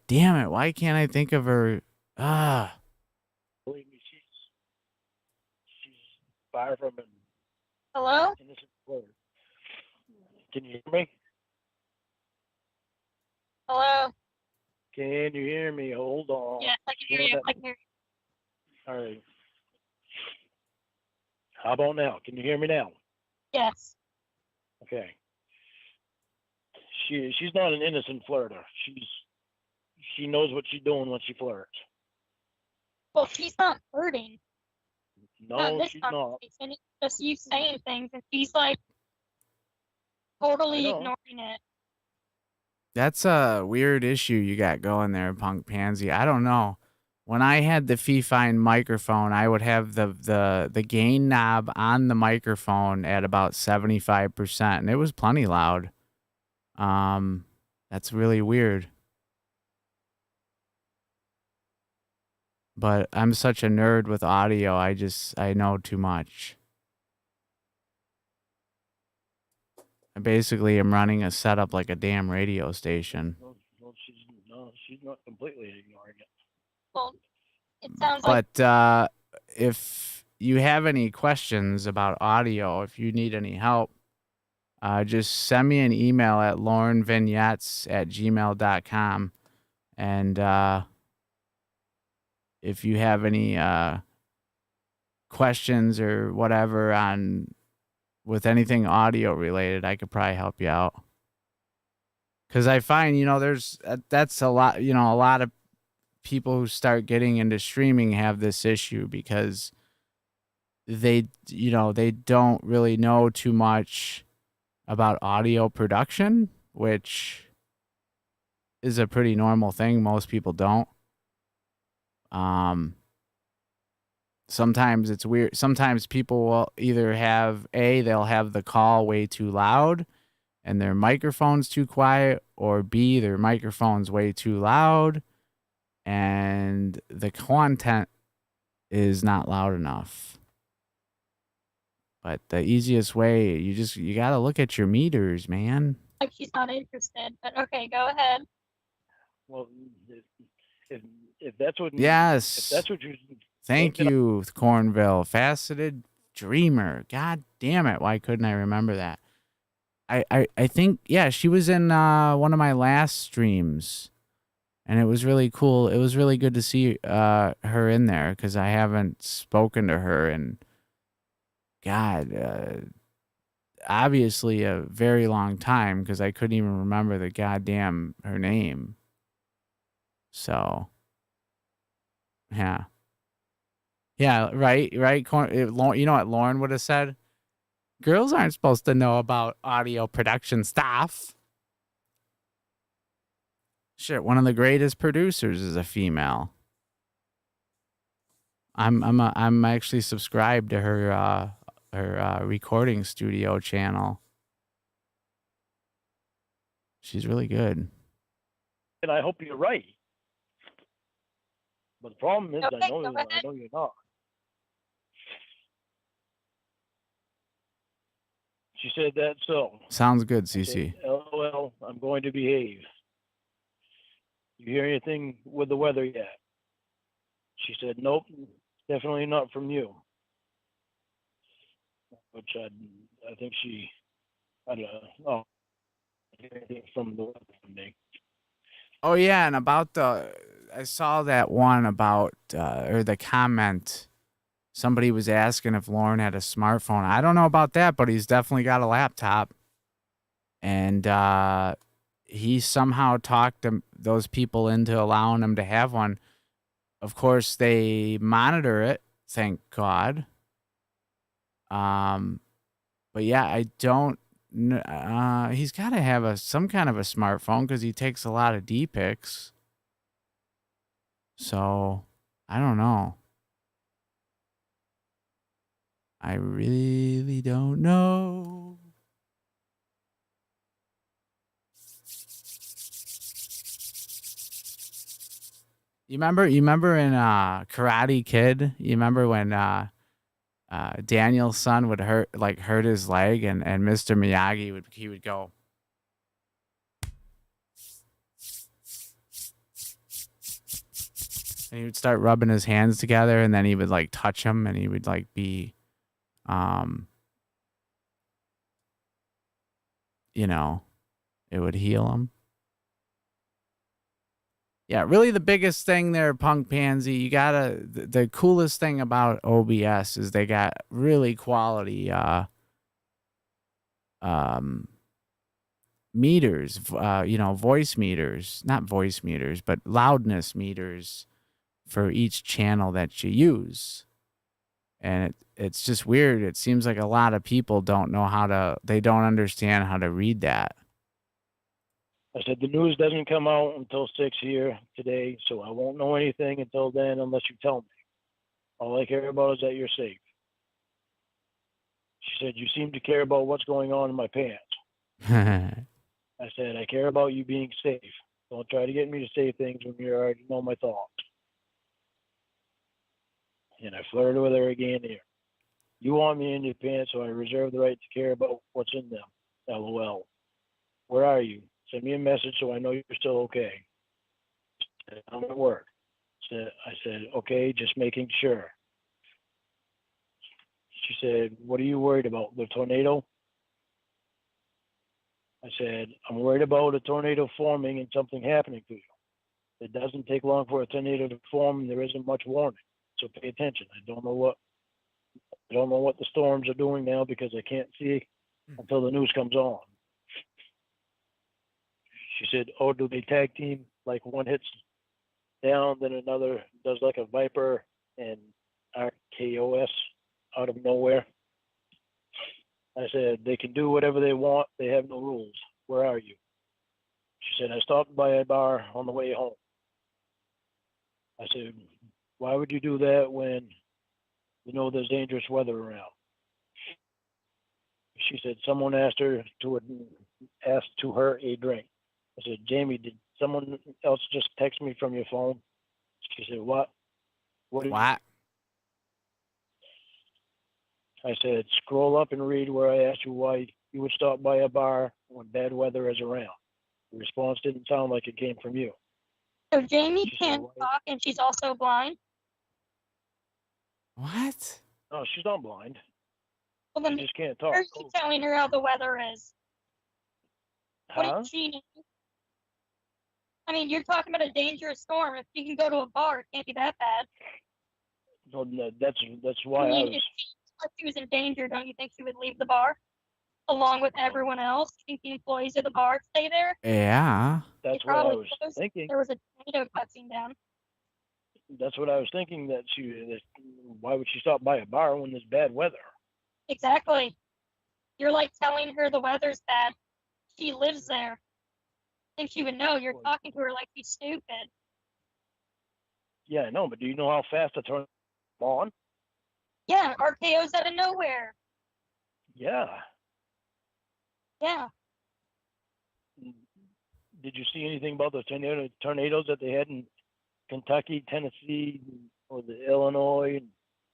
damn it. Why can't I think of her? believe me, she's far from an Hello? innocent flirt. Can you hear me? Hello? Can you hear me? Hold on. Yes, I can hear you. I can hear you. All right. How about now? Can you hear me now? Yes. Okay. She's not an innocent flirter. She knows what she's doing when she flirts. Well, she's not flirting. Not in No, this she's not. conversation. It's just you saying things, and she's like totally I know. ignoring it. That's a weird issue you got going there, Punk Pansy. I don't know. When I had the Fee-Fine microphone, I would have the gain knob on the microphone at about 75%, and it was plenty loud. That's really weird. But I'm such a nerd with audio, I know too much. I basically am running a setup like a damn radio station. No, she's not completely ignoring it. Well, it sounds like But if you have any questions about audio, if you need any help, just send me an email at laurenvignettes@gmail.com. And if you have any questions or whatever with anything audio related, I could probably help you out. Because I find, that's a lot, a lot of people who start getting into streaming have this issue because they don't really know too much about audio production, which is a pretty normal thing. Most people don't. Sometimes it's weird. Sometimes people will either they'll have the call way too loud and their microphone's too quiet, or B, their microphone's way too loud. and the content is not loud enough. But the easiest way, you got to look at your meters, man. Like she's not interested. But okay, go ahead. Well, if that's what Yes. if that's what you Thank you, Cornville. Faceted Dreamer. God damn it. Why couldn't I remember that? I think, yeah, she was in one of my last streams. And it was really cool. It was really good to see her in there because I haven't spoken to her in, God, obviously a very long time because I couldn't even remember the goddamn her name. So, yeah. Yeah, right. You know what Lauren would have said? Girls aren't supposed to know about audio production stuff. Shit, one of the greatest producers is a female. I'm actually subscribed to her recording studio channel. She's really good. and I hope you're right. But the problem is, Okay, I go know ahead. you're not. She said that so. Sounds good, I said, Cece. LOL, I'm going to behave. You hear anything with the weather yet? She said, nope, definitely not from you. Which I think she, I don't know, oh, anything from the weather from me. Oh yeah, and about I saw that one about or the comment. Somebody was asking if Lauren had a smartphone. I don't know about that, but he's definitely got a laptop. And he somehow talked those people into allowing him to have one. Of course, they monitor it, thank God. But yeah, I don't. He's got to have some kind of a smartphone because he takes a lot of D pics. So I don't know. I really don't know. You remember in Karate Kid? You remember when Daniel's son would hurt his leg and Mr. Miyagi would go, and he would start rubbing his hands together and then he would like touch him and he would like be it would heal him. Yeah, really the biggest thing there, Punk Pansy, you gotta, the coolest thing about OBS is they got really quality meters, voice meters, not voice meters, but loudness meters for each channel that you use. And it's just weird. It seems like a lot of people don't understand how to read that. I said, the news doesn't come out until 6 here today, so I won't know anything until then unless you tell me. All I care about is that you're safe. She said, you seem to care about what's going on in my pants. I said, I care about you being safe. Don't try to get me to say things when you already know my thoughts. And I flirted with her again here. You want me in your pants, so I reserve the right to care about what's in them. LOL. Where are you? Send me a message so I know you're still okay. I'm at work. I said, okay, just making sure. She said, what are you worried about? The tornado? I said, I'm worried about a tornado forming and something happening to you. It doesn't take long for a tornado to form and there isn't much warning. So pay attention. I don't know what the storms are doing now because I can't see until the news comes on. She said, oh, do they tag team? Like one hits down, then another does like a Viper and RKOS out of nowhere. I said, they can do whatever they want. They have no rules. Where are you? She said, I stopped by a bar on the way home. I said, why would you do that when you know there's dangerous weather around? She said, someone asked her to her a drink. I said, Jamie, did someone else just text me from your phone? She said, what? What? What? I said, scroll up and read where I asked you why you would stop by a bar when bad weather is around. The response didn't sound like it came from you. So Jamie She said, can't why? talk, and she's also blind. What? No, she's not blind. Well, She then just can't why talk. are you telling her how the weather is? What Huh? did she know? I mean, you're talking about a dangerous storm. If she can go to a bar, it can't be that bad. No, that's I why I mean, was. if she was in danger, don't you think she would leave the bar along with everyone else? You think the employees of the bar stay there? Yeah. That's They what I probably was closed. thinking. There was a tornado touching down. That's what I was thinking. Why would she stop by a bar when there's bad weather? Exactly. You're like telling her the weather's bad. She lives there. I think she would know. You're talking to her like she's stupid. Yeah, I know, but do you know how fast a tornado on? Yeah, RKO's out of nowhere. Yeah. Yeah. Did you see anything about the tornadoes that they had in Kentucky, Tennessee, or the Illinois?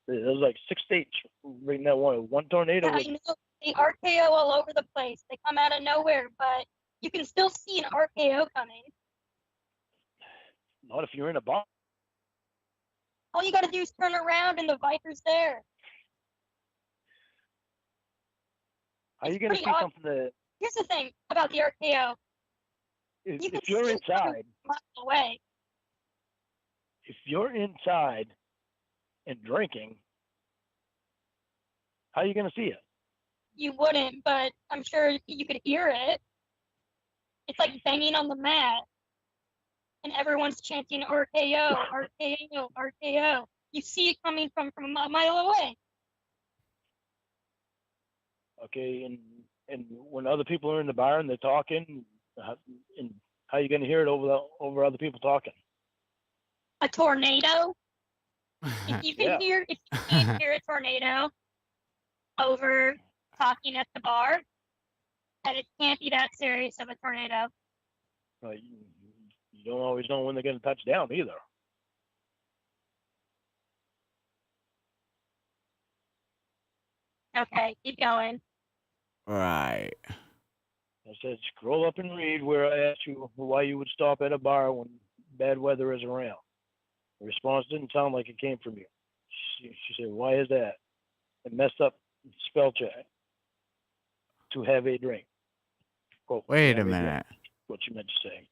There's like 6 states right in that one tornado. Yeah, I know. The RKO all over the place. They come out of nowhere, but you can still see an RKO coming. Not if you're in a bar. All you got to do is turn around and the Viper's there. How are you It's going to see pretty something that Here's the thing about the RKO. if you're inside, Miles away. if you're inside and drinking, how are you going to see it? You wouldn't, but I'm sure you could hear it. It's like banging on the mat, and everyone's chanting RKO, RKO, RKO. You see it coming from a mile away. Okay, and when other people are in the bar and they're talking, and how are you going to hear it over other people talking? A tornado. If you can hear a tornado over talking at the bar, that it can't be that serious of a tornado. You don't always know when they're going to touch down either. Okay, keep going. Right. I said, scroll up and read where I asked you why you would stop at a bar when bad weather is around. The response didn't sound like it came from you. She said, why is that? It messed up spell check. To have a drink. Quote, Wait a have minute. drink, what you meant to say.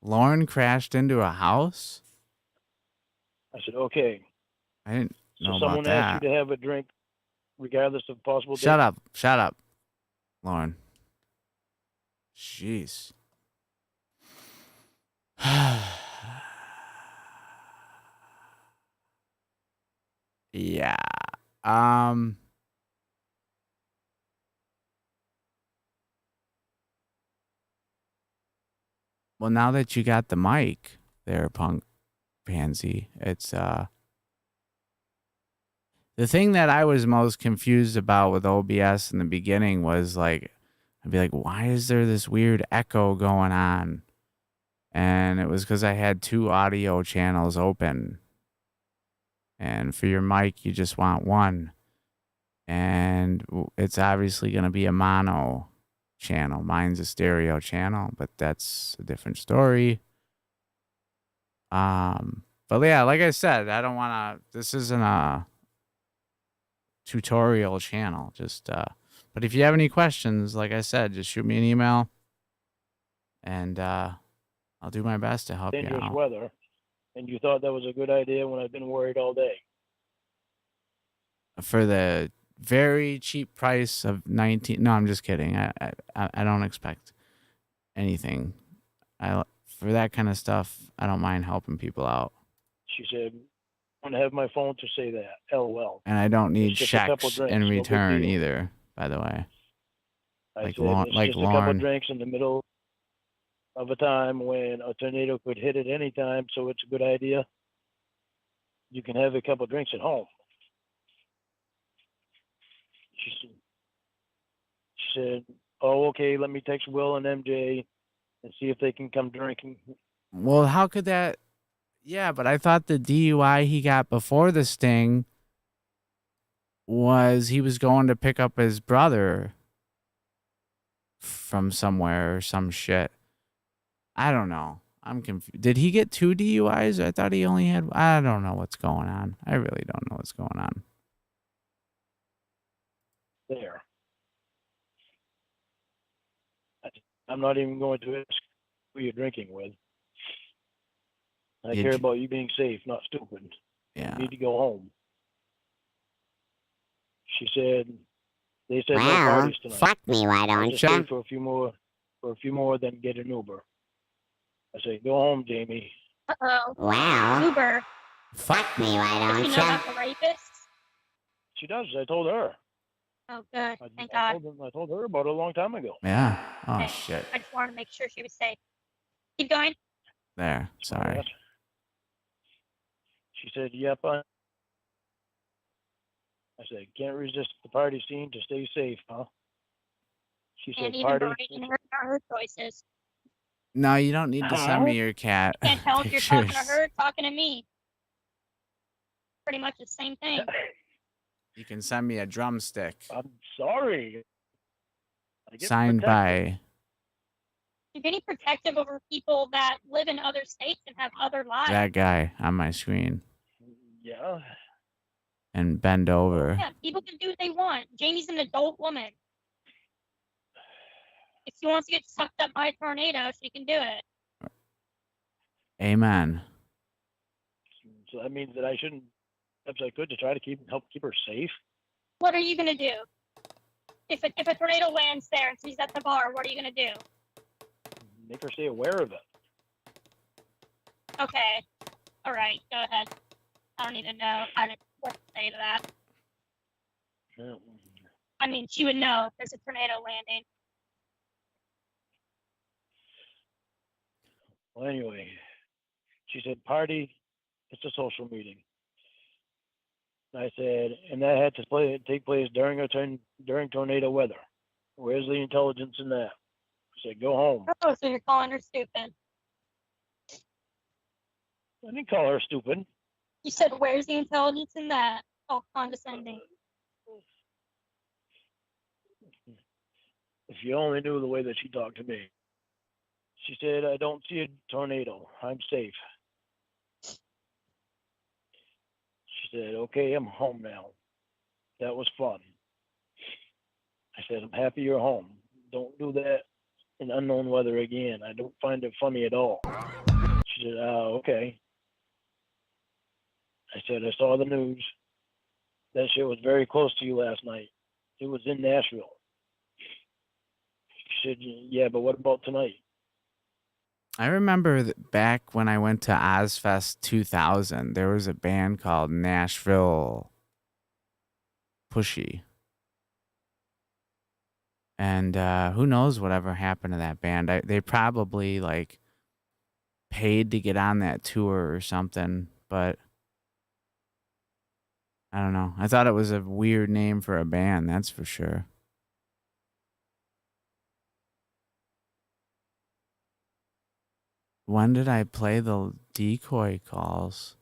Lauren crashed into a house? I said, okay. I didn't know So about someone that. asked you to have a drink regardless of possible Shut danger? up. Shut up, Lauren. Jeez. Yeah. Well, now that you got the mic there, Punk Pansy, it's the thing that I was most confused about with OBS in the beginning was like, I'd be like, why is there this weird echo going on? And it was because I had 2 audio channels open. And for your mic, you just want one. And it's obviously going to be a mono channel. Mine's a stereo channel, but that's a different story. But yeah, like I said, I don't want to, this isn't a tutorial channel. Just, but if you have any questions, like I said, just shoot me an email and, I'll do my best to help you Dangerous out. weather. And you thought that was a good idea when I've been worried all day. For the very cheap price of 19, no, I'm just kidding. I don't expect anything. For that kind of stuff, I don't mind helping people out. She said, I don't have my phone to say that. LOL. And I don't need It's just a couple checks drinks, in no big return deal. either, by the way. I Like said, it's like just a couple Lauren. drinks in the middle of a time when a tornado could hit at any time, so it's a good idea. You can have a couple drinks at home. She said, oh, okay, let me text Will and MJ and see if they can come drinking. Well, how could that? Yeah, but I thought the DUI he got before the sting was he was going to pick up his brother from somewhere or some shit. I don't know. I'm confused. Did he get 2 DUIs? I thought he only had. I don't know what's going on. I really don't know what's going on. There. I'm not even going to ask who you're drinking with. I Did care you- about you being safe, not stupid. Yeah. You need to go home. She said, they said no Well, parties tonight. fuck me, why I'll don't just stay you? for a few more, then get an Uber. I say, go home, Jamie. Uh-oh. Well, Uber. fuck me, why Does don't she know you? about the rapist? She does. I told her. Oh, good. Thank I God. told her about it a long time ago. Yeah. Oh, Okay. shit. I just wanted to make sure she was safe. Keep going. There. Sorry. Yes. She said, yep. I said, can't resist the party scene to stay safe, huh? She said, And even party. berating her choices. No, you don't need to send me your cat Can't tell if you're talking to pictures. her or talking to me. Pretty much the same thing. You can send me a drumstick I'm sorry. I get signed protected. by You're getting protective over people that live in other states and have other lives. that guy on my screen Yeah. and bend over. Yeah, people can do what they want. Jamie's an adult woman. If she wants to get sucked up by a tornado, she can do it. Amen. So that means that I shouldn't, perhaps I could, to try to help keep her safe. What are you gonna do? If a tornado lands there and she's at the bar, what are you gonna do? Make her stay aware of it. Okay. All right. Go ahead. I don't even know what to say to that. Yeah. I mean, she would know if there's a tornado landing. Well, anyway, she said, party, it's a social meeting. I said, and that had to take place during tornado weather. Where's the intelligence in that? I said, go home. Oh, so you're calling her stupid. I didn't call her stupid. You said, where's the intelligence in that? Oh, condescending. If you only knew the way that she talked to me. She said, I don't see a tornado. I'm safe. She said, okay, I'm home now. That was fun. I said, I'm happy you're home. Don't do that in unknown weather again. I don't find it funny at all. She said, oh, okay. I said, I saw the news. That shit was very close to you last night. It was in Nashville. She said, yeah, but what about tonight? I remember that back when I went to Ozfest 2000, there was a band called Nashville Pushy. And who knows whatever happened to that band. They probably like paid to get on that tour or something, but I don't know. I thought it was a weird name for a band, that's for sure. When did I play the decoy calls?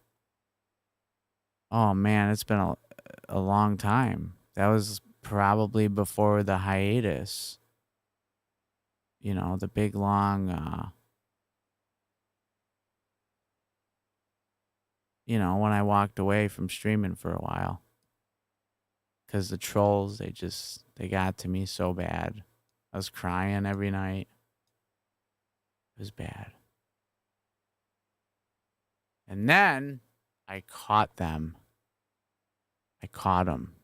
Oh man, it's been a long time. That was probably before the hiatus. You know, the big long you know, when I walked away from streaming for a while. 'Cause the trolls, they got to me so bad. I was crying every night. It was bad. And then I caught them. I caught them.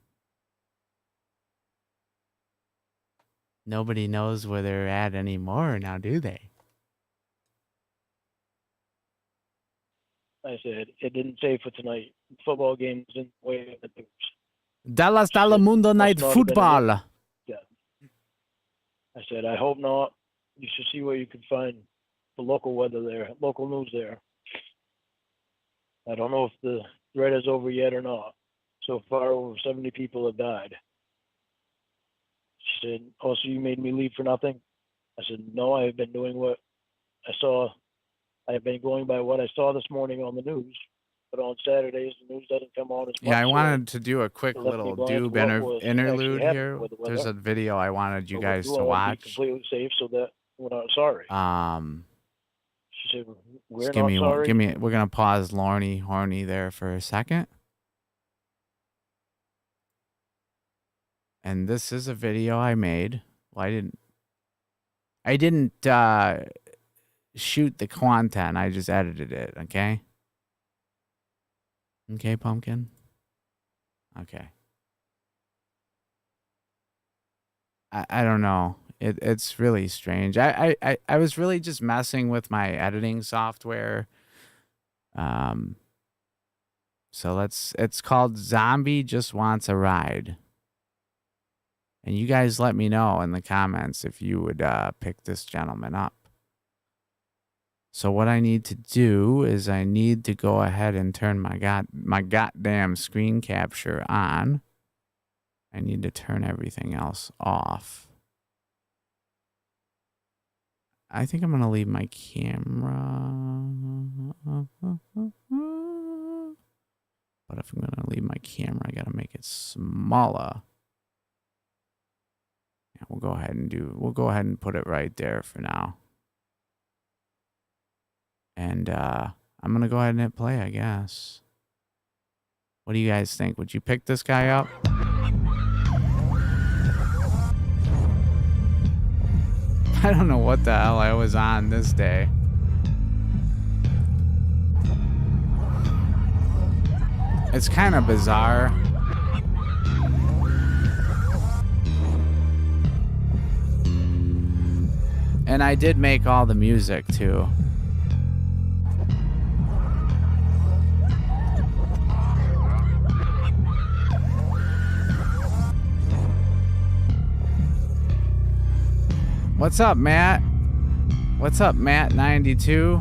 Nobody knows where they're at anymore now, do they? I said, it didn't say for tonight. Football games in the way of the news. Dallas Telemundo Night not have been Football. Yeah. I said, I hope not. You should see where you can find the local weather there, local news there. I don't know if the threat is over yet or not. So far, over 70 people have died. She said, oh, so you made me leave for nothing? I said, no, I have been doing what I saw I've been going by what I saw this morning on the news, but on Saturdays the news doesn't come on as much. Yeah, I so wanted to do a quick it left me little blind to doob what was interlude actually happening here. with the There's weather. a video I wanted you So guys we're to doing, I want to be watch. completely safe so that we're not sorry. She said, we're Just give not me sorry. we're gonna pause horny there for a second. And this is a video I made. Well, I didn't shoot the content. I just edited it, okay? Okay, Pumpkin? Okay. I don't know. It's really strange. I was really just messing with my editing software. So it's called Zombie Just Wants a Ride. And you guys let me know in the comments if you would pick this gentleman up. So what I need to do is I need to go ahead and turn my goddamn screen capture on. I need to turn everything else off. I think I'm going to leave my camera. But if I'm going to leave my camera, I got to make it smaller. Yeah, we'll go ahead and put it right there for now. And I'm going to go ahead and hit play, I guess. What do you guys think? Would you pick this guy up? I don't know what the hell I was on this day. It's kind of bizarre. And I did make all the music too. What's up, Matt? What's up, Matt92?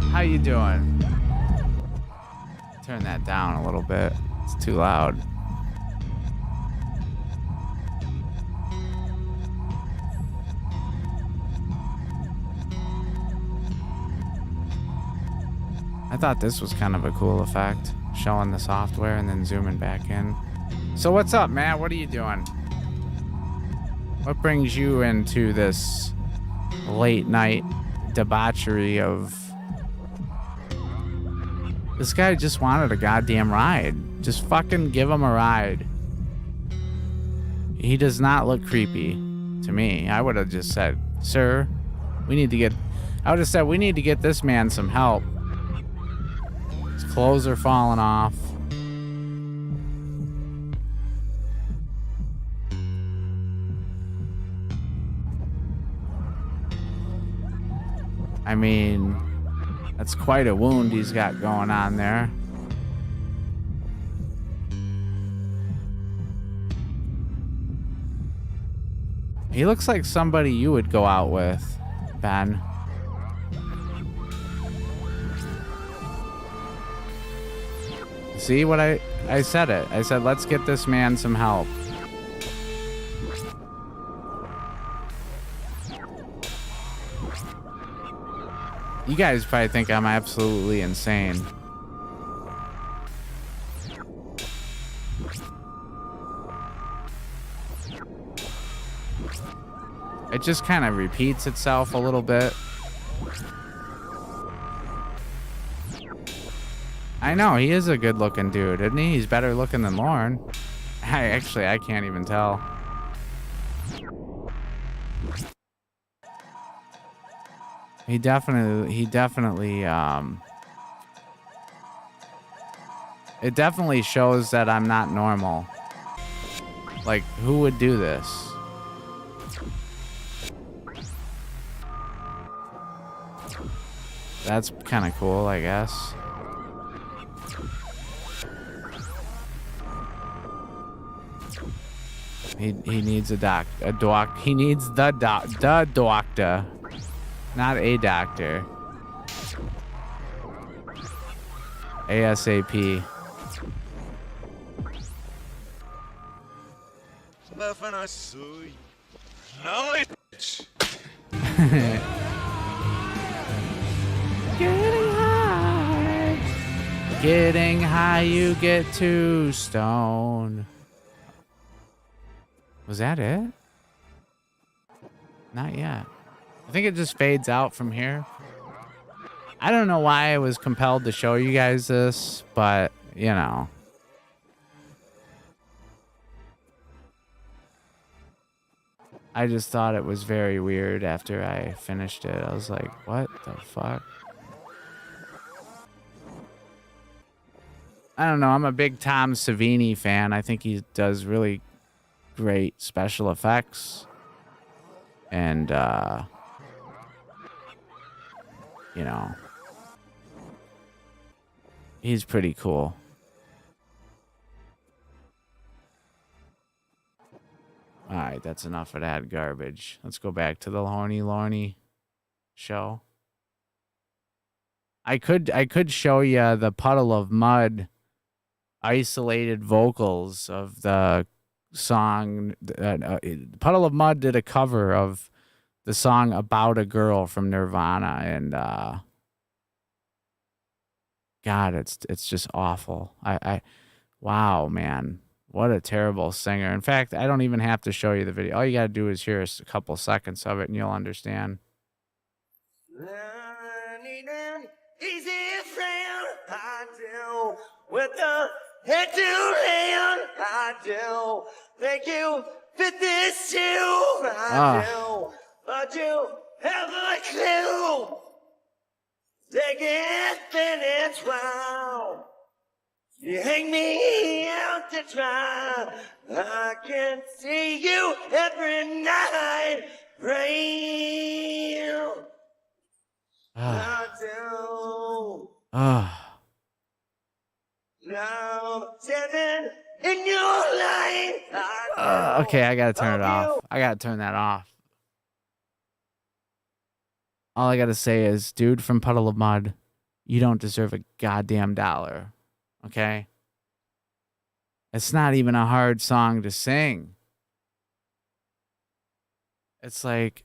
How you doing? Turn that down a little bit. It's too loud. I thought this was kind of a cool effect, showing the software and then zooming back in. So what's up, Matt? What are you doing? What brings you into this late night debauchery of... This guy just wanted a goddamn ride. Just fucking give him a ride. He does not look creepy to me. I would have just said, sir, we need to get... I would have said, we need to get this man some help. His clothes are falling off. I mean, that's quite a wound he's got going on there. He looks like somebody you would go out with, Ben. See what I said it. I said, let's get this man some help. You guys probably think I'm absolutely insane. It just kind of repeats itself a little bit. I know, he is a good looking dude, isn't he? He's better looking than Lauren. I can't even tell. He definitely, it definitely shows that I'm not normal. Like, who would do this? That's kind of cool, I guess. He needs he needs the doctor. Not a doctor. ASAP. getting high, you get too stoned. Was that it? Not yet. I think it just fades out from here. I don't know why I was compelled to show you guys this, but, you know. I just thought it was very weird after I finished it. I was like, what the fuck? I don't know. I'm a big Tom Savini fan. I think he does really great special effects. And, you know, he's pretty cool. All right, that's enough of that garbage. Let's go back to the Horny Lorny show. I could show you the Puddle of Mud isolated vocals of the song. Puddle of Mud did a cover of the song About a Girl from Nirvana, and God, it's just awful. Wow, man. What a terrible singer. In fact, I don't even have to show you the video. All you got to do is hear a couple seconds of it and you'll understand. I need an easy friend, I do, with a head to hand, I do. Think you fit this too, I do. But you have a clue. Take it, then it's wow. You hang me out to dry. I can see you every night. Rain. I do. Now, seven in your life. Okay, I gotta turn it off. I gotta turn that off. All I gotta say is, dude from Puddle of Mud, you don't deserve a goddamn dollar. Okay? It's not even a hard song to sing. It's like,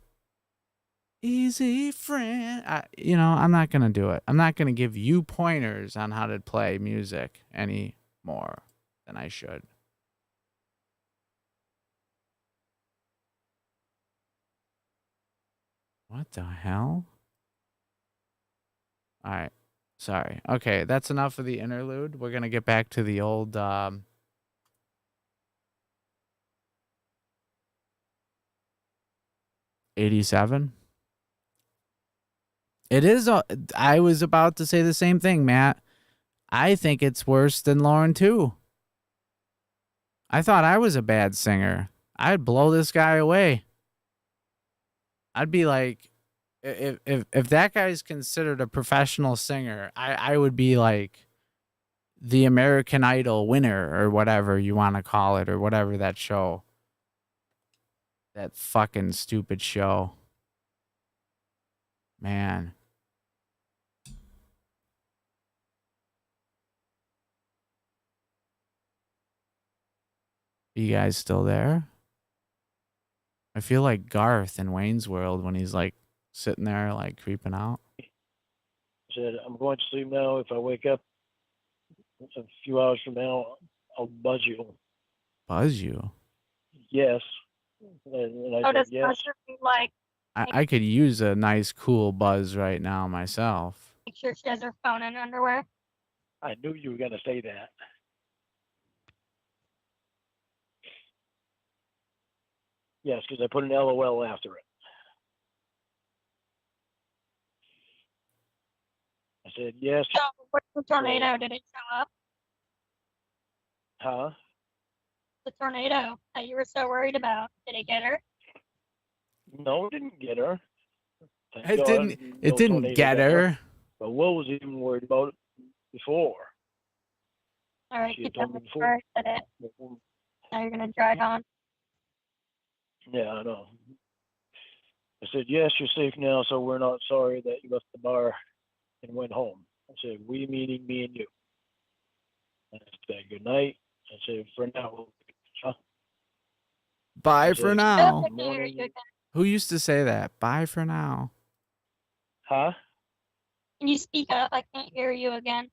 easy friend. I'm not going to do it. I'm not going to give you pointers on how to play music any more than I should. What the hell? All right. Sorry. Okay, that's enough of the interlude. We're going to get back to the old 87. It is. I was about to say the same thing, Matt. I think it's worse than Lauren too. I thought I was a bad singer. I'd blow this guy away. I'd be like, if that guy's considered a professional singer, I would be like the American Idol winner or whatever you want to call it, or whatever that show. That fucking stupid show. Man. You guys still there? I feel like Garth in Wayne's World when he's like sitting there like creeping out. Said, I'm going to sleep now. If I wake up a few hours from now, I'll buzz you. Buzz you? Yes. And I How said, does yes. buzzer be like? I could use a nice cool buzz right now myself. Make sure she has her phone in underwear. I knew you were going to say that. Yes, because I put an LOL after it. I said, yes. So, what's the tornado? Did it show up? Huh? The tornado that you were so worried about. Did it get her? No, it didn't get her. Thank It God, didn't. no It didn't tornado get got her. But Will was even worried about it before. All right, She keep had told them me before. first at it. Now you're gonna drag on. Yeah, I know. I said, yes, you're safe now, so we're not sorry that you left the bar and went home. I said, we meaning me and you. And I said, good night. I said, for now. Bye I for said, now. I can't hear you again. Who used to say that? Bye for now. Huh? Can you speak up? I can't hear you again.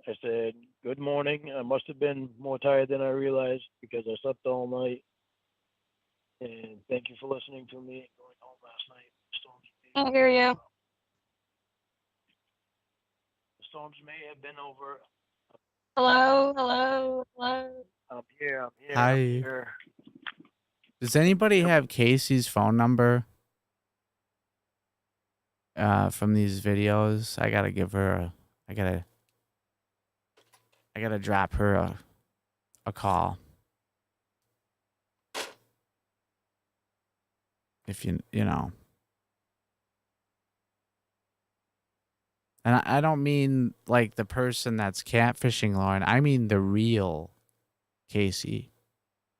I said, good morning. I must have been more tired than I realized because I slept all night. And thank you for listening to me going home last night. I hear you. The storms may have been over. Hello, hello, hello. I'm here. I'm here. Hi. I'm here. Does anybody have Casey's phone number? From these videos, I gotta give her a. I gotta drop her a call. If you know. And I don't mean like the person that's catfishing Lauren. I mean the real Casey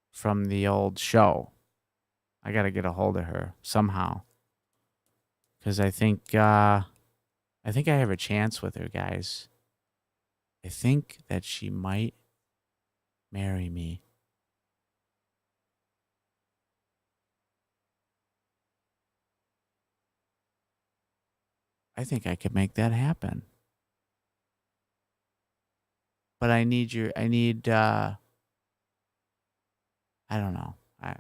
from the old show. I gotta get a hold of her somehow. Because I think I have a chance with her, guys. I think that she might marry me. I think I could make that happen. But I need I don't know. I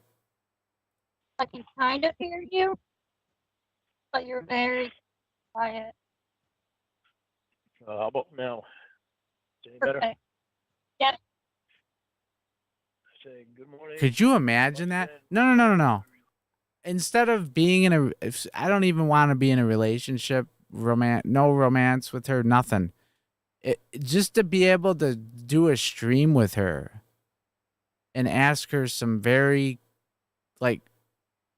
can kind of hear you, but you're very quiet. How about now? Is it any better? Perfect. Yep. I say, good morning. Could you imagine that? No. Instead of being in I don't even want to be in a relationship, no romance with her, nothing. Just to be able to do a stream with her and ask her some very like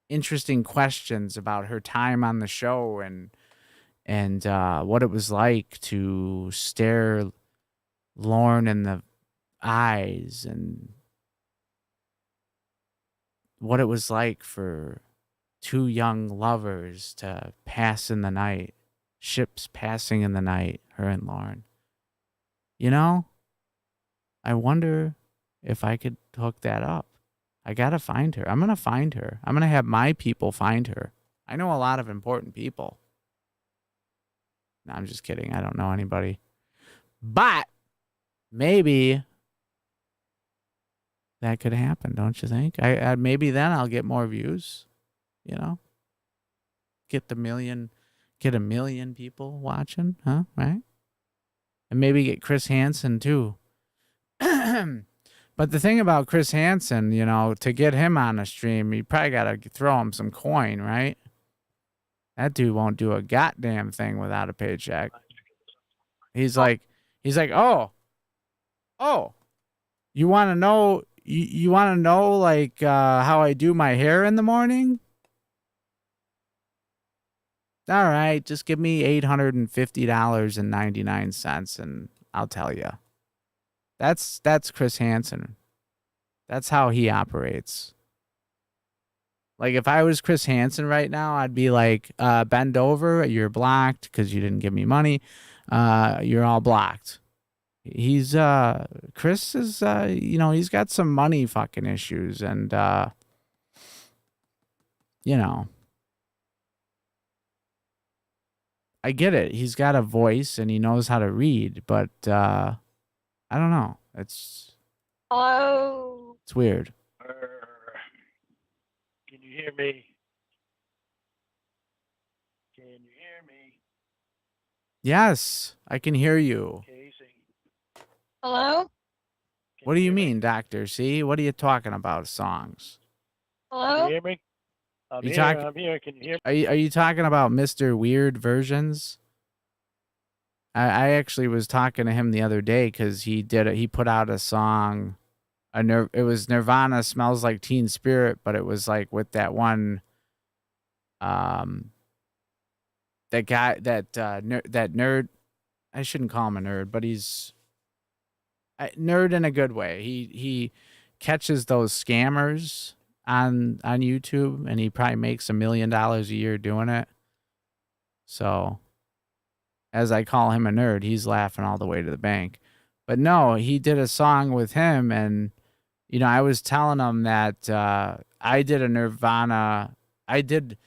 interesting questions about her time on the show and what it was like to stare Lauren in the eyes and what it was like for two young lovers to pass in the night, ships passing in the night, her and Lauren. You know, I wonder if I could hook that up. I gotta find her. I'm gonna find her. I'm gonna have my people find her. I know a lot of important people. No, I'm just kidding. I don't know anybody. But maybe that could happen, don't you think? I maybe then I'll get more views, you know? Get a million people watching, huh? Right? And maybe get Chris Hansen too. But the thing about Chris Hansen, you know, to get him on a stream, you probably got to throw him some coin, right? That dude won't do a goddamn thing without a paycheck. He's like, oh, you want to know, you want to know like how I do my hair in the morning? All right, just give me $850.99 and I'll tell you. That's Chris Hansen. That's how he operates. Like if I was Chris Hansen right now, I'd be like, bend over, you're blocked because you didn't give me money. You're all blocked. He's Chris is you know, he's got some money fucking issues and you know, I get it. He's got a voice and he knows how to read, but I don't know. It's weird. Can you hear me? Can you hear me? Yes, I can hear you. Casey. Hello? What do you mean, Doctor? See? What are you talking about? Songs? Can Hello? you hear me? I'm You here. talk- I'm here. Can you hear me? Are you talking about Mr. Weird Versions? I actually was talking to him the other day because he put out a song. It was Nirvana Smells Like Teen Spirit, but it was like with that one that guy that nerd. I shouldn't call him a nerd, but he's a nerd in a good way. He catches those scammers on YouTube and he probably makes $1 million a year doing it. So as I call him a nerd, he's laughing all the way to the bank. But no, he did a song with him and you know, I was telling him that I did a Nirvana, I did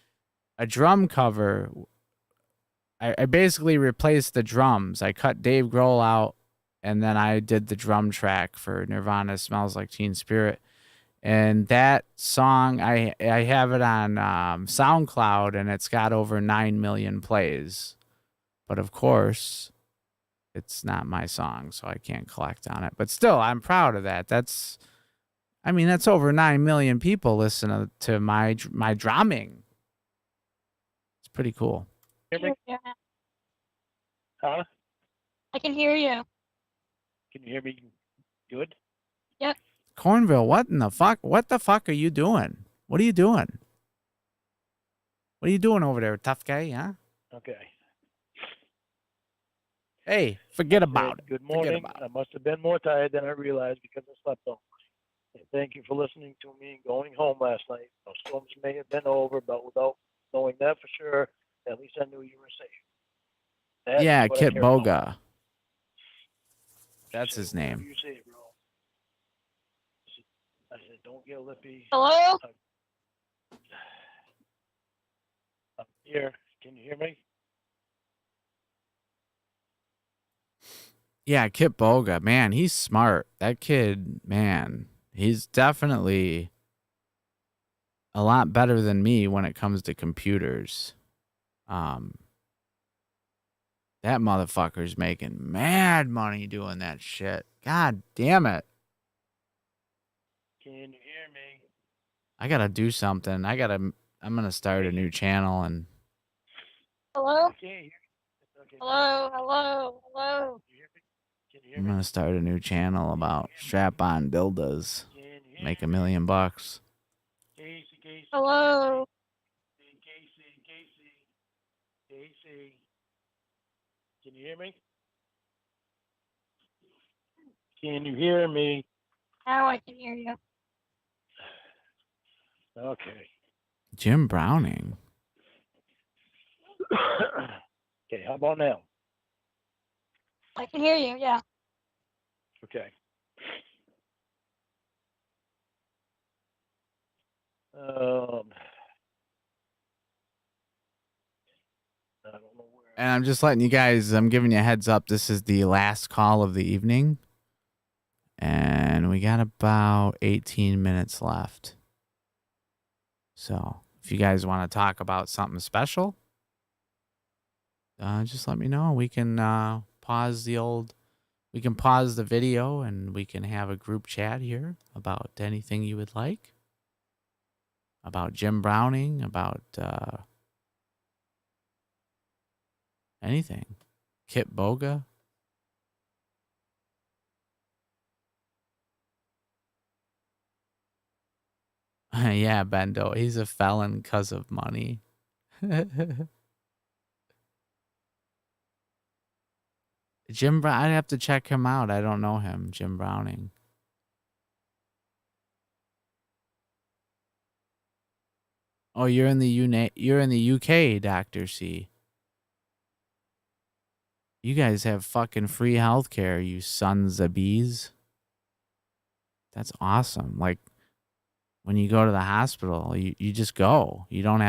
a drum cover. I basically replaced the drums. I cut Dave Grohl out and then I did the drum track for Nirvana Smells Like Teen Spirit. And that song, I have it on SoundCloud, and it's got over 9 million plays. But of course, it's not my song, so I can't collect on it. But still, I'm proud of that. That's over 9 million people listen to my drumming. It's pretty cool. Hear me? Yeah, Huh? I can hear you. Can you hear me good? Yep. Cornville, what in the fuck? What the fuck are you doing? What are you doing? What are you doing over there, tough guy, huh? Okay. Hey, forget about it. Good Forget morning. about it. I must have been more tired than I realized because I slept on. Thank you for listening to me going home last night. Those storms may have been over, but without knowing that for sure, at least I knew you were safe. That's Yeah, what I Kit care about. Boga. That's his Whatever name. you say, bro. I said, don't get lippy. Hello? I'm here. Can you hear me? Yeah, Kit Boga. Man, he's smart. That kid, man, he's definitely a lot better than me when it comes to computers. That motherfucker's making mad money doing that shit. God damn it. Can you hear me? I gotta do something. I'm gonna start a new channel and Hello? I can't hear you. Okay. Hello? Hello? Hello? Can you hear me? Can you hear I'm me? gonna start a new channel about strap-on dildos. Can you hear Make $1 me? million bucks. Casey. Hello? Casey. Can you hear me? Can you hear me? Now I can hear you. Okay. Jim Browning. Okay, how about now? I can hear you, yeah. Okay. I don't know where. And I'm just letting you guys, I'm giving you a heads up. This is the last call of the evening. And we got about 18 minutes left. So if you guys want to talk about something special, just let me know. We can pause the video and we can have a group chat here about anything you would like. About Jim Browning, about anything. Kit Boga. Yeah, Bendo. He's a felon because of money. Jim Brown. I'd have to check him out. I don't know him, Jim Browning. Oh, you're in the UK, Dr. C. You guys have fucking free healthcare, you sons of bees. That's awesome. Like when you go to the hospital, you just go. You don't even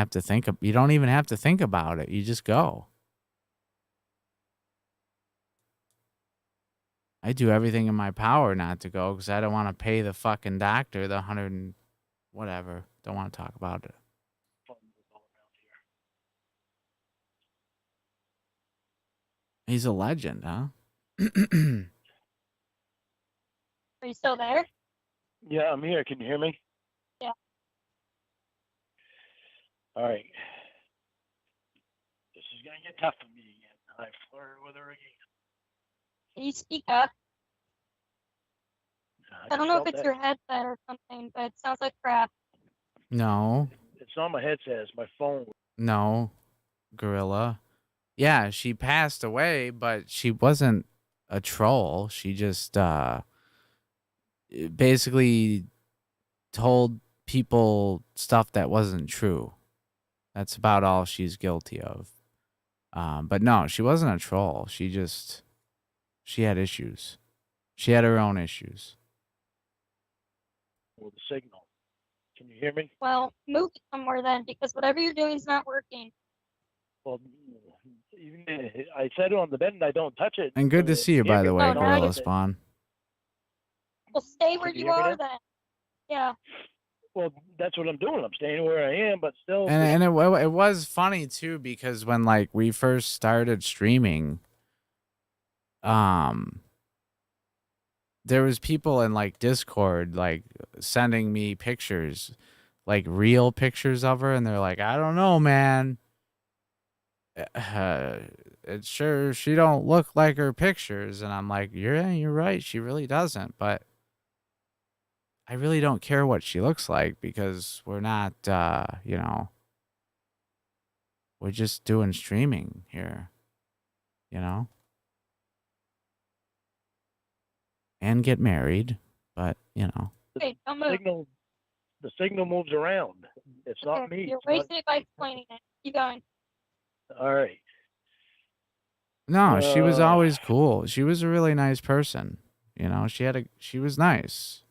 have to think about it. You just go. I do everything in my power not to go because I don't want to pay the fucking doctor the 100 and whatever. Don't want to talk about it. He's a legend, huh? Are you still there? Yeah, I'm here. Can you hear me? Yeah. All right. This is gonna get tough for me again. I flirted with her again. Can you speak up? I don't know if felt it's that. your headset or something, but it sounds like crap. No, It's not my headset. It's my phone. no, Gorilla. Yeah, she passed away, but she wasn't a troll. She just basically told people stuff that wasn't true. That's about all she's guilty of. But no, she wasn't a troll. She had issues. She had her own issues. With the signal. Can you hear me? Well, move it somewhere then, because whatever you're doing is not working. Well, Even I set it on the bed and I don't touch it. And good to see you, by the way, Oh, now Gorilla you- Spawn. Well, stay where Can you you hear me are now? then. Yeah. Well, that's what I'm doing. I'm staying where I am, but still. And it was funny too, because when like we first started streaming, there was people in like Discord like sending me pictures, like real pictures of her, and they're like, I don't know, man. It's sure she don't look like her pictures, and I'm like, you're right, she really doesn't, but I really don't care what she looks like because we're not, we're just doing streaming here, and get married, but Wait, don't move. The signal moves around. It's not Okay, me. you're It's not- wasting it by explaining it. Keep going. All right. no, she was always cool. She was a really nice person. She was nice.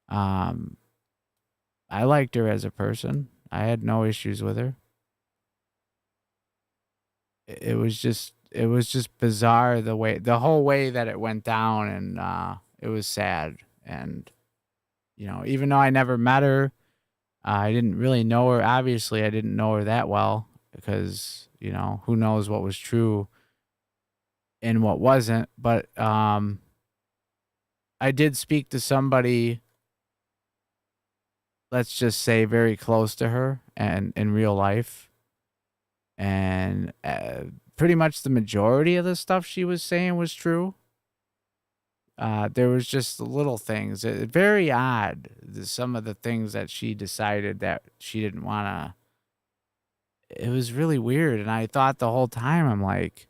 I liked her as a person. I had no issues with her. It was just bizarre the whole way that it went down, and it was sad. And even though I never met her, I didn't really know her. Obviously, I didn't know her that well because who knows what was true and what wasn't. But I did speak to somebody, let's just say, very close to her and in real life. And pretty much the majority of the stuff she was saying was true. There was just little things. Very odd, some of the things that she decided that she didn't want to. It was really weird. And I thought the whole time, I'm like,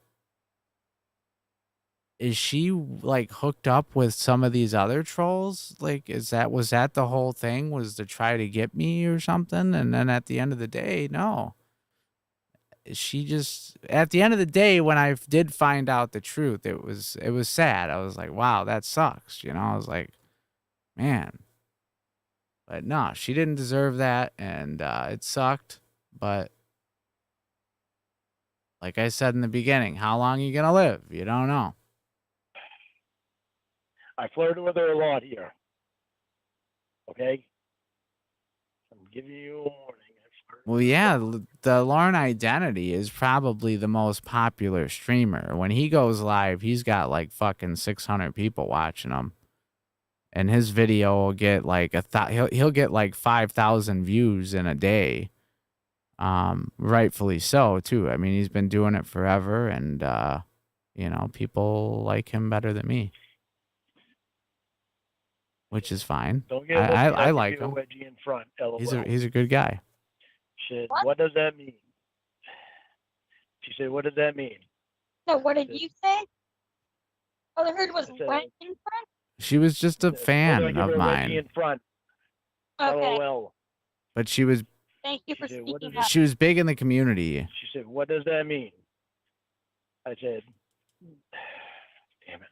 is she like hooked up with some of these other trolls? Like, was that the whole thing, was to try to get me or something? And then at the end of the day, no. She just, at the end of the day, when I did find out the truth, it was sad. I was like, wow, that sucks. I was like, man. But no, she didn't deserve that, and it sucked. But like I said in the beginning, how long are you gonna live? You don't know. I flirted with her a lot here. Okay? I'm giving you a warning. Well, yeah, the Lorne Identity is probably the most popular streamer. When he goes live, he's got like fucking 600 people watching him, and his video will get like he'll get like 5,000 views in a day. Rightfully so too. I mean, he's been doing it forever, and people like him better than me, which is fine. Don't get I like him. him. Wedgie in front. LOL. He's a good guy. She said, what does that mean? She said, what does that mean? So what did you say? All I heard was I said- wet in front. She was just a fan Give her of a wedgie mine, in front. Okay. LOL. but she was Thank you for She said, what speaking is up. she was big in the community. She said, what does that mean? I said, damn it.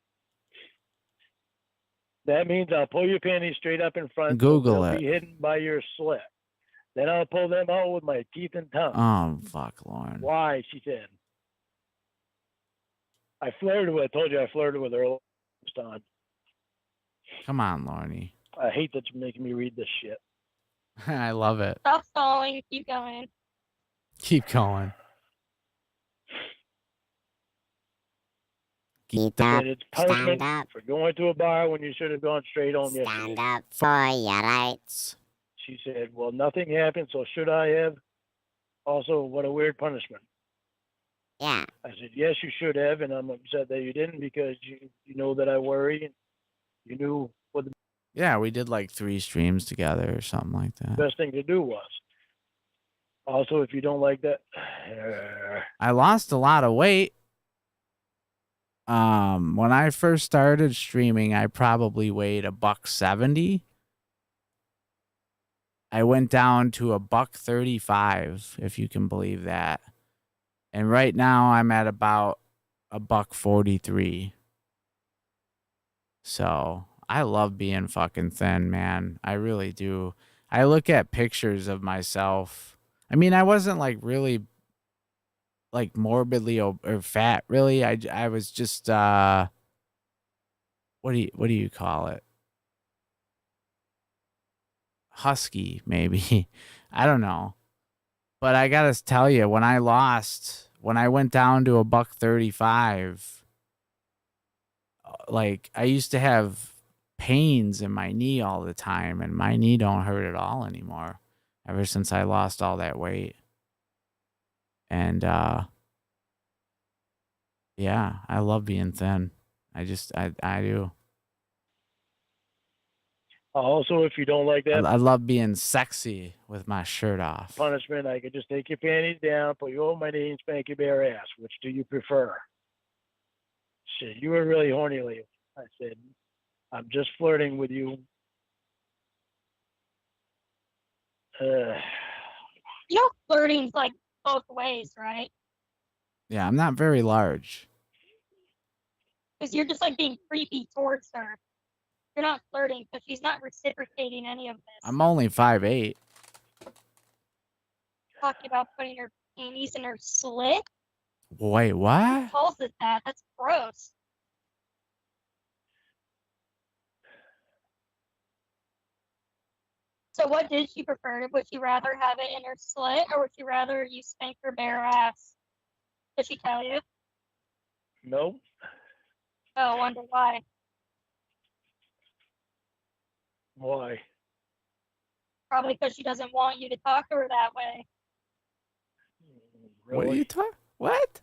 That means I'll pull your panties straight up in front. Google They'll it. be hidden by your slit. Then I'll pull them out with my teeth and tongue. Oh, fuck, Lauren. Why? She said. I flirted with. I told you I flirted with her. On. Come on, Lorne. I hate that you're making me read this shit. I love it. Stop stalling. Keep going. Keep going. Get I up, said it's stand punishment up, for going to a bar when you should have gone straight home stand yesterday. up for your rights. She said, well, nothing happened, so should I have? Also, what a weird punishment. Yeah, I said, yes, you should have, and I'm upset that you didn't because you know that I worry. And you knew what the Yeah, we did like 3 streams together or something like that. best thing to do was. Also, if you don't like that, I lost a lot of weight. When I first started streaming, I probably weighed $170. I went down to $135, if you can believe that. And right now I'm at about $143. So I love being fucking thin, man. I really do. I look at pictures of myself. I mean, I wasn't like really like morbidly or fat. Really, I was just what do you call it? Husky, maybe. I don't know. But I gotta tell you, when I went down to a buck 35, like I used to have pains in my knee all the time, and my knee don't hurt at all anymore. Ever since I lost all that weight, and yeah, I love being thin. I do. Also, if you don't like that I love being sexy with my shirt off. punishment, I could just take your panties down, put you over my knee, and spank your bare ass. Which do you prefer? Shit, you were really horny lately. I said, I'm just flirting with you. You know, flirting's like both ways, right? Yeah, I'm not very large. Because you're just like being creepy towards her. You're not flirting because she's not reciprocating any of this. I'm only 5'8". Talking about putting her panties in her slit. Wait, what? Who calls it that? That's gross. So what did she prefer? Would she rather have it in her slit, or would she rather you spank her bare ass? Did she tell you? No. Oh, I wonder why. Why? Probably because she doesn't want you to talk to her that way. Really? What are you What?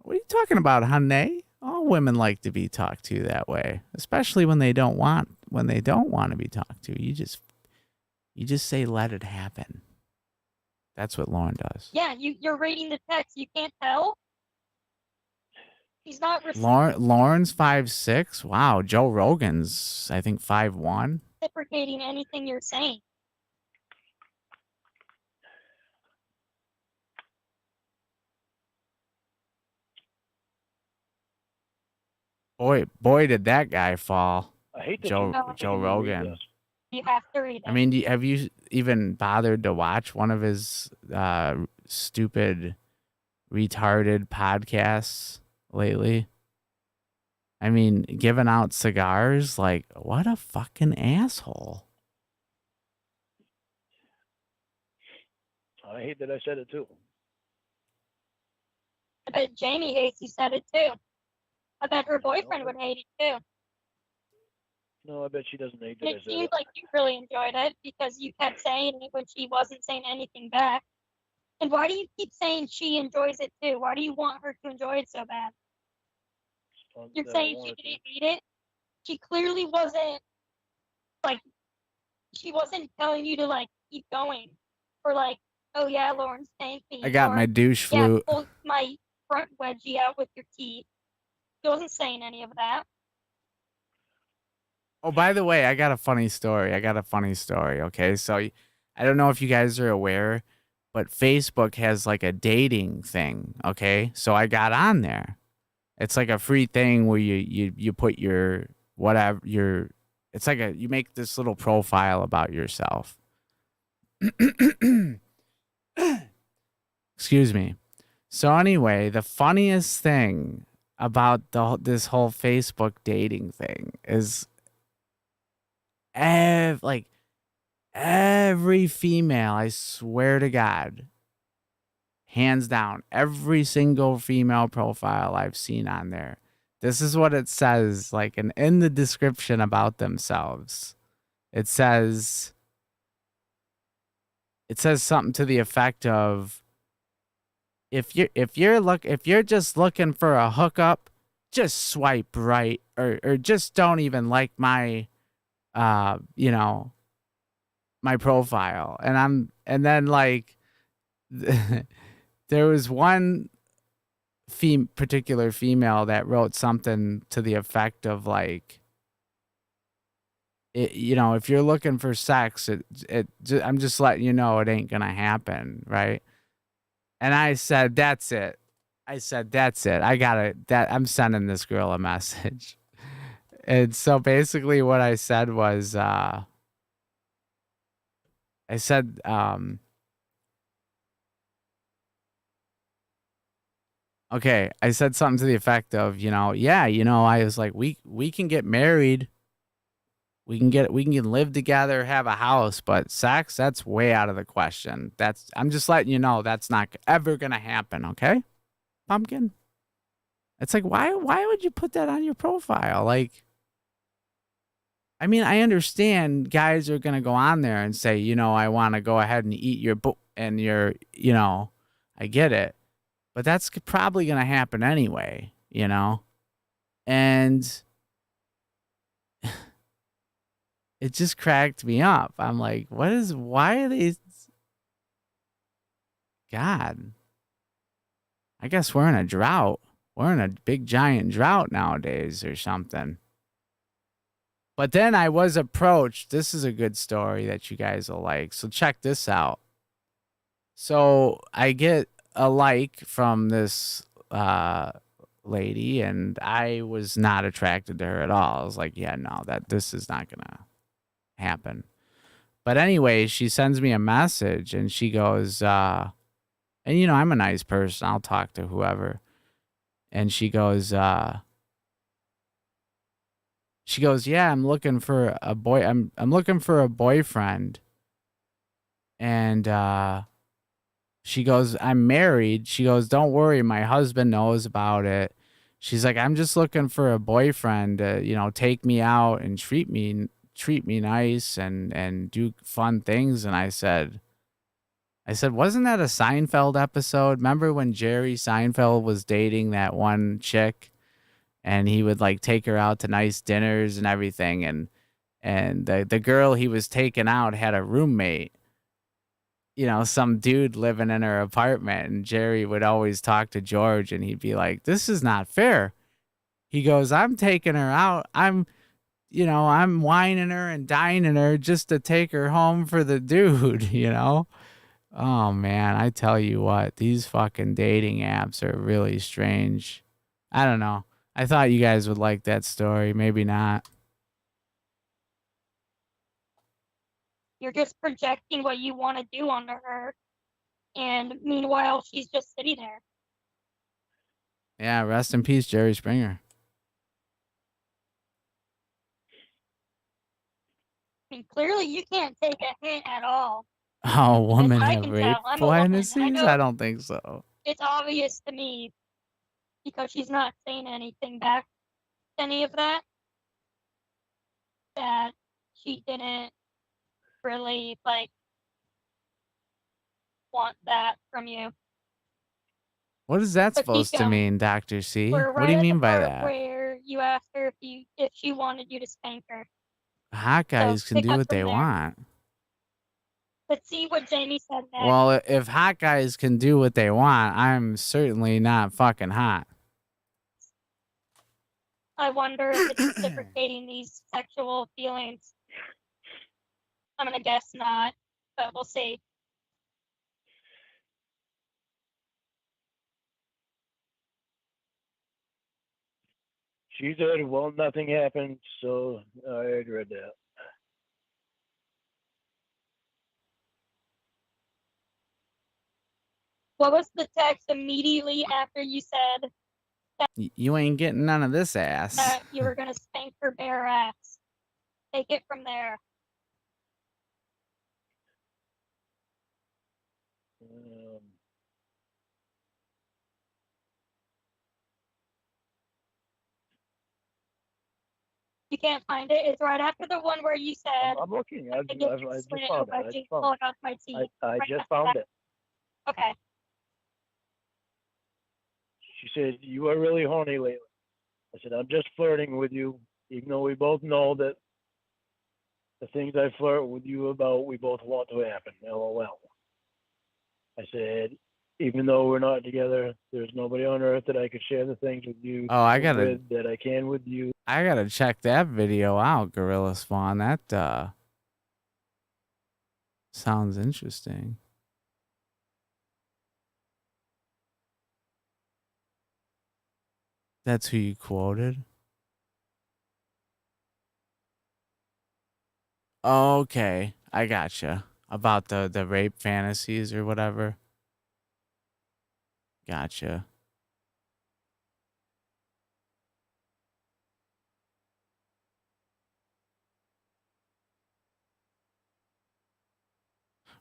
What are you talking about, honey? All women like to be talked to that way, especially when they don't want to be talked to. You just say let it happen. That's what Lauren does. Yeah, you're reading the text. You can't tell. He's not Lauren's 5'6". Wow, Joe Rogan's I think 5'1". reciprocating anything you're saying. Boy, did that guy fall. I hate that Joe Rogan. You have to read it. I mean, have you even bothered to watch one of his stupid, retarded podcasts lately? I mean, giving out cigars, like, what a fucking asshole. I hate that I said it too. I bet Jamie hates you said it too. I bet her boyfriend would hate it too. No, I bet she doesn't hate that And I it said seems it. like you really enjoyed it because you kept saying it when she wasn't saying anything back. And why do you keep saying she enjoys it too? Why do you want her to enjoy it so bad? You're saying she didn't hate it? She clearly wasn't, like, she wasn't telling you to, like, keep going. Or, like, oh yeah, Lauren, thank me. I got or, my douche yeah, flute. pull my front wedgie out with your teeth. She wasn't saying any of that. Oh, by the way, I got a funny story. Okay, so I don't know if you guys are aware, but Facebook has like a dating thing. Okay, so I got on there. It's like a free thing where you put your whatever your. It's like you make this little profile about yourself. Excuse me. So anyway, the funniest thing about this whole Facebook dating thing is every female, I swear to God, hands down, every single female profile I've seen on there, this is what it says, like in the description about themselves. It says something to the effect of, if you're just looking for a hookup, just swipe right, or just don't even like my my profile. And then like there was one particular female that wrote something to the effect of like, if you're looking for sex, I'm just letting you know it ain't gonna happen, right? And I said, that's it. I got it. I'm sending this girl a message. And so basically what I said was, I said, Okay, I said something to the effect of, yeah, I was like, we can get married, we can live together, have a house, but sex, that's way out of the question. I'm just letting you know that's not ever gonna happen, okay? Pumpkin. It's like, why would you put that on your profile? Like, I mean, I understand guys are gonna go on there and say, I want to go ahead and eat your and I get it, but that's probably gonna happen anyway. And it just cracked me up. I'm like, why are they? God, I guess we're in a drought. We're in a big giant drought nowadays or something. But then I was approached. This is a good story that you guys will like. So check this out. So I get a like from this lady, and I was not attracted to her at all. I was like, yeah, no, this is not gonna happen. But anyway, she sends me a message and she goes, and I'm a nice person. I'll talk to whoever. And she goes, yeah, I'm looking for a boy. I'm looking for a boyfriend. And she goes, I'm married. She goes, don't worry, my husband knows about it. She's like, I'm just looking for a boyfriend to, take me out and treat me nice and do fun things. And I said, wasn't that a Seinfeld episode? Remember when Jerry Seinfeld was dating that one chick and he would like take her out to nice dinners and everything, and the girl he was taking out had a roommate, some dude living in her apartment, and Jerry would always talk to George and he'd be like, this is not fair. He goes, I'm taking her out. I'm whining her and dining her just to take her home for the dude. Oh man, I tell you what, these fucking dating apps are really strange. I don't know. I thought you guys would like that story. Maybe not. You're just projecting what you want to do onto her, and meanwhile, she's just sitting there. Yeah, rest in peace, Jerry Springer. I mean, clearly you can't take a hint at all. Oh, women I have can rape tell. I'm a woman. fantasies? I don't think so. It's obvious to me because she's not saying anything back to any of that she didn't really want that from you. What is that But supposed to mean, Dr. C? We're What do you right at mean the by part that? where you asked her if she wanted you to spank her. Hot guys can pick do up what from they there. want. Let's see what Jamie said next. Well, if hot guys can do what they want, I'm certainly not fucking hot. I wonder if it's reciprocating these sexual feelings. I'm gonna guess not, but we'll see. She said, well, nothing happened, so I read that. What was the text immediately after you said You ain't getting none of this ass. that you were gonna spank her bare ass? Take it from there. You can't find it. It's right after the one where you said. I'm looking. I just found it. I just found it. Out my teeth. I just found it. Okay. She said, you are really horny lately. I said, I'm just flirting with you, even though we both know that the things I flirt with you about, we both want to happen. LOL. I said, even though we're not together, there's nobody on earth that I could share the things with you. That I can with you. I gotta check that video out, Gorilla Spawn. That sounds interesting. That's who you quoted? Okay, I gotcha. About the rape fantasies or whatever. Gotcha.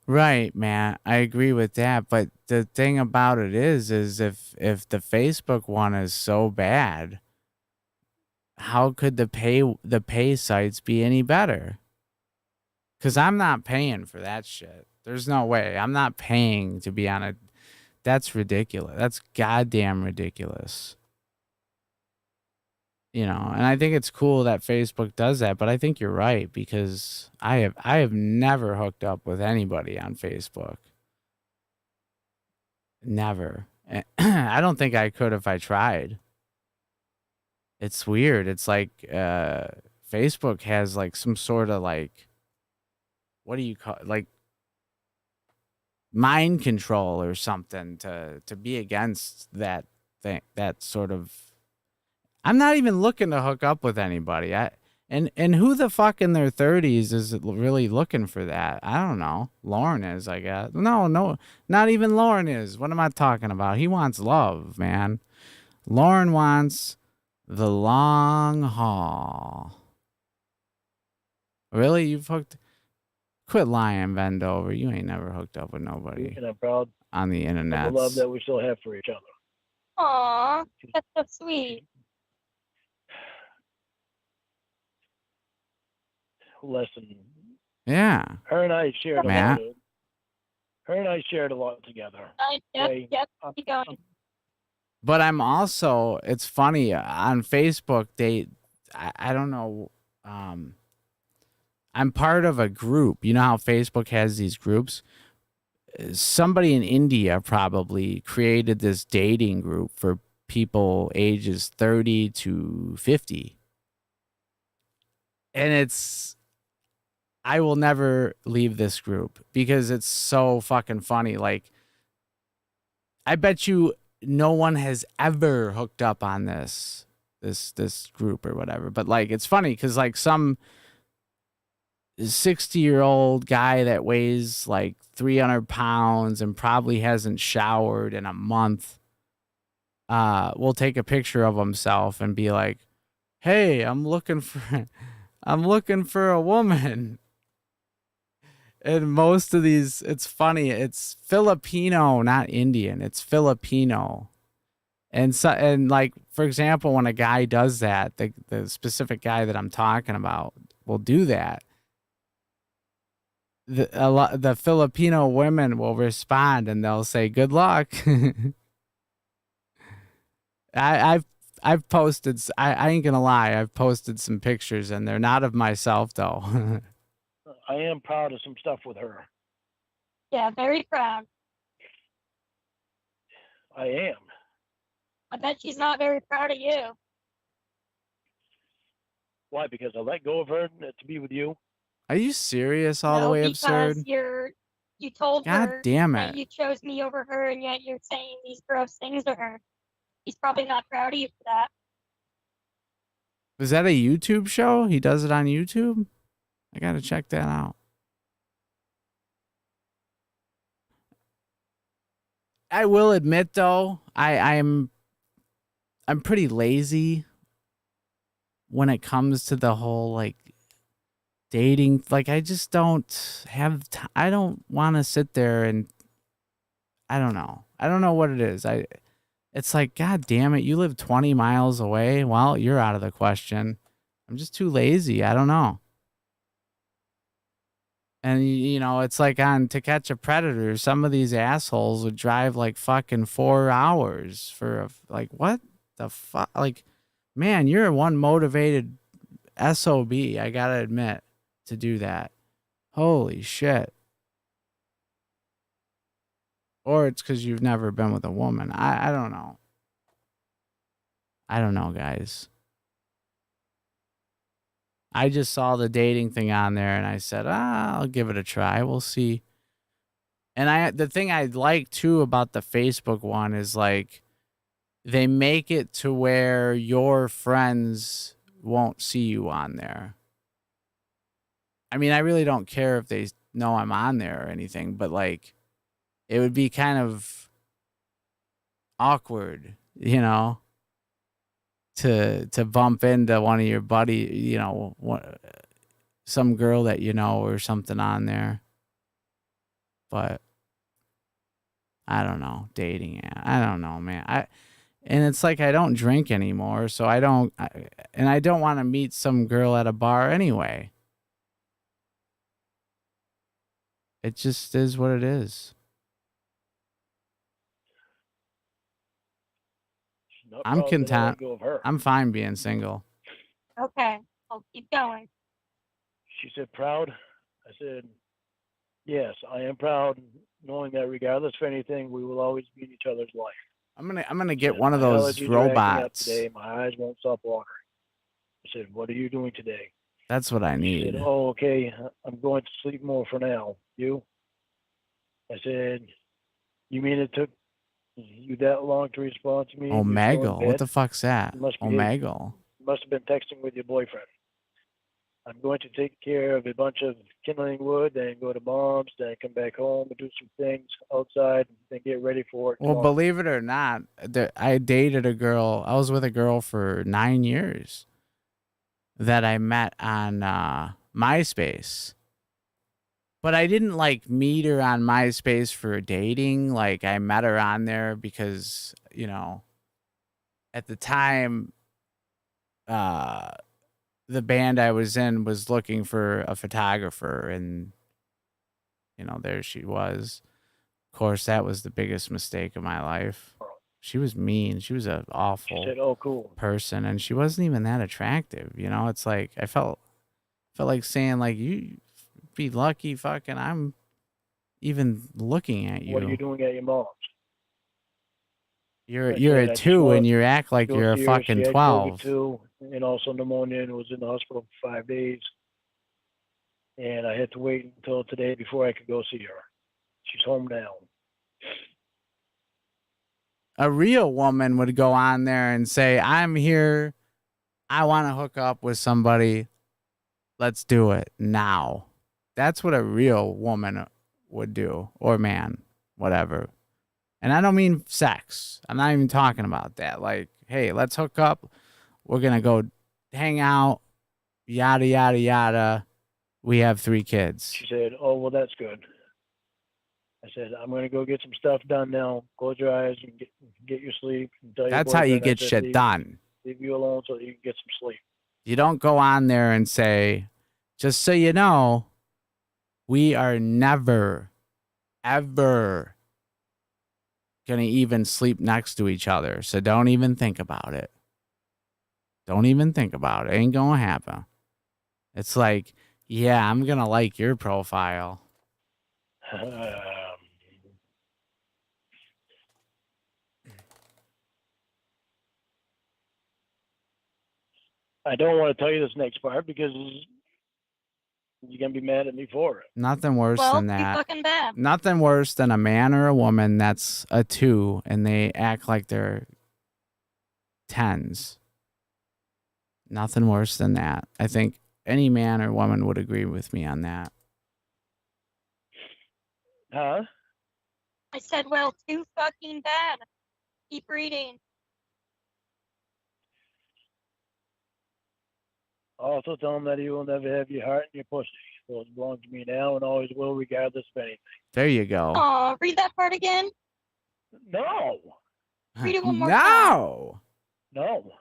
Right, man. I agree with that. But the thing about it is if the Facebook one is so bad, how could the pay sites be any better? Because I'm not paying for that shit. There's no way. I'm not paying to be on a. That's ridiculous. That's goddamn ridiculous. And I think it's cool that Facebook does that, but I think you're right because I have never hooked up with anybody on Facebook. Never. I don't think I could if I tried. It's weird. It's like Facebook has like some sort of like what do you call it? Like mind control or something to be against that thing, that sort of. I'm not even looking to hook up with anybody. And who the fuck in their 30s is really looking for that? I don't know. Lauren is, I guess. No, not even Lauren is. What am I talking about? He wants love, man. Lauren wants the long haul. Really? You've hooked? Quit lying, bend over. You ain't never hooked up with nobody And I'm proud on the of internet. the love that we still have for each other. Aw, that's so sweet. Listen, Yeah. her and I shared a Matt? lot. Her and I shared a lot together. Yep, Okay? yep, keep going. But I'm also, it's funny on Facebook, I don't know. I'm part of a group. You know how Facebook has these groups? Somebody in India probably created this dating group for people ages 30 to 50. And I will never leave this group because it's so fucking funny. Like, I bet you no one has ever hooked up on this group or whatever. But like, it's funny because like some 60-year-old guy that weighs like 300 pounds and probably hasn't showered in a month will take a picture of himself and be like, hey, I'm looking for a woman. And most of these, it's funny, it's Filipino, not Indian, it's Filipino. And like, for example, when a guy does that, the specific guy that I'm talking about will do that. The Filipino women will respond and they'll say, "Good luck." I've posted. I ain't gonna lie. I've posted some pictures and they're not of myself though. I am proud of some stuff with her. Yeah, very proud. I am. I bet she's not very proud of you. Why? Because I let go of her to be with you. Are you serious? All the No, way because absurd. you told God her damn that it! you chose me over her, and yet you're saying these gross things to her. He's probably not proud of you for that. Was that a YouTube show? He does it on YouTube. I gotta check that out. I will admit though, I'm pretty lazy when it comes to the whole like dating. Like I just don't have I don't want to sit there and I don't know. I don't know what it is. It's like, God damn it, you live 20 miles away. Well, you're out of the question. I'm just too lazy. I don't know. And it's like on To Catch a Predator, some of these assholes would drive like fucking 4 hours for like, what the fuck? Like, man, you're one motivated SOB, I gotta admit, to do that. Holy shit. Or it's because you've never been with a woman. I don't know. I don't know, guys. I just saw the dating thing on there and I said, I'll give it a try. We'll see. And the thing I like too about the Facebook one is like they make it to where your friends won't see you on there. I mean, I really don't care if they know I'm on there or anything, but like it would be kind of awkward, to bump into one of your buddy, some girl that or something on there. but I don't know, dating. I don't know, man. And it's like I don't drink anymore, so I don't want to meet some girl at a bar anyway. It just is what it is. She's not I'm proud of it, I let content. go of her. I'm fine being single. Okay, I'll keep going. She said, proud? I said, yes, I am proud, knowing that regardless of anything, we will always be in each other's life. I'm gonna She get said, one of "My those allergies are acting up robots. today. My eyes won't stop watering. I said, what are you doing today? That's what I She need. said, oh, okay, I'm going to sleep more for now. You? I said, you mean it took you that long to respond to me? You're still in Omegle. What bed? the fuck's that? You must be Omegle. You must have been texting with your boyfriend. I'm going to take care of a bunch of kindling wood, then go to Mom's, then come back home and do some things outside, then get ready for work Well, tomorrow. believe it or not, I dated a girl. I was with a girl for 9 years that I met on MySpace. But I didn't like meet her on MySpace for dating. Like I met her on there because, at the time, the band I was in was looking for a photographer, and there she was. Of course, that was the biggest mistake of my life. She was mean. She was an She awful said, oh, cool. person, and she wasn't even that attractive. It's like I felt like saying like you be lucky fucking I'm even looking at you. What are you doing at your Mom's? You're I a said, I just 2 and want you act like to go you're a see her. She fucking had 12. COVID too, and also pneumonia, and was in the hospital for 5 days. And I had to wait until today before I could go see her. She's home now. A real woman would go on there and say, I'm here. I want to hook up with somebody. Let's do it now. That's what a real woman would do, or man, whatever. And I don't mean sex. I'm not even talking about that. Like, hey, let's hook up. We're going to go hang out, yada, yada, yada. We have 3 kids. She said, oh, well, that's good. I said, I'm going to go get some stuff done now. Close your eyes and get your sleep. And tell That's your how you boyfriend I get said, shit done. Leave you alone so that you can get some sleep. You don't go on there and say, just so you know, we are never, ever going to even sleep next to each other. So don't even think about it. Don't even think about it. Ain't going to happen. It's like, yeah, I'm going to like your profile. I don't want to tell you this next part because you're going to be mad at me for it. Nothing worse Well, than too that. fucking bad. Nothing worse than a man or a woman that's a 2 and they act like they're 10s. Nothing worse than that. I think any man or woman would agree with me on that. Huh? I said, well, too fucking bad. Keep reading. Also tell him that he will never have your heart and your pussy. So it belongs to me now and always will, regardless of anything. There you go. Aw, read that part again. No. Read it one more No. No.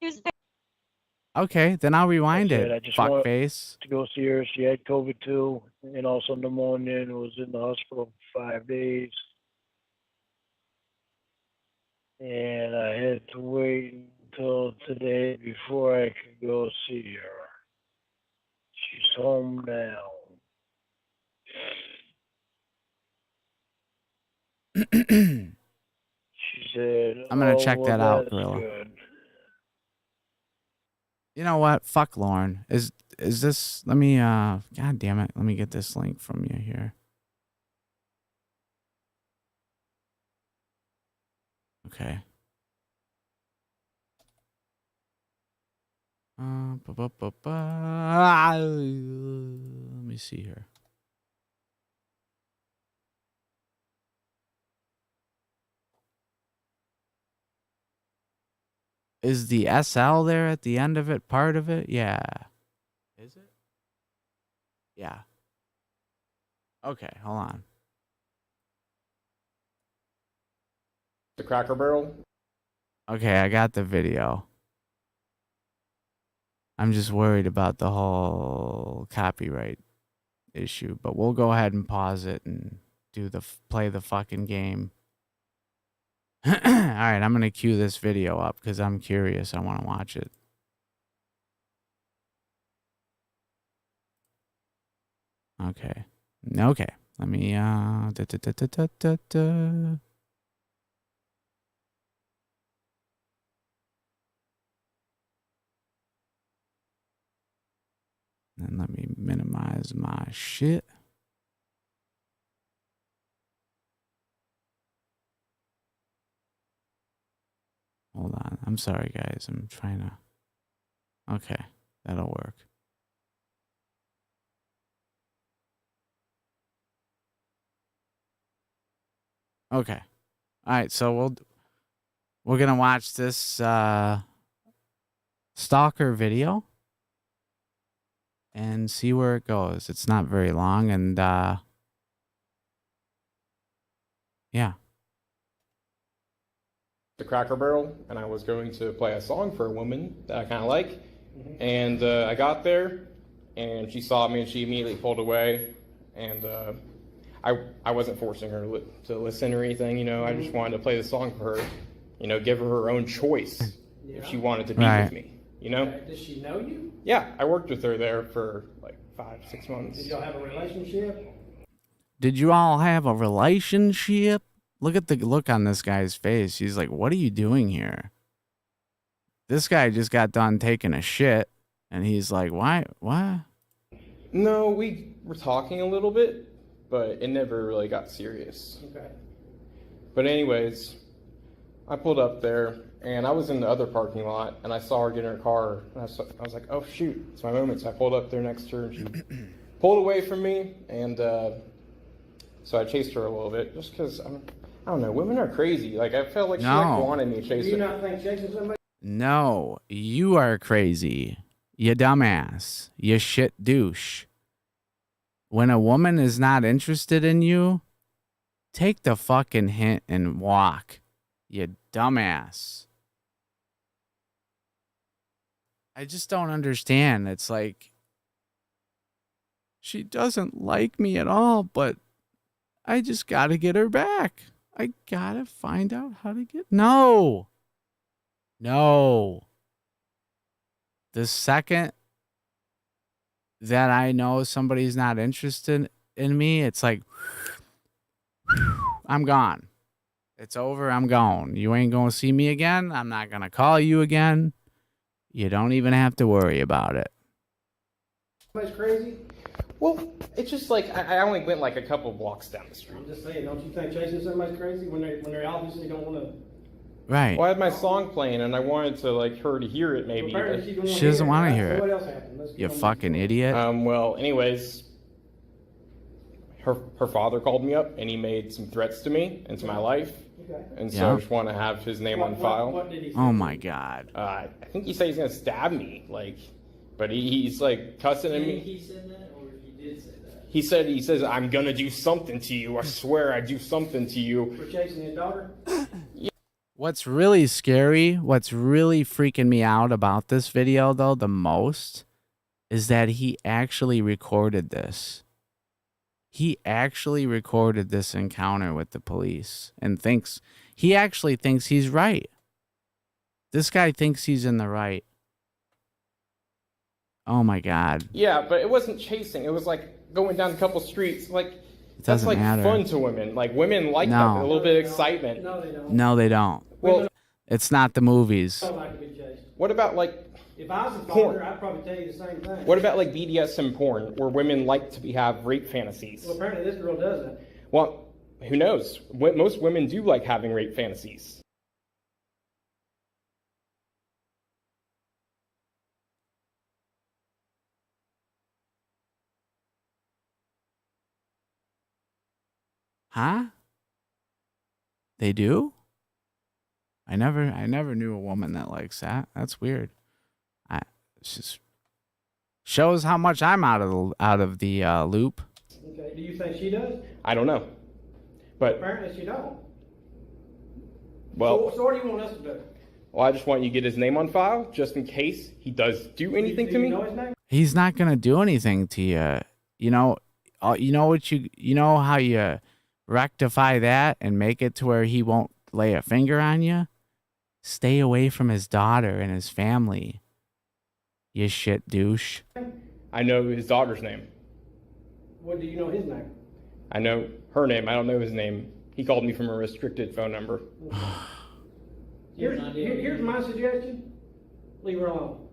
He was Okay, then I'll rewind I said, I it. just want Fuckface. to go see her. She had COVID too, and also pneumonia, and was in the hospital for 5 days. And I had to wait until today before I could go see her. She's home now. She said, I'm gonna oh, check well, that out, that's Gorilla. good. You know what? Fuck Lauren. Is this? Let me. God damn it. Let me get this link from you here. Okay. Let me see here. Is the SL there at the end of it? Part of it? Yeah. Is it? Yeah. Okay, hold on. The Cracker Barrel. Okay, I got the video. I'm just worried about the whole copyright issue, but we'll go ahead and pause it and play the fucking game. All right, I'm gonna cue this video up because I'm curious. I want to watch it. Okay. Okay. Let me And let me minimize my shit. Hold on. I'm sorry, guys. I'm trying to... Okay. That'll work. Okay. All right. So we're going to watch this stalker video and see where it goes. It's not very long, and yeah. The Cracker Barrel, and I was going to play a song for a woman that I kind of like. And I got there, and she saw me, and she immediately pulled away. And I wasn't forcing her to listen or anything, you know. I just wanted to play the song for her, you know, give her her own choice if she wanted to be with me, you know. Does she know you? Yeah, I worked with her there for like 5-6 months. Did y'all have a relationship? Did you all have a relationship? Look at the look on this guy's face. He's like, what are you doing here? This guy just got done taking a shit, and he's like, why? What? No, we were talking a little bit, but it never really got serious. Okay. But anyways, I pulled up there, and I was in the other parking lot, and I saw her get in her car, and I was like, oh, shoot, it's my moment. So I pulled up there next to her, and she pulled away from me, and so I chased her a little bit, just because, I don't know, women are crazy. Like, I felt like she wanted me to chase her. Do you not think chasing somebody? No, you are crazy. You dumbass. You shit douche. When a woman is not interested in you, take the fucking hint and walk. You dumbass. I just don't understand. It's like, she doesn't like me at all, but I just gotta get her back. I gotta find out how to get... No. The second that I know somebody's not interested in me, it's like, I'm gone. It's over. I'm gone. You ain't going to see me again. I'm not going to call you again. You don't even have to worry about it. Somebody's crazy? Well, it's just like, I only went like a couple blocks down the street. I'm just saying, don't you think chasing somebody's crazy when they obviously don't want to? Right. Well, I had my song playing, and I wanted to like her to hear it, maybe. Well, she doesn't want to hear it. What else happened? You fucking idiot. Well, anyways, her father called me up, and he made some threats to me and to my life. Okay. And so I just want to have his name on file. What did he say? Oh my God. I think he said he's gonna stab me, like, but he's like cussing at me. He said that, or he did say that? He says I'm gonna do something to you. I swear I do something to you. For chasing your daughter? What's really scary, what's really freaking me out about this video, though, the most, is that he actually recorded this. He actually recorded this encounter with the police and he actually thinks he's right. This guy thinks he's in the right. Oh my God. Yeah, but it wasn't chasing. It was like going down a couple streets. Like, that's like matter. Fun to women. Like, women like that, a little bit of excitement. No, they don't. No, they don't. Well, it's not the movies. I don't like to be chased. What about like If I was a porn? father, I'd probably tell you the same thing. What about like BDSM porn, where women like to have rape fantasies? Well, apparently this girl doesn't. Well, who knows? Most women do like having rape fantasies. Huh? They do? I never knew a woman that likes that. That's weird. It's just shows how much I'm out of the loop. Okay. Do you think she does? I don't know, but Apparently she don't. Well, So what do you want us to do? well, I just want you to get his name on file, just in case he does do anything Do to you me. know his name? He's not gonna do anything to you. You know, you know how you rectify that and make it to where he won't lay a finger on you? Stay away from his daughter and his family. You shit douche. I know his daughter's name. What do you know his name? I know her name. I don't know his name. He called me from a restricted phone number. Here's my suggestion. Leave her alone.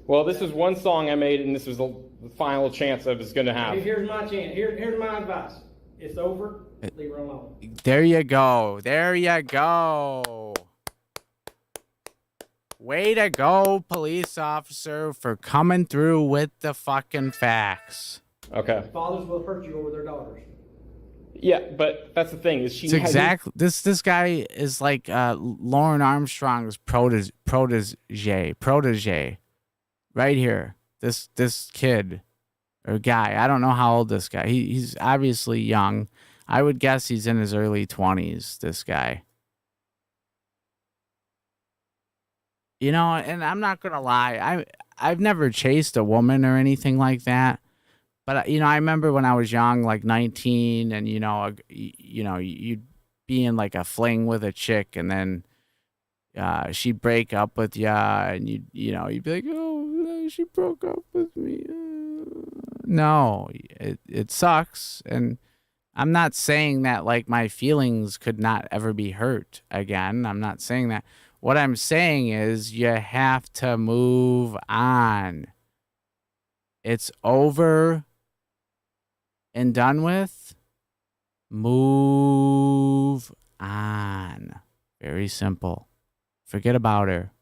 Well, this is one song I made, and this was the final chance I was going to have. Here's my chance. Here's my advice. It's over. Leave her alone. There you go. There you go. Way to go, police officer, for coming through with the fucking facts. Okay. Fathers will hurt you over their daughters. Yeah, but that's the thing is she. It's exactly this guy is like Lauren Armstrong's protege, right here. This kid or guy. I don't know how old this guy. He's obviously young. I would guess he's in his early 20s. This guy. You know, and I'm not gonna lie. I've never chased a woman or anything like that. But you know, I remember when I was young, like 19, and you'd be in like a fling with a chick, and then she'd break up with ya, and you'd be like, oh, she broke up with me. No, it sucks, and I'm not saying that like my feelings could not ever be hurt again. I'm not saying that. What I'm saying is you have to move on. It's over and done with. Move on. Very simple. Forget about her.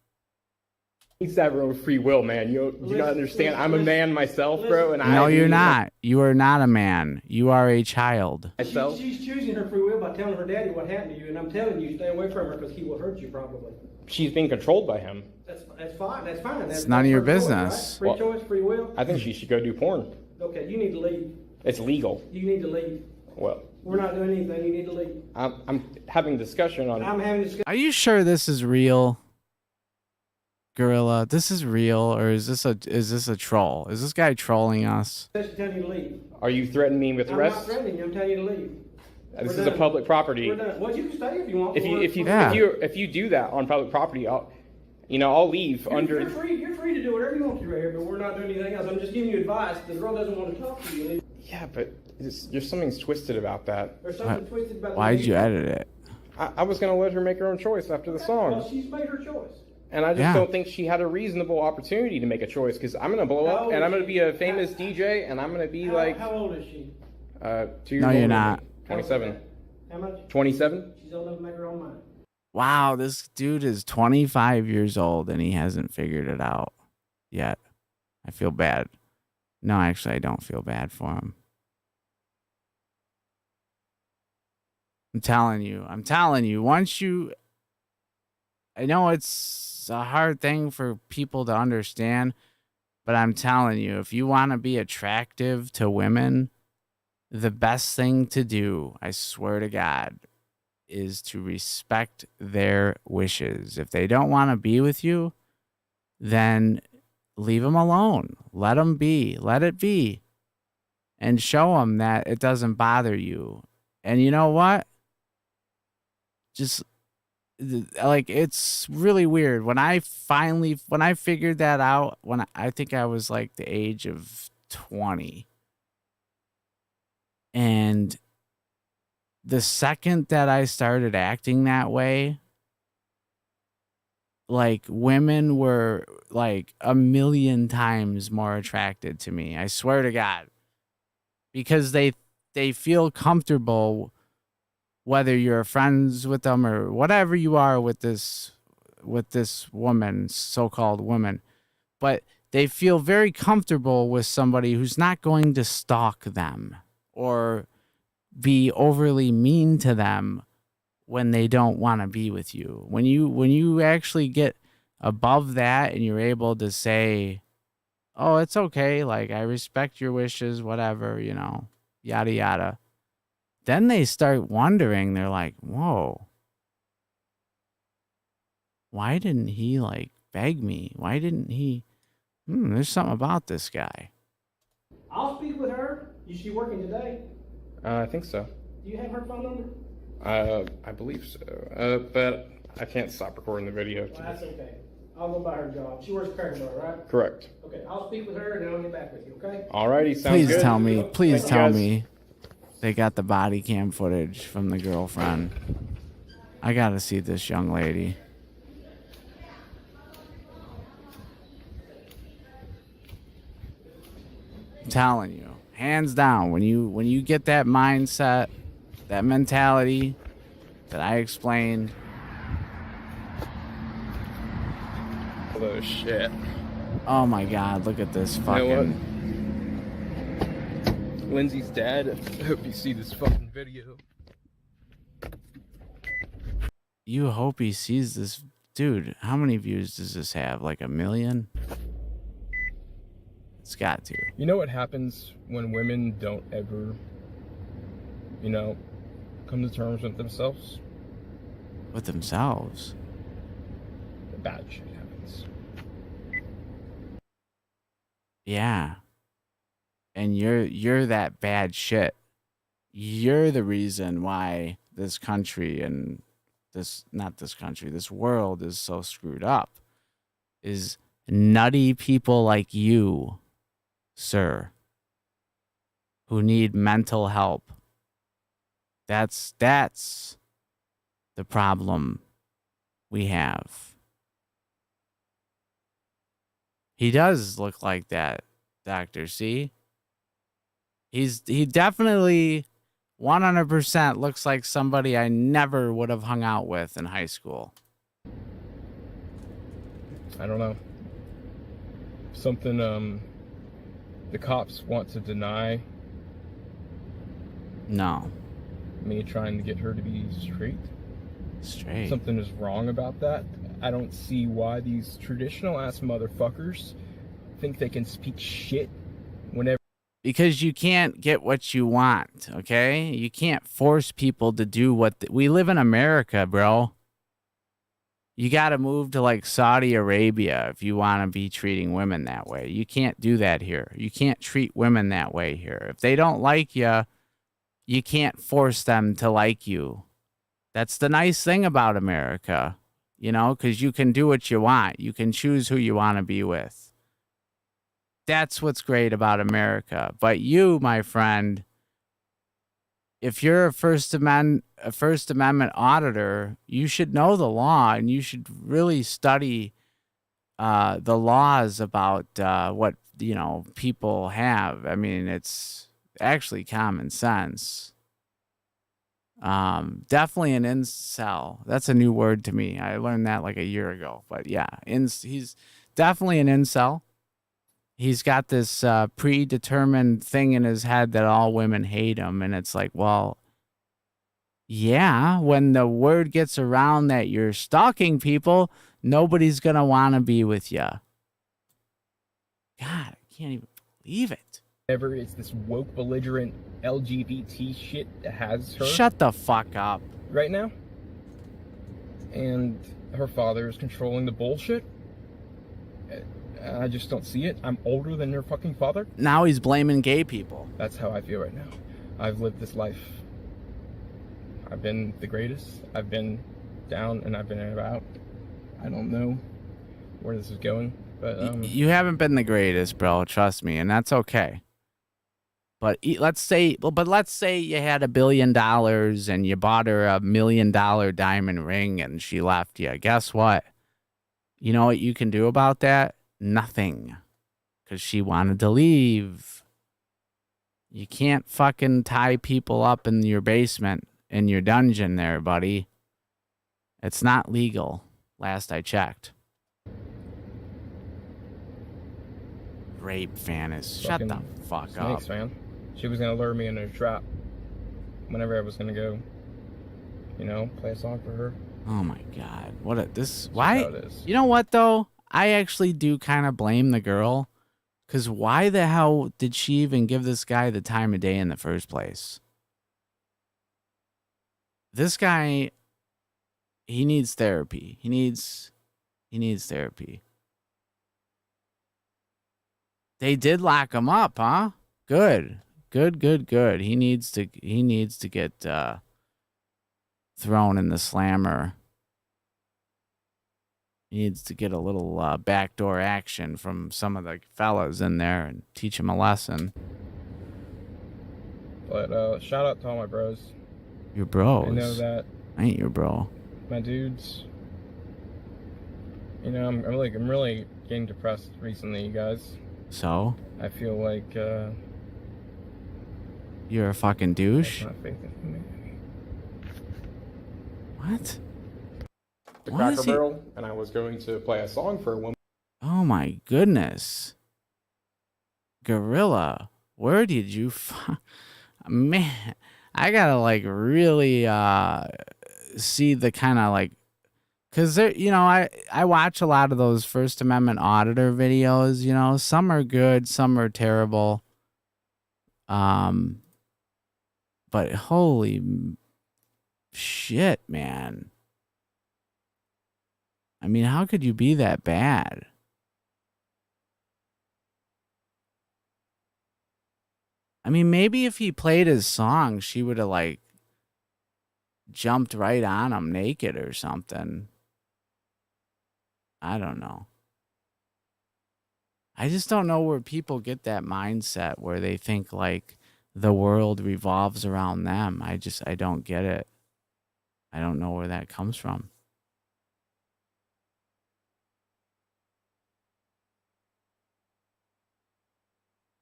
Needs to have her own free will, man. You don't understand. I'm a man myself, bro, and No, you're not. You are not a man. You are a child. She's choosing her free will by telling her daddy what happened to you, and I'm telling you, stay away from her because he will hurt you probably. She's being controlled by him. That's fine. That's fine. It's none of your business. Choice, right? Free choice, free will. I think she should go do porn. Okay, you need to leave. It's legal. You need to leave. Well, we're not doing anything. You need to leave. I'm having a discussion on. I'm having a discussion. Are you sure this is real, Gorilla? This is real, or is this a troll? Is this guy trolling us? I'm telling you to leave. Are you threatening me with arrest? I'm not threatening you. I'm telling you to leave. This is a public property. We're done. Well, you can stay if you want. If you do that on public property, I'll leave under. You're free to do whatever you want to right here, but we're not doing anything else. I'm just giving you advice. The girl doesn't want to talk to you. Yeah, but there's something's twisted about that. There's something twisted about that. Why'd you edit it? I was gonna let her make her own choice after the song. Well, she's made her choice. And I just don't think she had a reasonable opportunity to make a choice because I'm gonna blow up and I'm gonna be a famous DJ and I'm gonna be like. How old is she? 2 years No, old. you're not. 27. How much? 27. She's old enough to make her own mind. Wow, this dude is 25 years old and he hasn't figured it out yet. I feel bad. No, actually, I don't feel bad for him. I'm telling you, I know it's a hard thing for people to understand, but I'm telling you, if you want to be attractive to women, the best thing to do, I swear to God, is to respect their wishes. If they don't want to be with you, then leave them alone. Let them be. Let it be. And show them that it doesn't bother you. And you know what? Just like, it's really weird. When I figured that out, I think I was like the age of 20. And the second that I started acting that way, like, women were like a million times more attracted to me. I swear to God. Because they feel comfortable whether you're friends with them or whatever you are with this woman, so-called woman. But they feel very comfortable with somebody who's not going to stalk them or be overly mean to them when they don't want to be with you. When you actually get above that and you're able to say, oh, it's okay, like, I respect your wishes, whatever, yada yada, then they start wondering. They're like, whoa, why didn't he like beg me? Why didn't he? There's something about this guy. I'll speak with her. Is she working today? I think so. Do you have her phone number? I believe so. But I can't stop recording the video. Well, that's okay. I'll go by her job. She works at Cracker Barrel, right? Correct. Okay, I'll speak with her and then I'll get back with you, okay? Alrighty, sounds Please good. tell me. Please Thank you, tell guys. me they got the body cam footage from the girlfriend. I gotta see this young lady. I'm telling you, hands down, when you get that mindset, that mentality that I explained. Oh shit. Oh my God, look at this You know fucking. what? Lindsay's dad. I hope you see this fucking video. You hope he sees this. Dude, how many views does this have? Like 1 million? It's got to. You know what happens when women don't ever, come to terms with themselves? With themselves. Bad shit happens. Yeah. And you're that bad shit. You're the reason why this country and this world is so screwed up. Is nutty people like you, sir, who need mental help. That's the problem we have. He does look like that, Doctor. See? He definitely 100% looks like somebody I never would have hung out with in high school. I don't know. Something the cops want to deny No. me trying to get her to be straight. Straight. Something is wrong about that. I don't see why these traditional ass motherfuckers think they can speak shit whenever. Because you can't get what you want, okay? You can't force people to do what... we live in America, bro. You got to move to like Saudi Arabia if you want to be treating women that way. You can't do that here. You can't treat women that way here. If they don't like you, you can't force them to like you. That's the nice thing about America, because you can do what you want. You can choose who you want to be with. That's what's great about America. But you, my friend, if you're a First Amendment auditor, you should know the law and you should really study the laws about what people have. I mean, it's actually common sense. Definitely an incel. That's a new word to me. I learned that like a year ago. But yeah, he's definitely an incel. He's got this predetermined thing in his head that all women hate him. And it's like, well, yeah, when the word gets around that you're stalking people, nobody's going to want to be with you. God, I can't even believe it. Whenever it's this woke, belligerent LGBT shit that has her. Shut the fuck up. Right now. And her father is controlling the bullshit. I just don't see it. I'm older than her fucking father. Now he's blaming gay people. That's how I feel right now. I've lived this life. I've been the greatest. I've been down and I've been about. I don't know where this is going, but you haven't been the greatest, bro. Trust me, and that's okay. But let's say you had $1 billion and you bought her $1 million diamond ring and she left you. Guess what? You know what you can do about that? Nothing. Because she wanted to leave. You can't fucking tie people up in your basement, in your dungeon there, buddy. It's not legal, last I checked. Rape fantasy. Shut the fuck up. Snakes, man. She was going to lure me into a trap whenever I was going to go, play a song for her. Oh my God. Why? You know what, though? I actually do kind of blame the girl. Because why the hell did she even give this guy the time of day in the first place? This guy, he needs therapy. He needs He needs therapy. They did lock him up, huh? Good. Good. He needs to get thrown in the slammer. He needs to get a little backdoor action from some of the fellas in there and teach him a lesson. But shout out to all my bros. Your bros. I know that. I ain't your bro. My dudes. You know, I'm really getting depressed recently, you guys. So? I feel like you're a fucking douche? Not faith in humanity. What? The Cracker Barrel, and I was going to play a song for a woman. Oh my goodness. Gorilla, where did you man, I gotta like really see the kind of like, because there, you know, I watch a lot of those First Amendment auditor videos. You know, some are good, some are terrible. But holy shit, man. I mean, how could you be that bad? I mean, maybe if he played his song, she would have like jumped right on him naked or something. I don't know. I just don't know where people get that mindset where they think like the world revolves around them. I don't get it. I don't know where that comes from.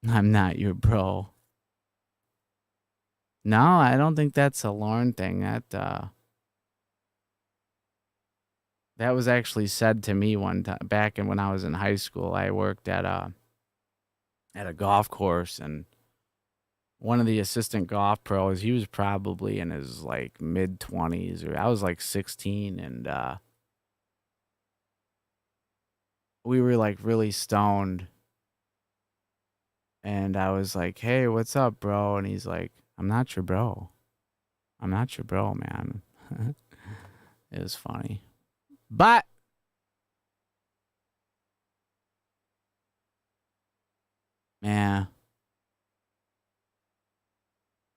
I'm not your bro. No, I don't think that's a Lauren thing. That was actually said to me one time back when I was in high school. I worked at a golf course, and one of the assistant golf pros, he was probably in his like mid-20s, or I was like 16, and we were like really stoned. And I was like, "Hey, what's up, bro?" And he's like, "I'm not your bro. I'm not your bro, man." It was funny. But man,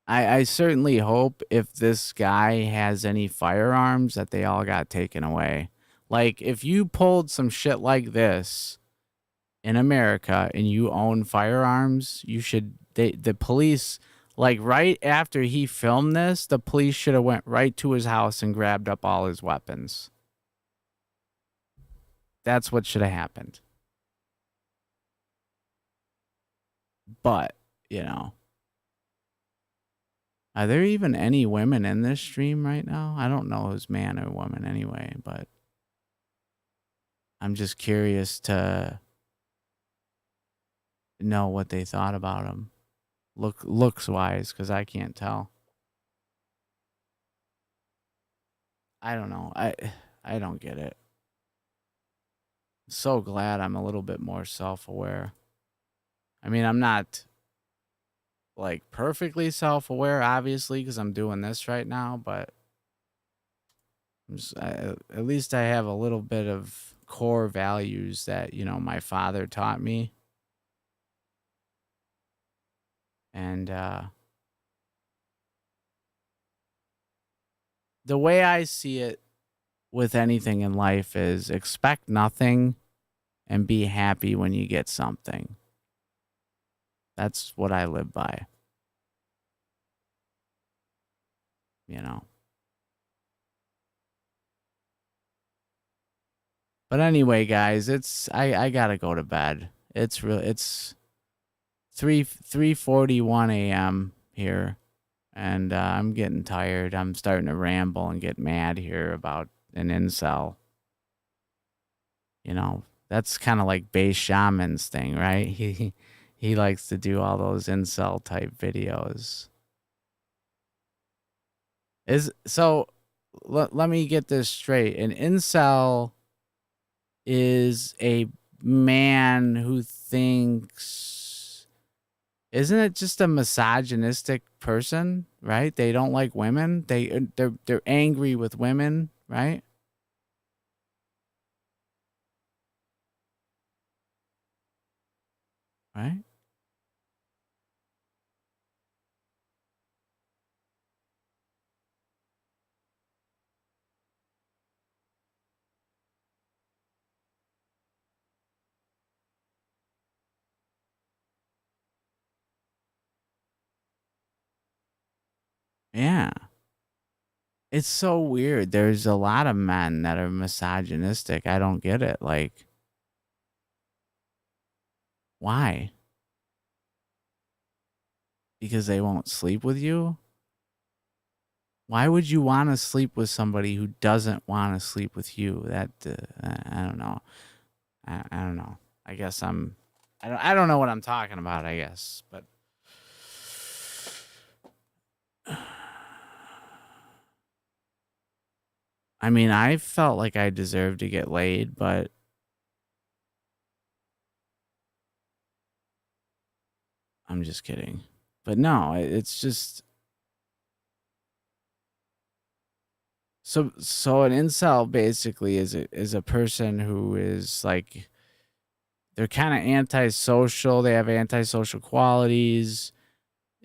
I certainly hope if this guy has any firearms that they all got taken away. Like, if you pulled some shit like this in America and you own firearms, you should, the police, like right after he filmed this, the police should have went right to his house and grabbed up all his weapons. That's what should have happened. But, you know, are there even any women in this stream right now? I don't know who's man or woman anyway, but I'm just curious to know what they thought about him. Looks wise, because I can't tell. I don't know. I don't get it. So glad I'm a little bit more self-aware. I mean, I'm not like perfectly self-aware, obviously, because I'm doing this right now, but at least I have a little bit of core values that, you know, my father taught me. And the way I see it with anything in life is expect nothing and be happy when you get something. That's what I live by. You know. But anyway, guys, I gotta go to bed. It's 3:41 a.m. here, and I'm getting tired. I'm starting to ramble and get mad here about an incel. You know, that's kind of like Bay Shaman's thing, right? He likes to do all those incel type videos. Let me get this straight. An incel is a man who thinks, isn't it just a misogynistic person, right? They don't like women. They're angry with women, right? right? Yeah. It's so weird. There's a lot of men that are misogynistic. I don't get it. Like, why? Because they won't sleep with you? Why would you want to sleep with somebody who doesn't want to sleep with you? That I don't know. I don't know. I guess I don't know what I'm talking about, I guess. But I mean, I felt like I deserved to get laid, but I'm just kidding. But no, it's just so an incel basically is a person who is like they're kind of antisocial, they have antisocial qualities.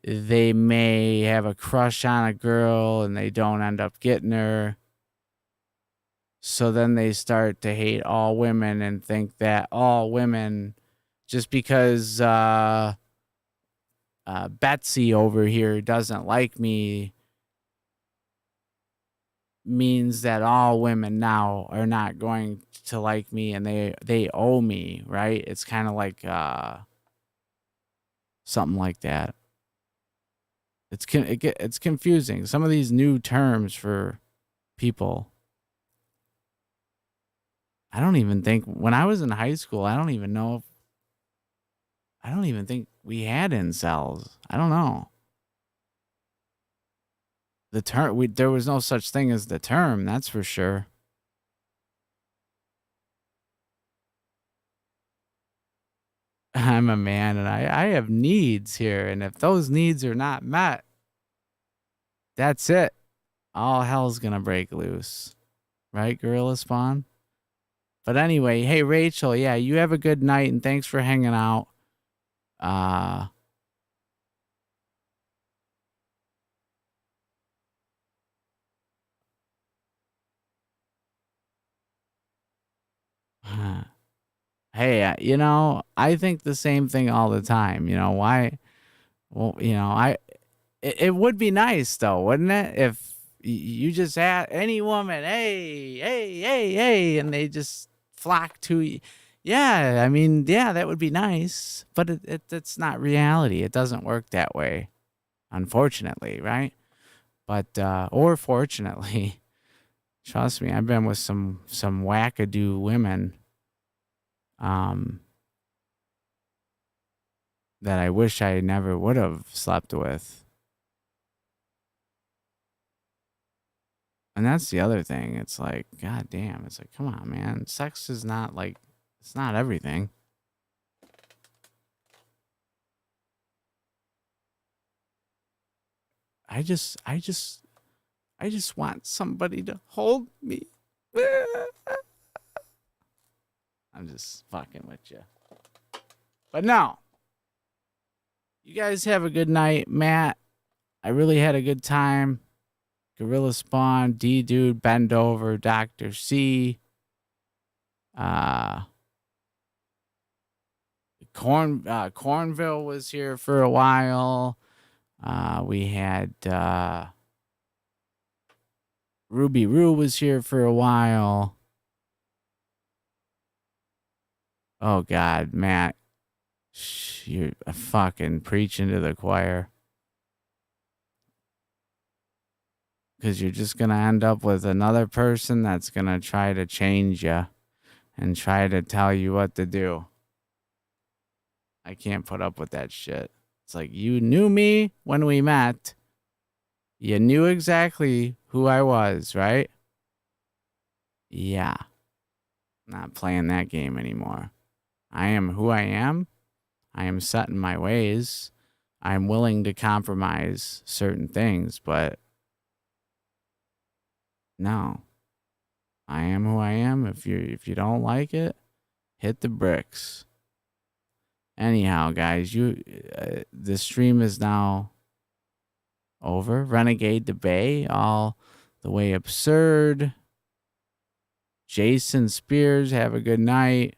They may have a crush on a girl and they don't end up getting her. So then they start to hate all women and think that all women, just because Betsy over here doesn't like me, means that all women now are not going to like me and they owe me, right? It's kind of like something like that. It's confusing. Some of these new terms for people. I don't even think when I was in high school, I don't even think we had incels. I don't know. The term there was no such thing as the term, that's for sure. I'm a man and I have needs here, and if those needs are not met, that's it. All hell's gonna break loose. Right, Gorilla Spawn? But anyway, hey Rachel, yeah, you have a good night and thanks for hanging out. Uh Hey, I think the same thing all the time. Why? Well, it would be nice though, wouldn't it? If you just had any woman, hey, hey, hey, hey, and they just flock to you. Yeah, I mean, yeah, that would be nice, but it's not reality. It doesn't work that way, unfortunately, right? But or fortunately, trust me, I've been with some wackadoo women. Um, that I wish I never would have slept with. And that's the other thing. It's like, god damn, it's like, come on, man. Sex is not like it's not everything. I just want somebody to hold me. I'm just fucking with you. But no. You guys have a good night, Matt. I really had a good time. Gorilla Spawn, D Dude, Bend Over, Dr. C. Cornville was here for a while. We had Ruby Roo was here for a while. Oh God, Matt, you're fucking preaching to the choir. Because you're just gonna end up with another person that's gonna try to change you and try to tell you what to do. I can't put up with that shit. It's like, you knew me when we met. You knew exactly who I was, right? Yeah. Not playing that game anymore. I am who I am. I am set in my ways. I'm willing to compromise certain things, but no. I am who I am. If you don't like it, hit the bricks. Anyhow, guys, the stream is now over. Renegade the Bay, all the way absurd. Jason Spears, have a good night.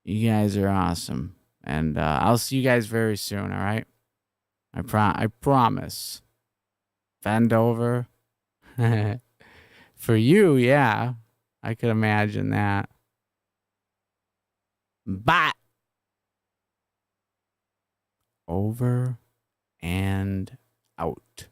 You guys are awesome. And I'll see you guys very soon, all right? I promise. Bend over. For you, yeah. I could imagine that. But over and out.